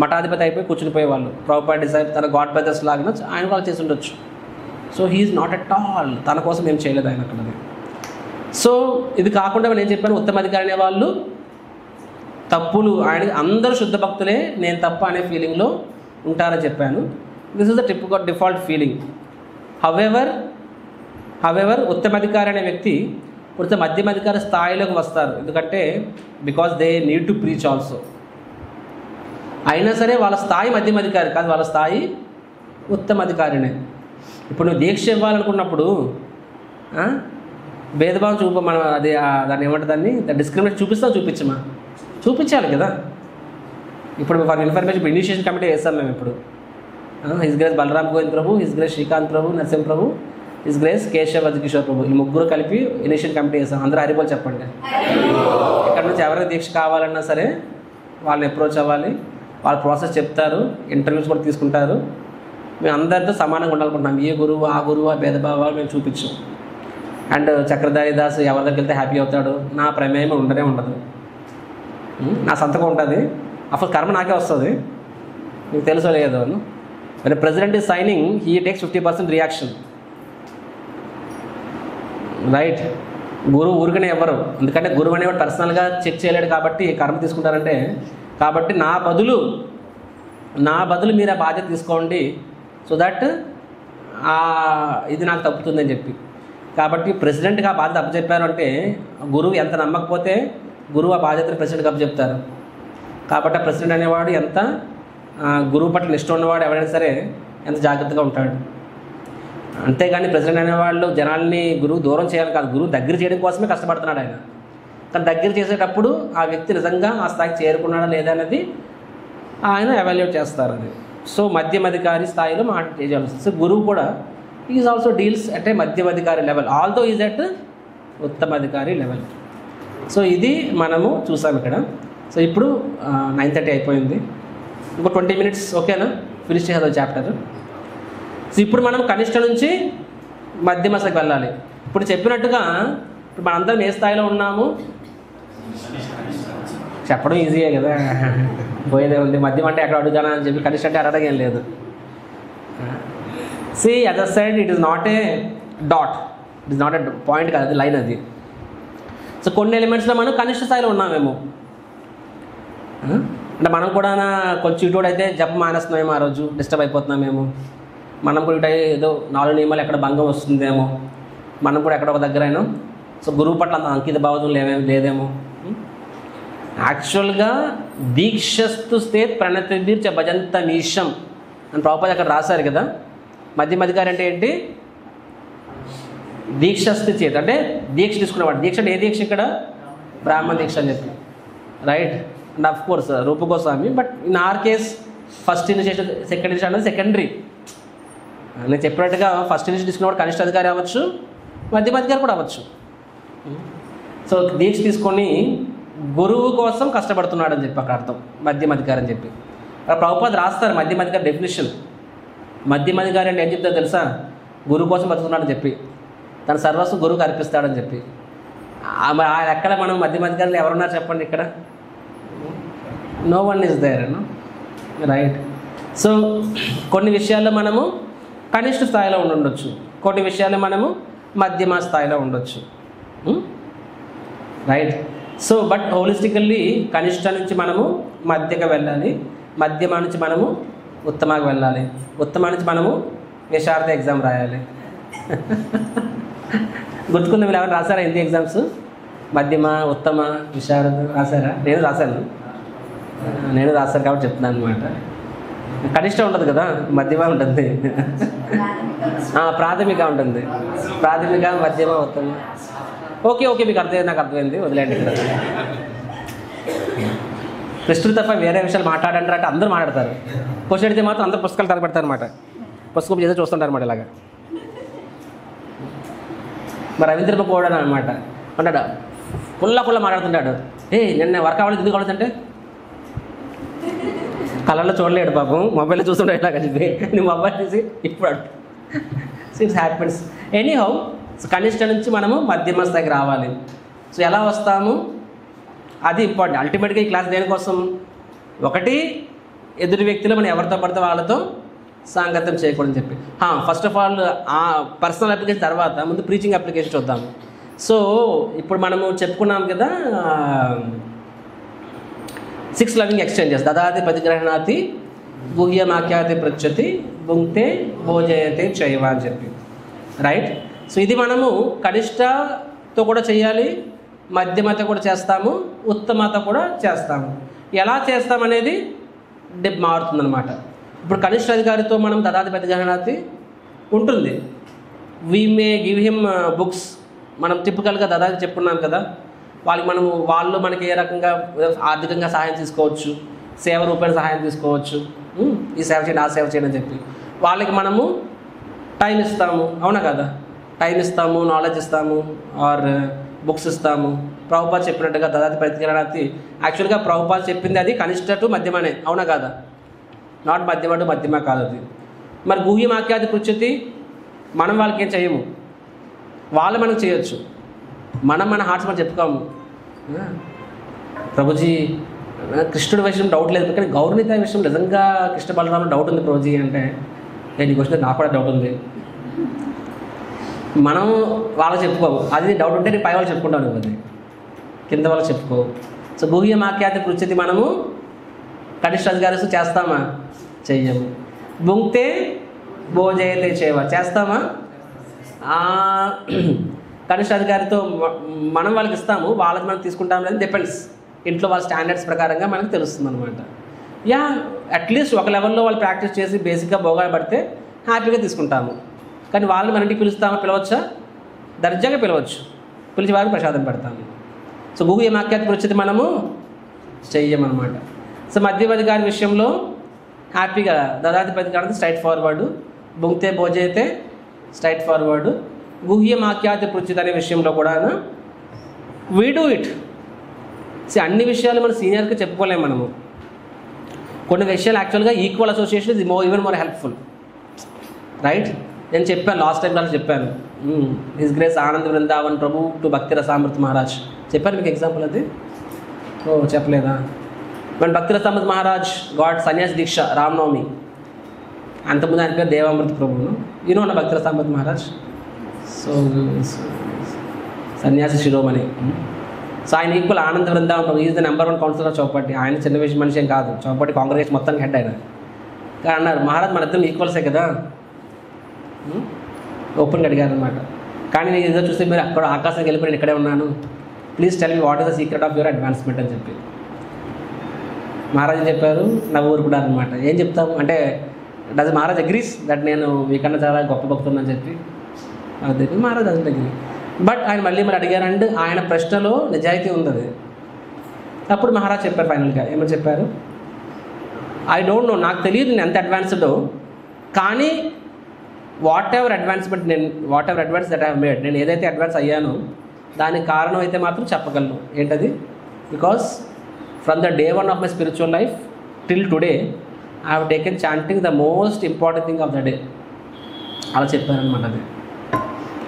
మఠాధిపతి అయిపోయి కూర్చునిపోయేవాళ్ళు. ప్రభుపాద్ డిసైడ్ తన గాడ్ బ్రదర్స్ లాగా ఆయన వాళ్ళు చేసి ఉండొచ్చు. So he is not at all, తన కోసం ఏం చేయలేదు ఆయన అక్కడ. సో ఇది కాకుండా నేను చెప్పాను ఉత్తమాధికారి అనే వాళ్ళు తప్పులు, ఆయన అందరూ శుద్ధ భక్తులే, నేను తప్ప అనే ఫీలింగ్లో ఉంటారని చెప్పాను. This is the typical default feeling. However ఉత్తమాధికారి అనే వ్యక్తి కొంచెం మధ్యమాధికారి స్థాయిలోకి వస్తారు. ఎందుకంటే because they need to preach also. అయినా సరే వాళ్ళ స్థాయి మధ్యమాధికారి కాదు, వాళ్ళ స్థాయి ఉత్తమాధికారినే. ఇప్పుడు నువ్వు దీక్ష ఇవ్వాలనుకున్నప్పుడు భేదభావం మనం అది దాన్ని ఏమంటే దాన్ని డిస్క్రిమినేట్ చూపించమా? చూపించాలి కదా. ఇప్పుడు ఫర్ ఇన్ఫర్మేషన్ ఇప్పుడు ఇనిషియేషన్ కమిటీ వేస్తాం మేము. ఇప్పుడు హిస్ గ్రేస్ బలరామ్ గోవింద్ ప్రభు, హిస్ గ్రేస్ శ్రీకాంత్ ప్రభు, నరసింహ ప్రభు, హిస్ గ్రేస్ కేశవ్ అజికిషోర్ ప్రభు, ఈ 3 కలిపి ఇనిషియేషన్ కమిటీ వేస్తాం. అందరూ హరిబోల్ చెప్పండి. ఇక్కడ నుంచి ఎవరైనా దీక్ష కావాలన్నా సరే వాళ్ళని అప్రోచ్ అవ్వాలి, వాళ్ళ ప్రాసెస్ చెప్తారు, ఇంటర్వ్యూస్ కూడా తీసుకుంటారు. మేము అందరితో సమానంగా ఉండాలనుకుంటున్నాం. ఏ గురువు ఆ గురువు ఆ భేదభావాలు మేము చూపించాం. అండ్ చక్రధారి దాస్ ఎవరి దగ్గరికి వెళ్తే హ్యాపీ అవుతాడు, నా ప్రమేయం ఉండనే ఉండదు, నా సంతకం ఉంటుంది. అఫ్కోర్స్ కర్మ నాకే వస్తుంది, మీకు తెలుసో లేదో. when the president is signing he takes 50% reaction, right? గురువు ఊరికనే ఎవరు, ఎందుకంటే గురువు అనేవాడు పర్సనల్గా చెక్ చేయలేడు కాబట్టి కర్మ తీసుకుంటారంటే. కాబట్టి నా బదులు మీరు ఆ బాధ్యత తీసుకోండి, సో దట్ ఇది నాకు తప్పుతుందని చెప్పి. కాబట్టి ప్రెసిడెంట్గా ఆ బాధ్యత అప్పచెప్పారు అంటే గురువు ఎంత నమ్మకపోతే గురువు ఆ బాధ్యతను ప్రెసిడెంట్కి అప్పచెప్తారు. కాబట్టి ఆ ప్రెసిడెంట్ అనేవాడు ఎంత గురువు పట్ల నిష్ట ఉన్నవాడు ఎవరైనా సరే ఎంత జాగ్రత్తగా ఉంటాడు. అంతేగాని ప్రెసిడెంట్ అనేవాళ్ళు జనాల్ని గురువు దూరం చేయాలి కాదు, గురువు దగ్గర చేయడం కోసమే కష్టపడుతున్నాడు ఆయన. కానీ దగ్గర చేసేటప్పుడు ఆ వ్యక్తి నిజంగా ఆ స్థాయికి చేరుకున్నాడా లేదా అనేది ఆయన ఎవాల్యుయేట్ చేస్తారు. అది సో మధ్యమాధికారి స్థాయిలో మాట చేయాల్సి. సో గురువు కూడా is also deals at a మధ్యమాధికారి లెవెల్, ఆల్దో ఈజ్ అట్ ఉత్తమాధికారి లెవెల్. సో ఇది మనము చూసాం ఇక్కడ. సో ఇప్పుడు 9:30 అయిపోయింది. ఇంకో 20 minutes ఓకేనా, ఫినిష్ చేసేది చాప్టర్. సో ఇప్పుడు మనం కనిష్ట నుంచి మధ్యమ స్థాయికి వెళ్ళాలి. ఇప్పుడు చెప్పినట్టుగా ఇప్పుడు మనందరం ఏ స్థాయిలో ఉన్నాము చెప్పడం ఈజీయే కదా, పోయేదే ఉంది. మధ్యం అంటే ఎక్కడ అడుగుతానా అని చెప్పి కనిష్ట అంటే అడగడం ఏం లేదు. See other side it is not a dot, it is not a point కాదు, అది లైన్ అది. సో కొన్ని ఎలిమెంట్స్లో మనం కనిష్ట స్థాయిలో ఉన్నామేమో, అంటే మనం కూడా కొంచెం ఇటు అయితే జపం మానేస్తున్నామేమో, ఆ రోజు డిస్టర్బ్ అయిపోతున్నామేమో, మనం కూడా ఇటు ఏదో 4 నియమాలు ఎక్కడ భంగం వస్తుందేమో, మనం కూడా ఎక్కడ ఒక దగ్గర అయినా సో గురువు పట్ల అంత అంకిత భావం లేదేమో. యాక్చువల్గా దీక్షస్తు స్థేత్ ప్రణతిర్చ భజంత మీషం అని ప్రభుపాద అక్కడ రాశారు కదా. మధ్యమధికారి అంటే ఏంటి? దీక్షస్తు చేత్ అంటే దీక్ష తీసుకునేవాడు. దీక్ష అంటే ఏ దీక్ష ఇక్కడ? బ్రాహ్మణ దీక్ష అని చెప్పి, right. And of course Rupa Goswami, but in are case first initiation second initiation అనేది సెకండరీ. నేను చెప్పినట్టుగా ఫస్ట్ ఇనిషియేషన్ తీసుకునేవాడు కనిష్ట అధికారి అవ్వచ్చు, మధ్యమాధికారి కూడా అవ్వచ్చు. సో దీక్ష తీసుకొని గురువు కోసం కష్టపడుతున్నాడు అని చెప్పి అక్కడ అర్థం మధ్యమాధికారి అని చెప్పి. అక్కడ ప్రభుపాద రాస్తారు మధ్యమాధికారి డెఫినేషన్. మధ్యమాధికారి అంటే ఏం చెప్తారో తెలుసా? గురువు కోసం బతుకుతున్నాడని చెప్పి, తన సర్వస్వం గురువుకి అర్పిస్తాడని చెప్పి. మరి ఆ లెక్కల మనం మధ్యమాధికారులు ఎవరున్నారు చెప్పండి ఇక్కడ? No one is there, right. So కొన్ని విషయాల్లో మనము కనిష్ట స్థాయిలో ఉండొచ్చు, కొన్ని విషయాల్లో మనము మధ్యమ స్థాయిలో ఉండొచ్చు, రైట్. సో బట్ హోలిస్టికల్లీ కనిష్ట నుంచి మనము మధ్యకి వెళ్ళాలి, మధ్యమ నుంచి మనము ఉత్తమకి వెళ్ళాలి, ఉత్తమ నుంచి మనము విశారద ఎగ్జామ్ రాయాలి. గుర్తుకుందా? మీరు ఎవరు రాశారా హిందీ ఎగ్జామ్స్? మధ్యమ, ఉత్తమ, విశారద రాశారా? నేను రాశాను కాబట్టి చెప్తున్నాను అనమాట. కనిష్ట ఉంటుంది కదా, మధ్యమ ఉంటుంది, ప్రాథమిక ఉంటుంది, ప్రాథమిక, మధ్యమ, ఉత్తమ. ఓకే మీకు అర్థమైంది, నాకు అర్థమైంది, వదిలేండి. ఇక్కడ కృష్ణుడు తప్ప వేరే విషయాలు మాట్లాడంటారు అంటే అందరూ మాట్లాడతారు. క్వశ్చన్ అడిగితే మాత్రం అందరూ పుస్తకాలు తరగబెడతారు అనమాట, పుస్తకం చేస్తే చూస్తుంటారు అనమాట. ఇలాగా మరి రవీంద్ర పోవడం అనమాట అంటాడు, పుల్ల మాట్లాడుతుంటాడు. నిన్న వర్క్ అవ్వలేదు ఎందుకు అవ్వలేదంటే కళ్ళల్లో చూడలేడు పాపం, మొబైల్లో చూస్తుంటాడు ఇలాగ చెప్పి. నీ మొబైల్ చూసి ఇప్పుడు ఇట్స్ హ్యాపెన్స్. ఎనీ హౌ కనిష్ట నుంచి మనము మధ్యమ స్థాయికి రావాలి. సో ఎలా వస్తాము అది ఇంపార్టెంట్. అల్టిమేట్గా ఈ క్లాస్ దేనికోసం? ఒకటి, ఎదుటి వ్యక్తులు మనం ఎవరితో పడితే వాళ్ళతో సాంగత్యం చేయకూడదని చెప్పి. ఫస్ట్ ఆఫ్ ఆల్ ఆ పర్సనల్ అప్లికేషన్ తర్వాత ముందు ప్రీచింగ్ అప్లికేషన్ చూద్దాము. సో ఇప్పుడు మనము చెప్పుకున్నాం కదా 6 లవింగ్ ఎక్స్చేంజెస్. దదాతి ప్రతిగ్రహణాతి, గుహ్యమాఖ్యాతి పృచ్చతి, భుంక్తే భోజయతే చైవ అని చెప్పి, రైట్. సో ఇది మనము కనిష్టతో కూడా చేయాలి, మధ్యమతో కూడా చేస్తాము, ఉత్తమతో కూడా చేస్తాము. ఎలా చేస్తామనేది మారుతుందన్నమాట. ఇప్పుడు కనిష్ట అధికారితో మనం దదాతి ప్రతిగ్రహణాతి ఉంటుంది. We may give him books. మనం టిపికల్గా దదాతి చెప్పుకున్నాం కదా, వాళ్ళు మనకి ఏ రకంగా ఆర్థికంగా సహాయం తీసుకోవచ్చు, సేవ రూపాయల సహాయం తీసుకోవచ్చు, ఈ సేవ చేయండి ఆ సేవ చేయండి అని చెప్పి. వాళ్ళకి మనము టైం ఇస్తాము, అవునా కదా? టైం ఇస్తాము, నాలెడ్జ్ ఇస్తాము, ఆర్ బుక్స్ ఇస్తాము. ప్రభుపాద చెప్పినట్టుగా దదాతి ప్రతిగ్రహణాతి, యాక్చువల్గా ప్రభుపాద చెప్పింది అది కనిష్ట టు మధ్యమనే, అవునా కాదా? నాట్ మధ్యమ టు మధ్యమ కాదు అది. మరి గుహ్యమాఖ్యాతి పృచ్చతి మనం వాళ్ళకి ఏం చేయము, వాళ్ళు మనకు చేయొచ్చు. మన హార్ట్స్ మనం చెప్పుకోము. ప్రభుజీ కృష్ణుడి విషయం డౌట్ లేదు, కానీ గౌరవనీత విషయం నిజంగా కృష్ణ బలరాముడు డౌట్ ఉంది ప్రభుజీ అంటే, నీకు వచ్చిన నాకు కూడా డౌట్ ఉంది. మనం వాళ్ళకి చెప్పుకోవు, అది డౌట్ ఉంటే నేను పై వాళ్ళు చెప్పుకుంటాను, అది కింద వాళ్ళకి చెప్పుకోవు. సో గుహ్యమాఖ్యాతి పృచ్చతి మనము కనిష్ట అధికారిస్తూ చేస్తామా? చెయ్యము. భుంక్తే భోజయతే చైవ చేస్తామా? కనిష్ట అధికారితో మనం వాళ్ళకి ఇస్తాము, వాళ్ళకి మనం తీసుకుంటాం అనేది డిపెండ్స్. ఇంట్లో వాళ్ళ స్టాండర్డ్స్ ప్రకారంగా మనకు తెలుస్తుంది అనమాట. అట్లీస్ట్ ఒక లెవెల్లో వాళ్ళు ప్రాక్టీస్ చేసి బేసిక్గా భోగాలు పడితే హ్యాపీగా తీసుకుంటాము. కానీ వాళ్ళు మన ఇంటికి పిలవచ్చా? దర్జాగా పిలవచ్చు, పిలిచి వారికి ప్రసాదం పెడతాము. సో గుహ్యమాఖ్యాతి పృచ్చతి మనము చెయ్యమన్నమాట. సో మధ్యమాధికారి విషయంలో హ్యాపీగా దదాతి ప్రతిగ్రహణాతి స్ట్రైట్ ఫార్వర్డు, భుంక్తే భోజయతే స్ట్రైట్ ఫార్వర్డు, గుహ్యమాఖ్యాతి పృచ్చతి అనే విషయంలో కూడా వీ డూ ఇట్. అన్ని విషయాలు మన సీనియర్కి చెప్పుకోలేము మనము. కొన్ని విషయాలు యాక్చువల్గా ఈక్వల్ అసోసియేషన్ ఇది ఈవెన్ మోర్ హెల్ప్ఫుల్, రైట్? నేను చెప్పాను లాస్ట్ టైం కూడా చెప్పాను, his grace Anand Vrindavan Prabhu to భక్తి రసామృత్ మహారాజ్ చెప్పాను మీకు ఎగ్జాంపుల్ అది. చెప్పలేదా? మన భక్తి రసామృత్ మహారాజ్ గాడ్ సన్యాసి దీక్ష రామనవమి, అంతకుముందు ఆయన పేరు దేవామృత ప్రభువును. ఈయన భక్తి రసామృత్ మహారాజ్, సో సన్యాసి శిరోమణి. సో ఆయన equal Anand Vrindavan Prabhu is the number 1 counsellor Chowpatty. ఆయన చిన్న విషయం మనిషి ఏం కాదు, చౌపట్టి కాంగ్రెస్ మొత్తానికి హెడ్ ఆయన. కానీ అన్నారు మహారాజ్ మన ఇద్దరం ఈక్వల్సే కదా, ఓపెన్గా అడిగారు అనమాట. కానీ నేను ఏదో చూస్తే మీరు అక్కడ ఆకాశానికి వెళ్ళిపోయి నేను ఇక్కడే ఉన్నాను, please tell me what is the secret of your advancement అని చెప్పి మహారాజు చెప్పారు. నా ఊరుకున్నారు అనమాట. ఏం చెప్తాము అంటే, డజ్ మహారాజ్ అగ్రీస్ దట్ నేను మీకన్నా చాలా గొప్ప భక్తున్నా అని చెప్పి అది మహారాజ్ డజంట్ అగ్రీ. బట్ ఆయన మళ్ళీ అడిగారంటే ఆయన ప్రశ్నలో నిజాయితీ ఉంది. అప్పుడు మహారాజ్ చెప్పారు ఫైనల్గా, ఏమని చెప్పారు, ఐ డోంట్ నో, నాకు తెలియదు నేను ఎంత అడ్వాన్స్డో, కానీ what ever advance that I have made, నేను ఏదైతే అడ్వాన్స్ అయ్యానో దానికి కారణం అయితే మాత్రం చెప్పగలను. ఏంటది? Because from the day 1 of my spiritual life till today I have taken chanting the most important thing of the day. అలా చెప్పారనమాట. అది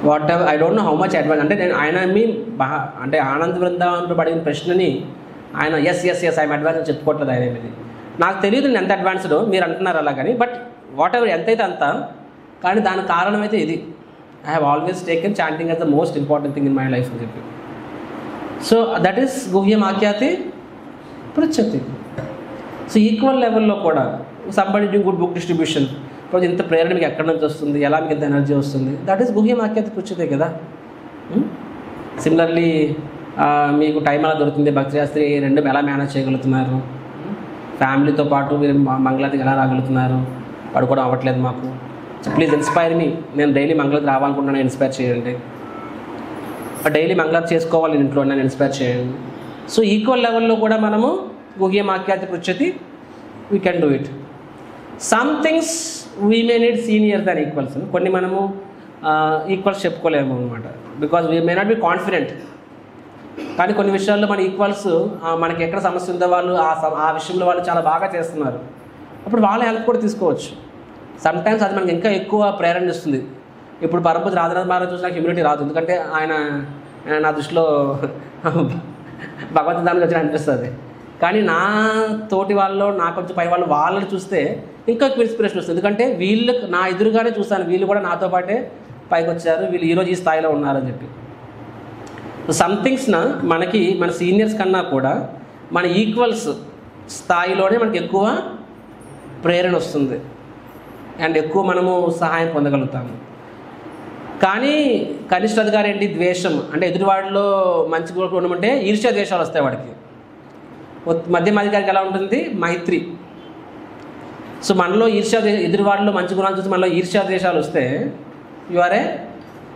what ever I don't know how much advance అంటే నేను ఆయన అంటే ఆనంద్ వృందావన్లో పడిన ప్రశ్నని ఆయన ఎస్ ఐఎమ్ అడ్వాన్స్ అని చెప్పుకోవట్లేదు. ఆయన ఏమిది నాకు తెలియదు నేను ఎంత అడ్వాన్స్డో, మీరు అంటున్నారు అలా కానీ, బట్ వాట్ ఎవర్ ఎంతైతే అంత, కానీ దానికి కారణం అయితే ఇది, I have always taken chanting as the most important thing in my life అని చెప్పి. సో దట్ ఈస్ గుహ్యం ఆఖ్యాతి పృచ్చతి. సో ఈక్వల్ లెవెల్లో కూడా somebody doing good book distribution, ఇప్పుడు ఇంత ప్రేరణ మీకు ఎక్కడి నుంచి వస్తుంది, ఎలా మీకు ఇంత ఎనర్జీ వస్తుంది, దట్ ఈస్ గుహ్యం ఆఖ్యాతి పృచ్చతే కదా. సిమిలర్లీ మీకు టైం ఎలా దొరుకుతుంది, భక్తి శాస్త్రి రెండు ఎలా మేనేజ్ చేయగలుగుతున్నారు, ఫ్యామిలీతో పాటు మీరు మంగళాతికి ఎలా రాగలుగుతున్నారు, పడుకోవడం అవ్వట్లేదు మాకు, సో ప్లీజ్ ఇన్స్పైర్ మీ, నేను డైలీ మంగళాతి రావాలనుకుంటున్నాను, ఇన్స్పైర్ చేయండి, డైలీ మంగళాతి చేసుకోవాలి ఇంట్లో, నన్ను ఇన్స్పైర్ చేయండి. సో ఈక్వల్ లెవెల్లో కూడా మనము గుహ్యం ఆఖ్యాతి పృచ్చతి, we can do it. Some things we may need senior than equals, కొన్ని మనము ఈక్వల్స్ చెప్పుకోలేము అనమాట, because we may not be confident. కానీ కొన్ని విషయాల్లో మన ఈక్వల్స్ మనకి ఎక్కడ సమస్య ఉందో వాళ్ళు ఆ విషయంలో వాళ్ళు చాలా బాగా చేస్తున్నారు, అప్పుడు వాళ్ళ హెల్ప్ కూడా తీసుకోవచ్చు. సమ్టైమ్స్ అది మనకి ఇంకా ఎక్కువ ప్రేరణ ఇస్తుంది. ఇప్పుడు పరమపతి రాధానాథ్ మహారాజ్ చూసి నాకు హ్యూమిలిటీ రాదు, ఎందుకంటే ఆయన నా దృష్టిలో భగవంతుదానికి వచ్చి అనిపిస్తుంది. కానీ నా తోటి వాళ్ళు, నాకు కొంచెం పై వాళ్ళు, వాళ్ళని చూస్తే ఇంకా ఎక్కువ ఇన్స్పిరేషన్ వస్తుంది. ఎందుకంటే వీళ్ళు నా ఎదురుగానే చూస్తాను, వీళ్ళు కూడా నాతో పాటే పైకి వచ్చారు, వీళ్ళు ఈరోజు ఈ స్థాయిలో ఉన్నారని చెప్పి. సంథింగ్స్న మనకి మన సీనియర్స్ కన్నా కూడా మన ఈక్వల్స్ స్థాయిలోనే మనకి ఎక్కువ ప్రేరణ వస్తుంది అండ్ ఎక్కువ మనము సహాయం పొందగలుగుతాము. కానీ కనిష్ట అధికారి ఏంటి? ద్వేషం. అంటే ఎదురువాడిలో మంచి గుణం ఉండమంటే ఈర్ష్య ద్వేషాలు వస్తాయి వాడికి. మధ్యమ అధికారికి ఎలా ఉంటుంది? మైత్రి. సో మనలో ఎదురువాడిలో మంచి గుణాలు చూసి మనలో ఈర్ష్య ద్వేషాలు వస్తే యు ఆర్ ఏ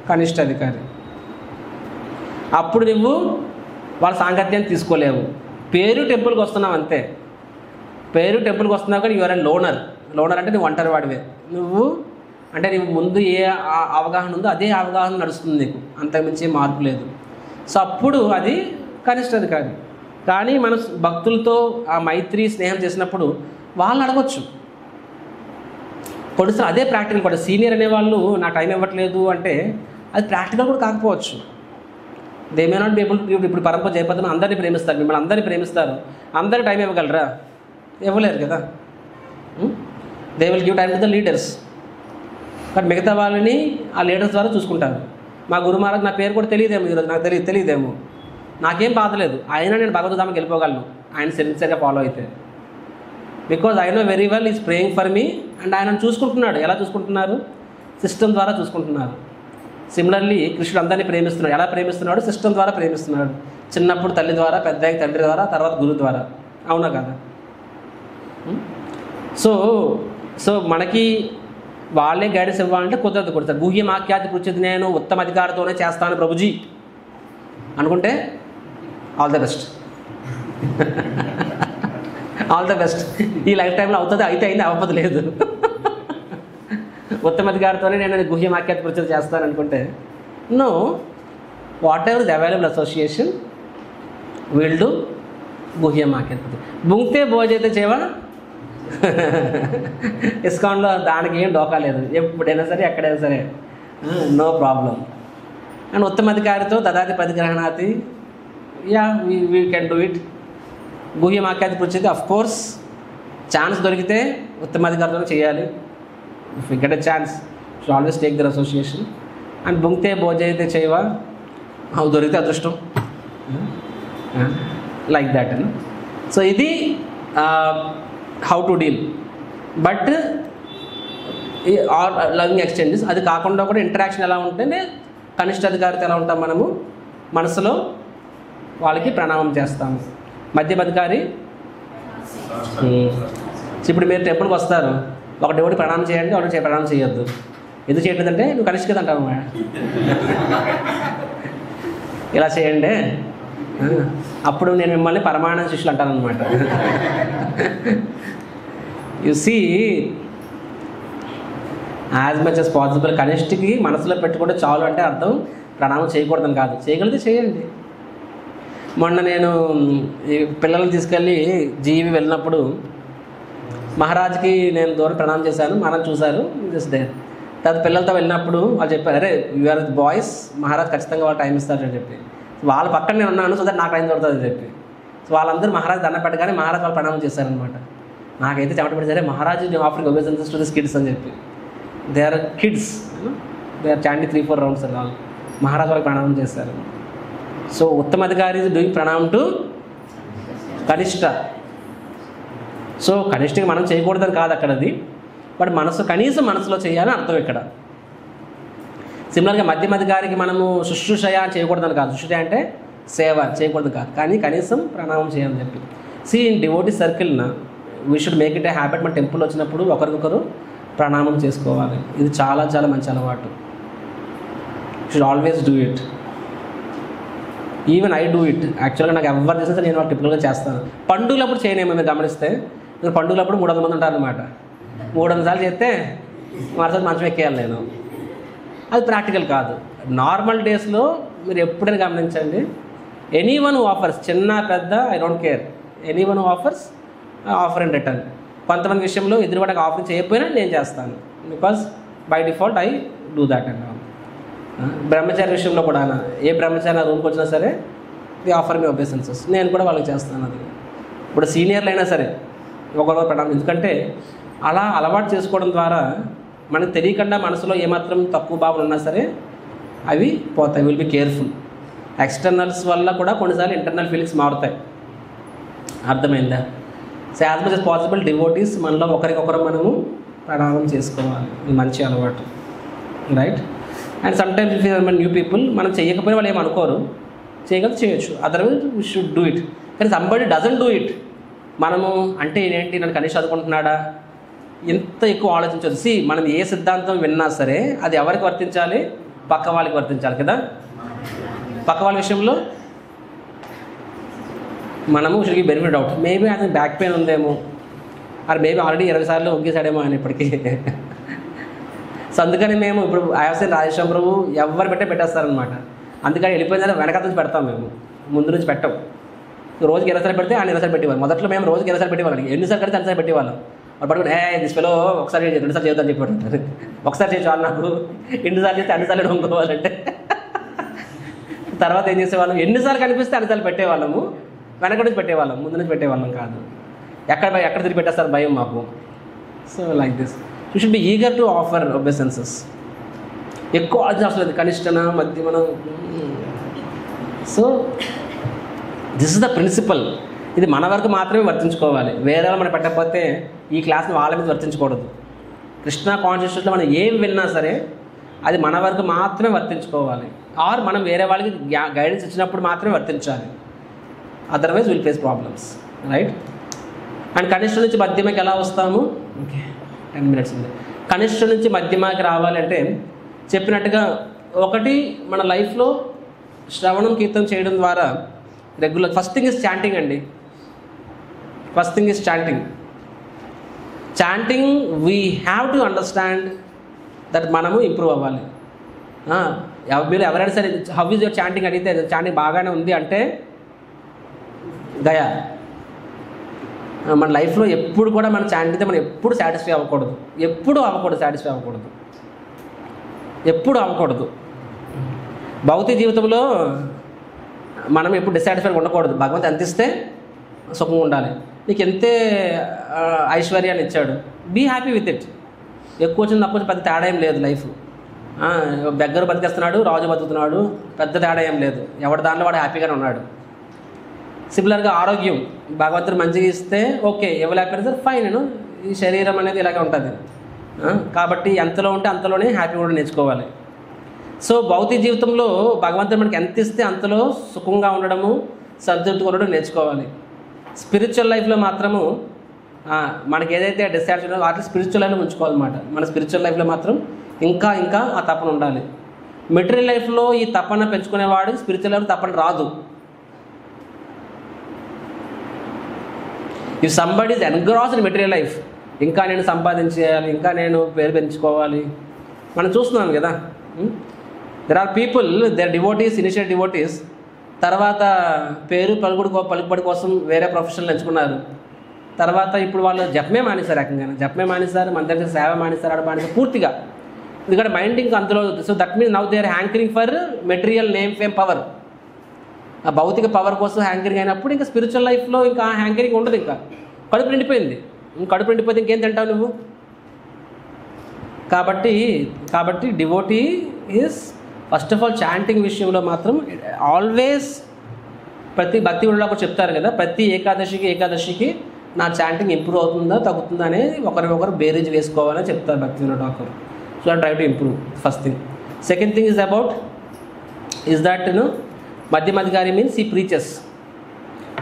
కనిష్ట అధికారి. అప్పుడు నువ్వు వాళ్ళ సాంగత్యాన్ని తీసుకోలేవు. పేరు టెంపుల్కి వస్తున్నావు అంతే, పేరు టెంపుల్కి వస్తున్నావు, కానీ యు ఆర్ ఏ లోనర్. లోనర్ అంటే నువ్వు ఒంటరి వాడివే. నువ్వు అంటే నీకు ముందు ఏ అవగాహన ఉందో అదే అవగాహన నడుస్తుంది నీకు, అంతకుమించి మార్పు లేదు. సో అప్పుడు అది కనిష్ట అధికారి. కానీ మన భక్తులతో ఆ మైత్రి స్నేహం చేసినప్పుడు వాళ్ళని అడగచ్చు. కొన్నిసార్లు అదే ప్రాక్టికల్ కూడా. సీనియర్ అనేవాళ్ళు నా టైం ఇవ్వట్లేదు అంటే అది ప్రాక్టికల్ కూడా కాకపోవచ్చు. They may not be able to. ఇప్పుడు పరంపర జయపద్మ అందరినీ ప్రేమిస్తారు, మిమ్మల్ని అందరినీ ప్రేమిస్తారు, అందరూ టైం ఇవ్వగలరా? ఇవ్వలేరు కదా. They will give time to the leaders, కానీ మిగతా వాళ్ళని ఆ లీడర్స్ ద్వారా చూసుకుంటారు. మా గురు మహారాజ్ నా పేరు కూడా తెలియదేమో, ఈరోజు నాకు తెలియదేమో, నాకేం బాధ లేదు, అయినా నేను భగవద్ధామకి వెళ్ళిపోగలను ఆయన సిన్సియర్గా ఫాలో అయితే. Because I know very well is praying for me and ఆయన చూసుకుంటున్నాడు. ఎలా చూసుకుంటున్నారు? సిస్టమ్ ద్వారా చూసుకుంటున్నారు. సిమిలర్లీ కృష్ణుడు అందరినీ ప్రేమిస్తున్నాడు. ఎలా ప్రేమిస్తున్నాడు? సిస్టమ్ ద్వారా ప్రేమిస్తున్నాడు. చిన్నప్పుడు తల్లి ద్వారా, పెద్దయ్యాక తండ్రి ద్వారా, తర్వాత గురువు ద్వారా. అవునా కదా? సో మనకి వాళ్ళే గైడెన్స్ ఇవ్వాలంటే కుదరదు. కొడతారు గుహ్యం ఆఖ్యాతి పృచ్చతి, నేను ఉత్తమ అధికారితోనే చేస్తాను ప్రభుజీ అనుకుంటే all the best. All the best. ఈ లైఫ్ టైంలో అవుతుంది, అయితే అయింది, అవ్వదు లేదు. ఉత్తమ అధికారితోనే నేను గుహ్యం ఆఖ్యాతి పృచ్చతి చేస్తాను అనుకుంటే no, whatever the available association will do గుహ్యం ఆఖ్యాతి. బుంగితే భోజైతే చేవా ఇస్కాన్లో దానికి ఏం డోకా లేదు, ఎప్పుడైనా సరే ఎక్కడైనా సరే నో ప్రాబ్లం. అండ్ ఉత్తమాధికారితో దదాతి పరిగ్రహణాతి, yeah we can do it. గుహ్యమాఖ్యాతి పృచ్ఛతి, అఫ్ కోర్స్ ఛాన్స్ దొరికితే ఉత్తమాధికారితో చేయాలి. If you get a chance should always take their association. And భుంక్తే భోజయితే చేయవ, అవి దొరికితే అదృష్టం, లైక్ దాట్. సో ఇది how to deal. But loving exchanges అది కాకుండా కూడా ఇంటరాక్షన్ ఎలా ఉంటేనే కనిష్ట అధికారితో ఎలా ఉంటాం మనము, మనసులో వాళ్ళకి ప్రణామం చేస్తాము. మధ్యమాధికారి ఇప్పుడు మీరు టెంపుల్కి వస్తారు, ఒక దేవుడి ప్రణామం చేయండి, ఒకటి ప్రణామం చేయొద్దు. ఎందుకు చేయట్లేదంటే నువ్వు కనిష్ట కదా అంటావు, ఇలా చేయండి, అప్పుడు నేను మిమ్మల్ని పరమాణ శిష్యులు అంటాను అనమాట. You see as much as possible కనిష్ఠకి మనసులో పెట్టుకుంటే చాలు అంటే అర్థం ప్రణామం చేయకూడదని కాదు, చేయగలిగితే చేయండి. మొన్న నేను ఈ పిల్లల్ని తీసుకెళ్ళి జీవి వెళ్ళినప్పుడు మహారాజ్కి నేను దూరం ప్రణామం చేశాను, మహారాజ్ చూశారు, జస్ట్ దే. తర్వాత పిల్లలతో వెళ్ళినప్పుడు వాళ్ళు చెప్పారు, అరే యూఆర్ బాయ్స్, మహారాజ్ ఖచ్చితంగా వాళ్ళు టైం ఇస్తారని చెప్పి. వాళ్ళ పక్కన నేను ఉన్నాను, సో దట్ నాకు టైం దొరుకుతుంది అని చెప్పి. సో వాళ్ళందరూ మహారాజ్ దండ పెట్టగానే మహారాజ్ వాళ్ళు ప్రణామం చేశారనమాట. నాకైతే చెమట పడి, సరే Maharaj offering obeisances to this kids అని చెప్పి. They are kids, they are chanting 3-4 rounds అని వాళ్ళు మహారాజ్ వాళ్ళకి ప్రణామం చేశారు. సో ఉత్తమాధికారి ఈజ్ డూయింగ్ ప్రణామం టు కనిష్ట. సో కనిష్ఠకి మనం చేయకూడదని కాదు అక్కడది, బట్ మనసు కనీసం మనసులో చేయాలని అర్థం ఇక్కడ. సిమిలర్గా మధ్యమాధికారికి మనము శుశ్రూషయ చేయకూడదని కాదు, శుశ్రూష అంటే సేవ చేయకూడదు కాదు, కానీ కనీసం ప్రణామం చేయాలని చెప్పి. సి ఇన్ డివోటీ సర్కిల్న we should make it a habit. మన టెంపుల్ వచ్చినప్పుడు ఒకరికొకరు ప్రణామం చేసుకోవాలి, ఇది చాలా చాలా మంచి అలవాటు. Should always do it. Even I do it. యాక్చువల్గా నాకు ఎవరు చేసినా నేను వాళ్ళు టిపికల్గా చేస్తాను. పండుగలప్పుడు చేయనేమో మీరు గమనిస్తే, నేను పండుగలప్పుడు 300 మంది ఉంటారనమాట. 300 సార్లు చేస్తే మరోసారి మంచం ఎక్కేయాలి నేను, అది ప్రాక్టికల్ కాదు. నార్మల్ డేస్లో మీరు ఎప్పుడైనా గమనించండి, ఎనీ వన్ ఆఫర్స్, చిన్న పెద్ద I don't care, any one offers offer in return. కొంతమంది విషయంలో ఎదురువాడికి ఆఫర్ చేయకపోయినా నేను చేస్తాను, because by default I do that and. బ్రహ్మచారి విషయంలో కూడా ఏ బ్రహ్మచారి నా రూమ్కి వచ్చినా సరే ది ఆఫర్ మీ ఒబేసెన్సెస్, నేను కూడా వాళ్ళకి చేస్తాను. అది ఇప్పుడు సీనియర్లు అయినా సరే ఒకరు ప్రణామం, ఎందుకంటే అలా అలవాటు చేసుకోవడం ద్వారా మనకు తెలియకుండా మనసులో ఏమాత్రం తక్కువ భావన ఉన్నా సరే అవి పోతాయి. Will be careful. ఎక్స్టర్నల్స్ వల్ల కూడా కొన్నిసార్లు ఇంటర్నల్ ఫీలింగ్స్ మారుతాయి, అర్థమైందా? So as much as possible devotees మనలో ఒకరికొకరు మనము ప్రణామం చేసుకోవాలి, ఇది మంచి అలవాటు, right? And sometimes if you're new people మనం చేయకపోయినా వాళ్ళు ఏమనుకోరు, చేయగలిగితే చేయొచ్చు, otherwise we should do it. కానీ సంబడి డజంట్ డూ ఇట్, మనము అంటే ఏంటి, నన్ను కనీసం చదువుకుంటున్నాడా, ఎంత ఎక్కువ ఆలోచించదు. సి మనం ఏ సిద్ధాంతం విన్నా సరే అది ఎవరికి వర్తించాలి, పక్క వాళ్ళకి వర్తించాలి కదా. పక్క వాళ్ళ విషయంలో మనము should be benefit out. Maybe అతనికి బ్యాక్ పెయిన్ ఉందేమో, అది మేబీ ఆల్రెడీ 20 సార్లు ఒగ్గేసాడేమో ఆయన ఇప్పటికీ. సో అందుకని మేము ఇప్పుడు ఆయాసే రాజేశ్వరం ప్రభు ఎవరు పెట్టేస్తారనమాట. అందుకని వెళ్ళిపోయిన తర్వాత వెనకాల నుంచి పెడతాం, మేము ముందు నుంచి పెట్టాం. రోజుకి 20 సార్లు పెడితే ఆయన 20 సార్లు పెట్టేవాళ్ళు. మొదట్లో మేము రోజుకి 20 సార్లు పెట్టేవాళ్ళం, ఎన్నిసార్లు కడితే అన్నిసార్లు పెట్టేవాళ్ళం. వాళ్ళు పట్టుకుని దిస్పెలో ఒకసారి 2 సార్లు చేయొద్దని చెప్పి, ఒకసారి చేయొచ్చు వాళ్ళు నాకు, ఎన్నిసార్లు చేస్తే అన్నిసార్లు వండుకోవాలంటే. తర్వాత ఏం చేసేవాళ్ళం, ఎన్నిసార్లు కనిపిస్తే అన్నిసార్లు పెట్టేవాళ్ళము, వెనక నుంచి పెట్టేవాళ్ళం, ముందు నుంచి పెట్టేవాళ్ళం కాదు. ఎక్కడ తిరిగి పెట్టేస్తారు భయం మాకు. So like this you should be eager to offer obeisances. ఎక్కువ ఆలోచన అవసరం లేదు, కనిష్టన మధ్యమనం. So this is the principle. ఇది మన వరకు మాత్రమే వర్తించుకోవాలి, వేరే వాళ్ళు మనం పెట్టకపోతే ఈ క్లాస్ని వాళ్ళ మీద వర్తించకూడదు. కృష్ణ కాన్షియస్నెస్లో మనం ఏం విన్నా సరే అది మన వరకు మాత్రమే వర్తించుకోవాలి, ఆర్ మనం వేరే వాళ్ళకి గైడెన్స్ ఇచ్చినప్పుడు మాత్రమే వర్తించాలి, otherwise will face problems, right? And కనిష్ట నుంచి మధ్యమకి ఎలా వస్తాము? ఓకే 10 minutes ఉంది. కనిష్ట నుంచి మధ్యమకి రావాలంటే చెప్పినట్టుగా ఒకటి మన లైఫ్లో శ్రవణం కీర్తనం చేయడం ద్వారా regular first thing is chanting అండి. First thing is chanting. Chanting we have to understand that మనము ఇంప్రూవ్ అవ్వాలి. మీరు ఎవరైనా సరే హౌ ఈజ్ యువర్ చాంటింగ్ అడిగితే చాంటింగ్ బాగానే ఉంది అంటే గయా, మన లైఫ్లో ఎప్పుడు కూడా మన చాంటితే మనం ఎప్పుడు సాటిస్ఫై అవ్వకూడదు, సాటిస్ఫై అవ్వకూడదు, ఎప్పుడు అవ్వకూడదు. భౌతిక జీవితంలో మనం ఎప్పుడు డిసాటిస్ఫైడ్ ఉండకూడదు. భగవంతుడు ఎంత ఇస్తే సుఖంగా ఉండాలి. నీకు ఎంతే ఐశ్వర్యాన్ని ఇచ్చాడు, బీ హ్యాపీ విత్ ఇట్. ఎక్కువ వచ్చింది తక్కువ పెద్ద తేడా ఏం లేదు. లైఫ్ బెగ్గరు బతికేస్తున్నాడు, రాజు బతుకుతున్నాడు, పెద్ద తేడా ఏం లేదు. ఎవరి దాంట్లో వాడు హ్యాపీగానే ఉన్నాడు. సిమిలర్గా ఆరోగ్యం భగవంతుడు మంచిగా ఇస్తే ఓకే, ఇవ్వలేకపోయినా సార్ ఫైన్. ఈ శరీరం అనేది ఇలాగే ఉంటుంది. కాబట్టి ఎంతలో ఉంటే అంతలోనే హ్యాపీ కూడా నేర్చుకోవాలి. సో భౌతిక జీవితంలో భగవంతుడు మనకి ఎంత ఇస్తే అంతలో సుఖంగా ఉండడము, సంతృప్తి ఉండడం నేర్చుకోవాలి. స్పిరిచువల్ లైఫ్లో మాత్రము మనకి ఏదైతే డిస్సాటిస్ఫాక్షన్ ఉందో వాటిని స్పిరిచువల్ లైఫ్లో ఉంచుకోవాలన్నమాట. మన స్పిరిచువల్ లైఫ్లో మాత్రం ఇంకా ఆ తపన ఉండాలి. మెటీరియల్ లైఫ్లో ఈ తపన పెంచుకునేవాడు స్పిరిచువల్ లైఫ్ తపన రాదు. If somebody is engross in material life, ఇంకా నేను సంపాదించేయాలి, ఇంకా నేను పేరు పెంచుకోవాలి, మనం చూస్తున్నాం కదా. There are people, there devotees, initial devotees, తర్వాత పేరు పలుకుబడి కోసం వేరే ప్రొఫెషన్లు ఎంచుకున్నారు. తర్వాత ఇప్పుడు వాళ్ళు జపమే మానేశారు, జపమే మానేశారు, మన దగ్గర సేవ మానేశారు, ఆడ మానేశారు పూర్తిగా. ఎందుకంటే మైండ్ ఇంకా అందులో. So that means now they are hankering for material name fame power. ఆ భౌతిక పవర్ కోసం హ్యాంకరింగ్ అయినప్పుడు ఇంకా స్పిరిచువల్ లైఫ్లో ఇంకా హ్యాంకరింగ్ ఉండదు. ఇంకా కడుపు నిండిపోయింది. కడుపు నిండిపోతే ఇంకేం తింటావు నువ్వు? కాబట్టి devotee is first of all chanting విషయంలో మాత్రం ఆల్వేస్ ప్రతి భక్తి గుడిలో కూడా చెప్తారు కదా, ప్రతి ఏకాదశికి నా చాంటింగ్ ఇంప్రూవ్ అవుతుందా తగ్గుతుందా అనేది ఒకరికొకరు బేరేజ్ వేసుకోవాలని చెప్తారు Bhakti Vinod Thakur. So I try to improve, first thing. Second thing is that మధ్యమాధికారి మీన్స్ ఈ ప్రీచర్స్.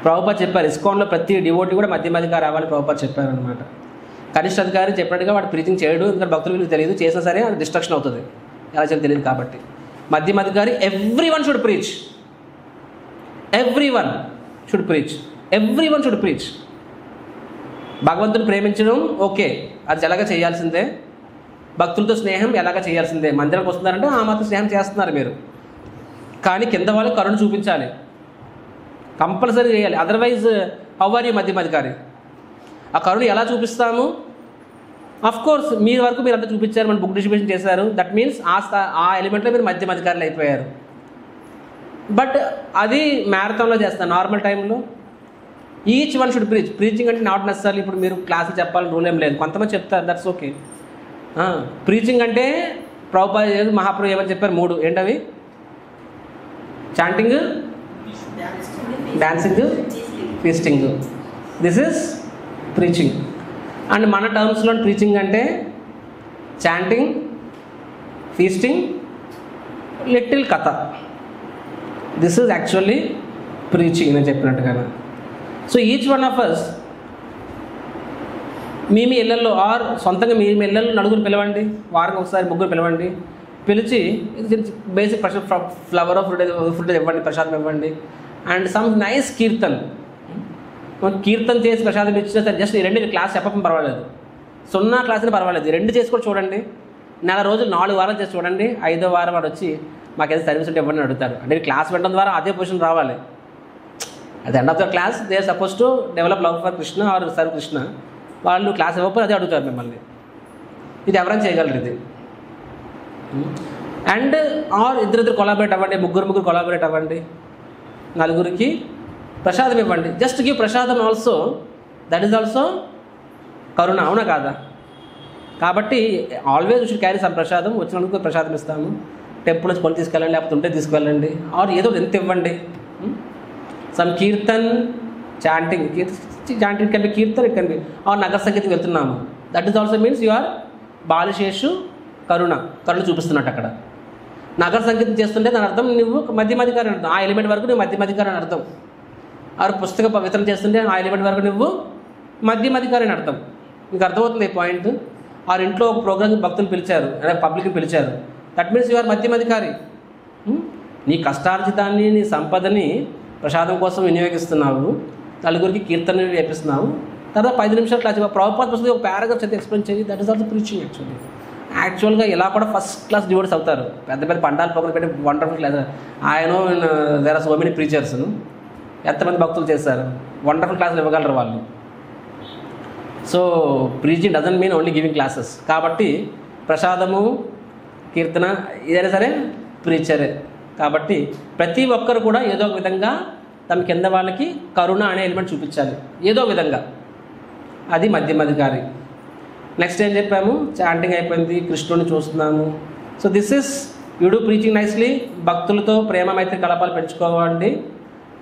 ప్రభుపాద చెప్పారు, ఇస్కాన్లో ప్రతి డివోటీ కూడా మధ్యమాధికారి అవ్వాలి ప్రభుపాద చెప్పారనమాట. కనిష్ట అధికారి చెప్పినట్టుగా వాడు ప్రీచింగ్ చేయడు, ఎందుకంటే భక్తులకు తెలియదు, చేసినా సరే అది డిస్ట్రక్షన్ అవుతుంది, ఎలా చేయాలో తెలియదు. కాబట్టి మధ్యమాధికారి ఎవ్రీ వన్ షుడ్ ప్రీచ్, భగవంతుని ప్రేమించడం ఓకే, అది ఎలాగ చేయాల్సిందే. భక్తులతో స్నేహం ఎలాగ చేయాల్సిందే. మందిరానికి వస్తున్నారంటే ఆ మాత్రం స్నేహం చేస్తున్నారు మీరు, కానీ కింద వాళ్ళకి కరుణ చూపించాలి, కంపల్సరీ చేయాలి. అదర్వైజ్ హౌ ఆర్ యూ మధ్యమాధికారి? ఆ కరుణ ఎలా చూపిస్తాము? అఫ్ కోర్స్ మీ వరకు మీరు అంతా చూపించారు, మన బుక్ డిస్ట్రిబ్యూషన్ చేశారు, దట్ మీన్స్ ఆ ఎలిమెంట్లో మీరు మధ్యమాధికారులు అయిపోయారు. బట్ అది మ్యారథాన్లో చేస్తారు. నార్మల్ టైంలో ఈచ్ వన్ షుడ్ ప్రీచింగ్ అంటే నాట్ నెసరీ ఇప్పుడు మీరు క్లాసులు చెప్పాలని రూల్ ఏం లేదు, కొంతమంది చెప్తారు, దట్స్ ఓకే. ప్రీచింగ్ అంటే ప్రభుపాద మహాప్రభు ఏమని చెప్పారు, 3 ఏంటవి? Chanting, dancing, feasting. This is preaching. And మన టర్మ్స్లో ప్రీచింగ్ అంటే చాంటింగ్, ఫీస్టింగ్, లిటిల్ కథ. దిస్ ఈజ్ యాక్చువల్లీ ప్రీచింగ్ నేను చెప్పినట్టుగా. So each one of us మీ ఇళ్ళల్లో ఆర్ సొంతంగా మీ ఇళ్ళల్లో నలుగురు పిలవండి, వారానికి ఒకసారి 3 పిలవండి, పిలిచి బేసిక్ ఫ్లవర్ ఆఫ్ ఫుడ్ ఇవ్వండి, ప్రసాదం ఇవ్వండి. అండ్ సమ్ నైస్ కీర్తన్ చేసి ప్రసాదం ఇచ్చినా సరే, జస్ట్ ఈ 2 క్లాస్ చెప్పడం పర్వాలేదు, 0 క్లాసులు పర్వాలేదు, 2 చేసి కూడా చూడండి. 4 రోజులు 4 వారాలు చేసి చూడండి. 5వ వారం వాడు వచ్చి మాకేదో సర్వీస్ ఉంటే ఇవ్వండి అడుగుతారు. అంటే క్లాస్ వినడం ద్వారా అదే పొజిషన్ రావాలి. అది end of the class they are suppose to develop love for Krishna or serve Krishna. వాళ్ళు క్లాస్ ఇవ్వకపోతే అదే అడుగుతారు మిమ్మల్ని. ఇది ఎవరైనా చేయగలరు ఇది. అండ్ ఆర్ ఇద్దరు కొలాబరేట్ అవ్వండి, 3 కొలాబరేట్ అవ్వండి, 4కి ప్రసాదం ఇవ్వండి. జస్ట్ గివ్ ప్రసాదం ఆల్సో, దట్ ఈజ్ ఆల్సో కరుణ, అవునా కాదా? కాబట్టి always you should carry some ప్రసాదం. వచ్చినందుకు ప్రసాదం ఇస్తాము, టెంపుల్ నుంచి కొని తీసుకెళ్ళండి, లేకపోతే ఉంటే తీసుకెళ్ళండి, ఆర్ ఏదో ఎంత ఇవ్వండి. Some kirtan, chanting can be kirtan, it can be or నగర సంగీతం వెళ్తున్నాము, that is also means you are బాలశేషు కరుణ చూపిస్తున్నట్టు. అక్కడ నగర సంగీతం చేస్తుంటే దాని అర్థం నువ్వు మధ్యమాధికారి అని అర్థం, ఆ ఎలిమెంట్ వరకు నువ్వు మధ్యమాధికారి అని అర్థం. ఆరు పుస్తక వితరణ చేస్తుంటే ఆ ఎలిమెంట్ వరకు నువ్వు మధ్యమాధికారి అని అర్థం. మీకు అర్థమవుతుంది ఈ పాయింట్. ఆరు ఇంట్లో ఒక ప్రోగ్రామ్కి భక్తులు పిలిచారు, పబ్లిక్ని పిలిచారు, దట్ మీన్స్ యు ఆర్ మధ్యమాధికారి. నీ కష్టార్జితాన్ని, నీ సంపదని ప్రసాదం కోసం వినియోగిస్తున్నావు, 4కి కీర్తన చేపిస్తున్నావు, తర్వాత 5 నిమిషాలు క్లాస్ ప్రభుపాద పుస్తకం ఒక పారాగ్రాఫ్ చేతి ఎక్స్ప్లెయిన్ చేయి, దట్ ఈస్ ఆల్సో ప్రీచింగ్. యాక్చువల్గా ఇలా కూడా ఫస్ట్ క్లాస్ డివోటీస్ అవుతారు. పెద్ద పండాలు ప్రోగ్రామ్ పెట్టి వండర్ఫుల్ క్లాస్. ఆయన there are so many preachers, ఎంతమంది భక్తులు చేశారు, వండర్ఫుల్ క్లాసులు ఇవ్వగలరు వాళ్ళు. So preaching doesn't mean only giving classes. కాబట్టి ప్రసాదము, కీర్తన ఏదైనా సరే ప్రీచరే. కాబట్టి ప్రతి ఒక్కరు కూడా ఏదో ఒక విధంగా తమ కింద వాళ్ళకి కరుణ అనే ఎలిమెంట్ చూపించాలి ఏదో విధంగా. అది మధ్యమాధికారి. నెక్స్ట్ ఏం చెప్పాము, చాంటింగ్ అయిపోయింది, కృష్ణుని చూస్తున్నాము. So this is you do preaching nicely. భక్తులతో ప్రేమ మైత్రి కలపాలు పెంచుకోవండి.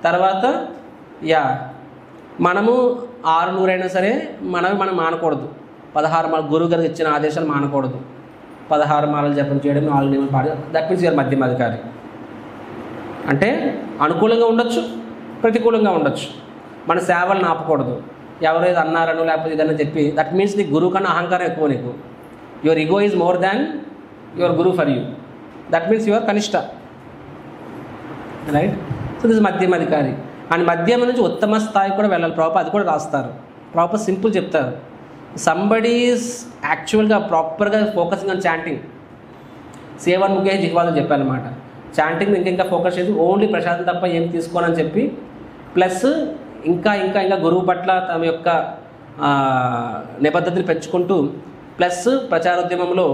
తర్వాత మనము 600 అయినా సరే మనం మానకూడదు. 16 మాల గురువు గారికి ఇచ్చిన ఆదేశాలు మానకూడదు. 16 మాలలు జపం చేయడం, 4 నియమాలు పాడు. దట్ మీన్స్ యూఆర్ మధ్యమాధికారి. అంటే అనుకూలంగా ఉండొచ్చు, ప్రతికూలంగా ఉండొచ్చు. మన సేవలను ఆపకూడదు. ఎవరు ఏదో అన్నారనో లేకపోతే ఇదన్నా చెప్పి, దట్ మీన్స్ నీ గురువు కన్నా అహంకారం ఎక్కువ నీకు. Your ego is more than your గురువు for you. That means your కనిష్ట, రైట్? సో దిస్ మధ్యమాధికారి. అండ్ మధ్యమ నుంచి ఉత్తమ స్థాయి కూడా వెళ్ళాలి. అది కూడా రాస్తారు. సింపుల్ చెప్తారు. సంబడీ ఈజ్ యాక్చువల్గా ప్రాపర్గా ఫోకసింగ్ ఆన్ చాంటింగ్. సేవన్ ముఖే జిహ్వాదని చెప్పారనమాట. చాంటింగ్ ఇంకా ఫోకస్ చేసి ఓన్లీ ప్రశాంతం తప్ప ఏం తీసుకోనని చెప్పి, ప్లస్ ఇంకా గురువు పట్ల తమ యొక్క నిబద్ధతని పెంచుకుంటూ, ప్లస్ ప్రచారోద్యమంలో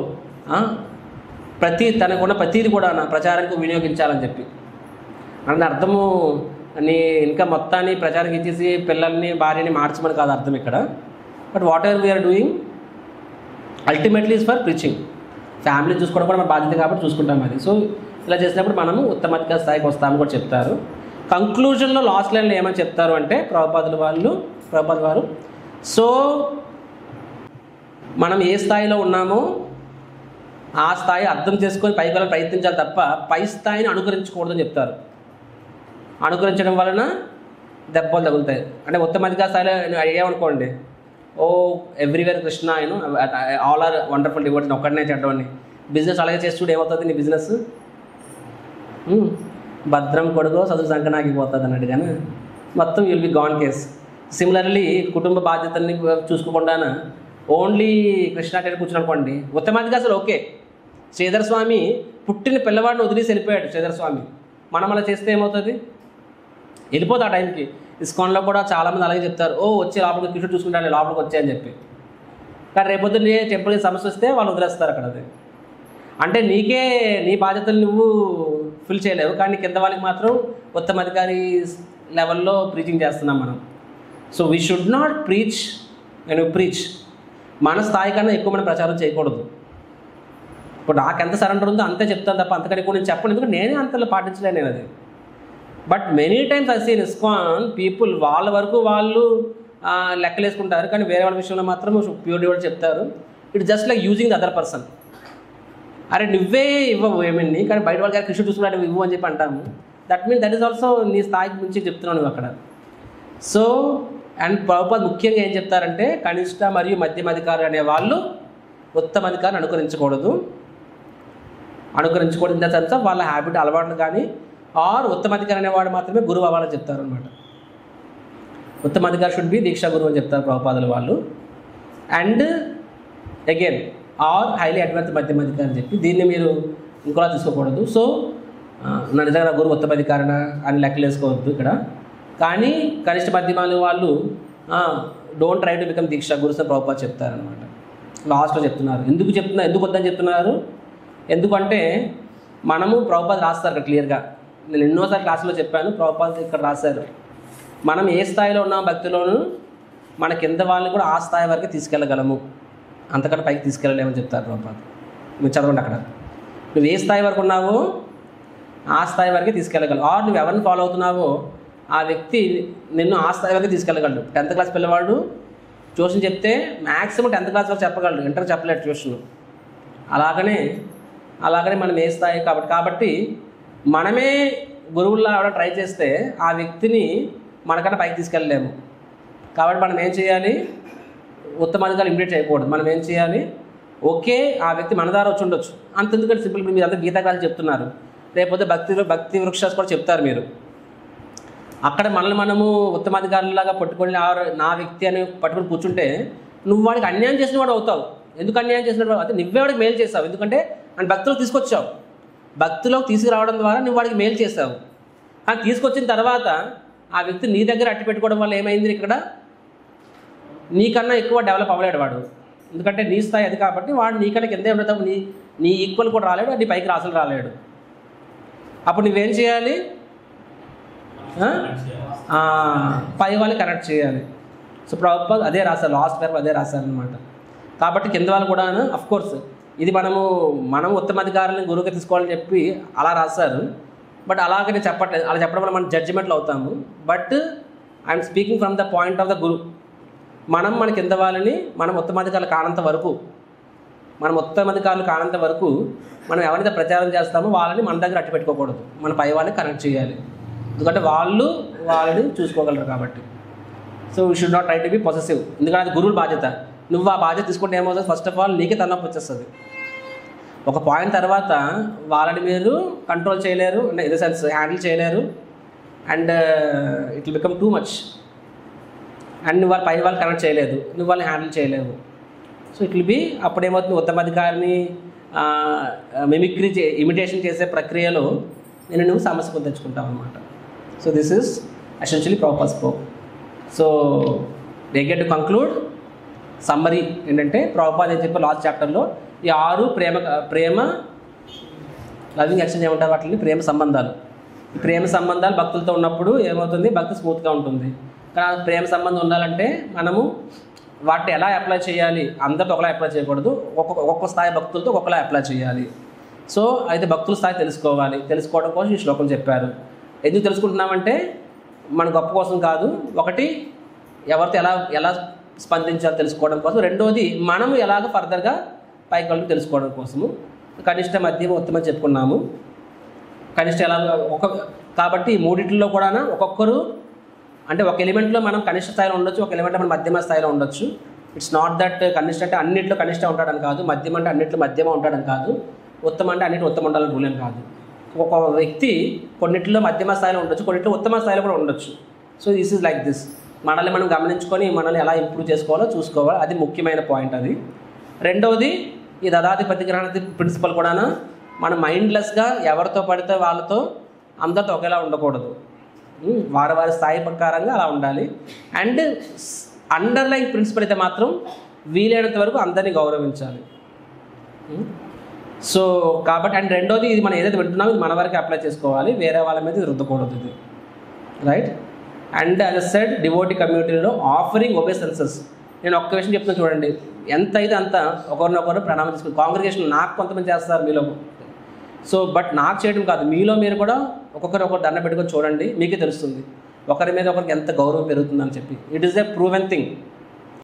తనకున్న ప్రతిది కూడా నా ప్రచారానికి వినియోగించాలని చెప్పి. అంటే అర్థము నీ ఇంకా మొత్తాన్ని ప్రచారం ఇచ్చేసి పిల్లల్ని భార్యని మార్చమని కాదు అర్థం ఇక్కడ. But whatever we are doing ultimately is for preaching. Family చూసుకోవడం కూడా మన బాధ్యత కాబట్టి చూసుకుంటాం అది. సో ఇలా చేసినప్పుడు మనము ఉత్తమాధికారి స్థాయికి వస్తామని కూడా చెప్తారు. కంక్లూజన్లో లాస్ట్ లైన్లో ఏమని చెప్తారు అంటే ప్రభుపాదుల వారు, సో మనం ఏ స్థాయిలో ఉన్నామో ఆ స్థాయి అర్థం చేసుకొని పైకి వెళ్ళాలని ప్రయత్నించాలి తప్ప పై స్థాయిని అనుకరించకూడదని చెప్తారు. అనుకరించడం వలన దెబ్బలు తగులుతాయి. అంటే ఉత్తమాధికారి స్థాయిలో అయ్యామనుకోండి, oh everywhere Krishna all are wonderful devotees, ఒక్కడనే చెడ్డవాడిని. బిజినెస్ అలాగే చేస్తూ ఏమవుతుంది నీ బిజినెస్? భద్రం కొడుకో చదువు సంకనాగిపోతుంది అన్నట్టుగానే మొత్తం will be gone case. Similarly కుటుంబ బాధ్యతల్ని చూసుకోకుండా ఓన్లీ కృష్ణాచార్య కూర్చుని అనుకోండి, ఉత్తమాధికారి అసలు ఓకే. శ్రీధర స్వామి పుట్టిన పిల్లవాడిని వదిలేసి వెళ్ళిపోయాడు శ్రీధర స్వామి. మనం అలా చేస్తే ఏమవుతుంది? వెళ్ళిపోతుంది ఆ టైంకి. ఇస్కాన్లో కూడా చాలామంది అలాగే చెప్తారు, వచ్చి లోపలికి కృష్ణుడు చూసుకుంటాను లోపలికి వచ్చాయని చెప్పి. కానీ రేపొద్దున టెంపుల్కి సమస్య వస్తే వాళ్ళు వదిలేస్తారు అక్కడ. అది అంటే నీ బాధ్యతలు నువ్వు ఫిల్ చేయలేవు, కానీ కింద వాళ్ళకి మాత్రం ఉత్తమాధికారి లెవెల్లో ప్రీచింగ్ చేస్తున్నాం మనం. So we should not preach preach మన స్థాయి కన్నా ఎక్కువ మనం ప్రచారం చేయకూడదు. ఇప్పుడు నాకు ఎంత సరెండర్ ఉందో అంతే చెప్తాను తప్ప అంతకని ఎక్కువ నేను చెప్పను, ఎందుకంటే నేనే అంతలో పాటించలేను నేను అది. But many times I seen ISKCON people వాళ్ళ వరకు వాళ్ళు లెక్కలేసుకుంటారు, కానీ వేరే వాళ్ళ విషయంలో మాత్రం ప్యూర్ డివోట్ చెప్తారు. It just like using the other person. అరే నువ్వే ఇవ్వవు ఏమని, కానీ బయట వాళ్ళకి కృష్ణ చూసుకున్నాడు ఇవ్వు అని చెప్పి అంటాము. That means that is also నీ స్థాయికి మించి చెప్తున్నావు నువ్వు అక్కడ. సో అండ్ ప్రభుపాద ముఖ్యంగా ఏం చెప్తారంటే కనిష్ట మరియు మధ్యమాధికారులు అనే వాళ్ళు ఉత్తమాధికారిని అనుకరించకూడదు ఇన్ ద సెన్స్ ఆఫ్ వాళ్ళ హ్యాబిట్ అలవాట్లు కానీ ఆర్ ఉత్తమాధికారి అనేవాడు మాత్రమే గురువు అవ్వాలని చెప్తారు అనమాట. ఉత్తమాధికారి షుడ్ బి దీక్షా గురువు అని చెప్తారు ప్రభుపాదుల వాళ్ళు. And again are highly advance మధ్యమాధికారి అని చెప్పి దీన్ని మీరు ఇంకోలా తీసుకోకూడదు. సో నా నిజంగా గురువు ఉత్తమాధికారణ అని లెక్కలు వేసుకోవద్దు ఇక్కడ. కానీ కనిష్ట మధ్యమాలు వాళ్ళు డోంట్ ట్రై టు బికమ్ దీక్షా గురుస్ అని ప్రభుపాద చెప్తారనమాట. లాస్ట్లో చెప్తున్నారు. ఎందుకు వద్దని చెప్తున్నారు? ఎందుకంటే మనము ప్రభుపాద రాస్తారు ఇక్కడ క్లియర్గా. నేను ఎన్నోసార్లు క్లాసులో చెప్పాను, ప్రభుపాద ఇక్కడ రాశారు. మనం ఏ స్థాయిలో ఉన్నాం భక్తిలోనూ మన కింద వాళ్ళని కూడా ఆ స్థాయి వరకు తీసుకెళ్ళగలము, అంతకన్నా పైకి తీసుకెళ్ళలేమని చెప్తారు ప్రభుపాద. మీరు చదవండి అక్కడ. నువ్వు ఏ స్థాయి వరకు ఉన్నావో ఆ స్థాయి వరకే తీసుకెళ్ళగలవు. ఆర్ నువ్వు ఎవరిని ఫాలో అవుతున్నావో ఆ వ్యక్తి నిన్ను ఆ స్థాయి వరకు తీసుకెళ్ళగలడు. 10th క్లాస్ పిల్లవాడు ట్యూషన్ చెప్తే మ్యాక్సిమం 10th క్లాస్ వరకు చెప్పగలడు, ఇంటర్ చెప్పలేడు ట్యూషన్. అలాగనే మనం ఏ స్థాయి కాబట్టి మనమే గురువుల్లో ఎవడో ట్రై చేస్తే ఆ వ్యక్తిని మనకన్నా పైకి తీసుకెళ్ళలేము. కాబట్టి మనం ఏం చేయాలి? ఉత్తమాధికారులు ఇమిడియేట్ చేయకూడదు. మనం ఏం చేయాలి? ఓకే ఆ వ్యక్తి మన ద్వారా వచ్చి ఉండొచ్చు, అంతెందుకంటే సింపుల్. మీరు అంతా గీతా క్లాసులు చెప్తున్నారు, రేపొద్దు భక్తి వృక్షాలు కూడా చెప్తారు మీరు. అక్కడ మనము ఉత్తమాధికారులాగా పట్టుకొని నా వ్యక్తి అని పట్టుకొని కూర్చుంటే నువ్వు వాడికి అన్యాయం చేసిన వాడు అవుతావు. ఎందుకు అన్యాయం చేసినట్టు అంటే నువ్వే వాడికి మేలు చేస్తావు. ఎందుకంటే అని భక్తులకు తీసుకొచ్చావు, భక్తులకు తీసుకురావడం ద్వారా నువ్వు వాడికి మేలు చేస్తావు. కానీ తీసుకొచ్చిన తర్వాత ఆ వ్యక్తి నీ దగ్గర అట్టి పెట్టుకోవడం వల్ల ఏమైంది? ఇక్కడ నీకన్నా ఎక్కువ డెవలప్ అవ్వలేడు వాడు, ఎందుకంటే నీ స్థాయి అది కాబట్టి వాడు నీకన్నా కిందే ఉండేటప్పుడు నీ ఈక్వల్ కూడా రాలేడు, నీ పైకి అసలు రాలేడు. అప్పుడు నువ్వేం చేయాలి? పై వాళ్ళు కనెక్ట్ చేయాలి. సో ప్రభుపాద అదే రాశారు, లాస్ట్ పేపర్ అదే రాశారనమాట. కాబట్టి కింద వాళ్ళు కూడా అఫ్కోర్స్ ఇది మనం ఉత్తమాధికారులను గురువుగా తీసుకోవాలని చెప్పి అలా రాశారు. బట్ అలాగనే చెప్పట్లేదు, అలా చెప్పడం వల్ల మనం జడ్జిమెంట్లు అవుతాము. But I'm speaking from the point of the guru. మన కింద వాళ్ళని మనం ఉత్తమాధికారులు కానంత వరకు, మనం ఎవరైతే ప్రచారం చేస్తామో వాళ్ళని మన దగ్గర అట్టు పెట్టుకోకూడదు, మన పై వాళ్ళని కనెక్ట్ చేయాలి. ఎందుకంటే వాళ్ళని చూసుకోగలరు కాబట్టి. So we should not try to be possessive, ఎందుకంటే అది గురువుల బాధ్యత. నువ్వు ఆ బాధ్యత తీసుకుంటే ఏమవుతుంది? ఫస్ట్ ఆఫ్ ఆల్ నీకే తలనొప్పి వచ్చేస్తుంది. ఒక పాయింట్ తర్వాత వాళ్ళని మీరు కంట్రోల్ చేయలేరు, ఇన్ ద సెన్స్ హ్యాండిల్ చేయలేరు, and it will become too much. And నువ్వు పై వాళ్ళు కనెక్ట్ చేయలేదు, నువ్వు వాళ్ళని హ్యాండిల్ చేయలేవు. సో ఇట్ విల్ బి అప్పుడేమవుతుంది? ఉత్తమాధికారిని మిమిక్రీ ఇమిటేషన్ చేసే ప్రక్రియలో నువ్వు సమస్య తెచ్చుకుంటావు అనమాట. So this is essentially Prabhupada spoke. So they get to conclude summary ఏంటంటే, ప్రభుపాద అని చెప్పే లాస్ట్ చాప్టర్లో ఈ 6 ప్రేమ లవింగ్ యాక్షన్ ఏమంటారు వాటిని? ప్రేమ సంబంధాలు. ఈ ప్రేమ సంబంధాలు భక్తులతో ఉన్నప్పుడు ఏమవుతుంది? భక్తి స్మూత్గా ఉంటుంది. కానీ ప్రేమ సంబంధం ఉండాలంటే మనము వాటిని ఎలా అప్లై చేయాలి? అందరితో ఒకలా అప్లై చేయకూడదు, ఒక్కొక్క స్థాయి భక్తులతో ఒక్కొక్కలా అప్లై చేయాలి. సో అయితే భక్తుల స్థాయి తెలుసుకోవడం కోసం ఈ శ్లోకం చెప్పారు. ఎందుకు తెలుసుకుంటున్నామంటే మన గొప్ప కోసం కాదు, ఒకటి ఎవరితో ఎలా స్పందించాలో తెలుసుకోవడం కోసం, రెండోది మనం ఎలాగ ఫర్దర్గా పైకి వెళ్ళి తెలుసుకోవడం కోసము. కనిష్ట, మధ్యమ, ఉత్తమం చెప్పుకున్నాము. కనిష్ట ఎలా కాబట్టి ఈ మూడింటిలో కూడా ఒక్కొక్కరు అంటే ఒక ఎలిమెంట్లో మనం కనిష్ట స్థాయిలో ఉండొచ్చు, ఒక ఎలిమెంట్లో మనం మధ్యమ స్థాయిలో ఉండొచ్చు. ఇట్స్ నాట్ దట్ కనిష్ట అంటే అన్నింటిలో కనిష్ట ఉంటాడని కాదు, మధ్యమ అంటే అన్నింటిలో మధ్యమ ఉంటాడని కాదు, ఉత్తమ అంటే అన్నింటిలో ఉత్తమ ఉండాలని రూల్ ఏం కాదు. ఒక వ్యక్తి కొన్నింటిలో మధ్యమ స్థాయిలో ఉండొచ్చు, కొన్నింటిలో ఉత్తమ స్థాయిలో కూడా ఉండొచ్చు. So this is like this. మనల్ని మనం గమనించుకొని మనల్ని ఎలా ఇంప్రూవ్ చేసుకోవాలో చూసుకోవాలి, అది ముఖ్యమైన పాయింట్. అది రెండవది ఈ దదాతి ప్రతిగ్రహణ ప్రిన్సిపల్ కూడా మనం మైండ్లెస్గా ఎవరితో పడితే వాళ్ళతో అందరితో ఒకేలా ఉండకూడదు, వారి స్థాయి ప్రకారంగా అలా ఉండాలి. అండ్ అండర్లైన్ ప్రిన్సిపల్ అయితే మాత్రం వీలైనంత వరకు అందరినీ గౌరవించాలి. సో కాబట్టి అండ్ రెండోది ఇది మనం ఏదైతే వింటున్నామో ఇది మన వరకు అప్లై చేసుకోవాలి, వేరే వాళ్ళ మీద రుద్దకూడదు ఇది, right. And as a said devotee కమ్యూనిటీలో ఆఫరింగ్ ఒబేసెన్సెస్. నేను ఒక్క విషయం చెప్తున్నాను చూడండి, ఎంత అయితే అంత ఒకరినొకరు ప్రణామం చేసుకుని కాంగ్రిగేషన్ నాకు కొంతమంది చేస్తారు మీలో. సో బట్ నాకు చేయడం కాదు, మీలో మీరు కూడా ఒక్కొక్కరు దండ పెట్టుకొని చూడండి, మీకే తెలుస్తుంది ఒకరి మీద ఒకరికి ఎంత గౌరవం పెరుగుతుందని చెప్పి. It is a proven thing.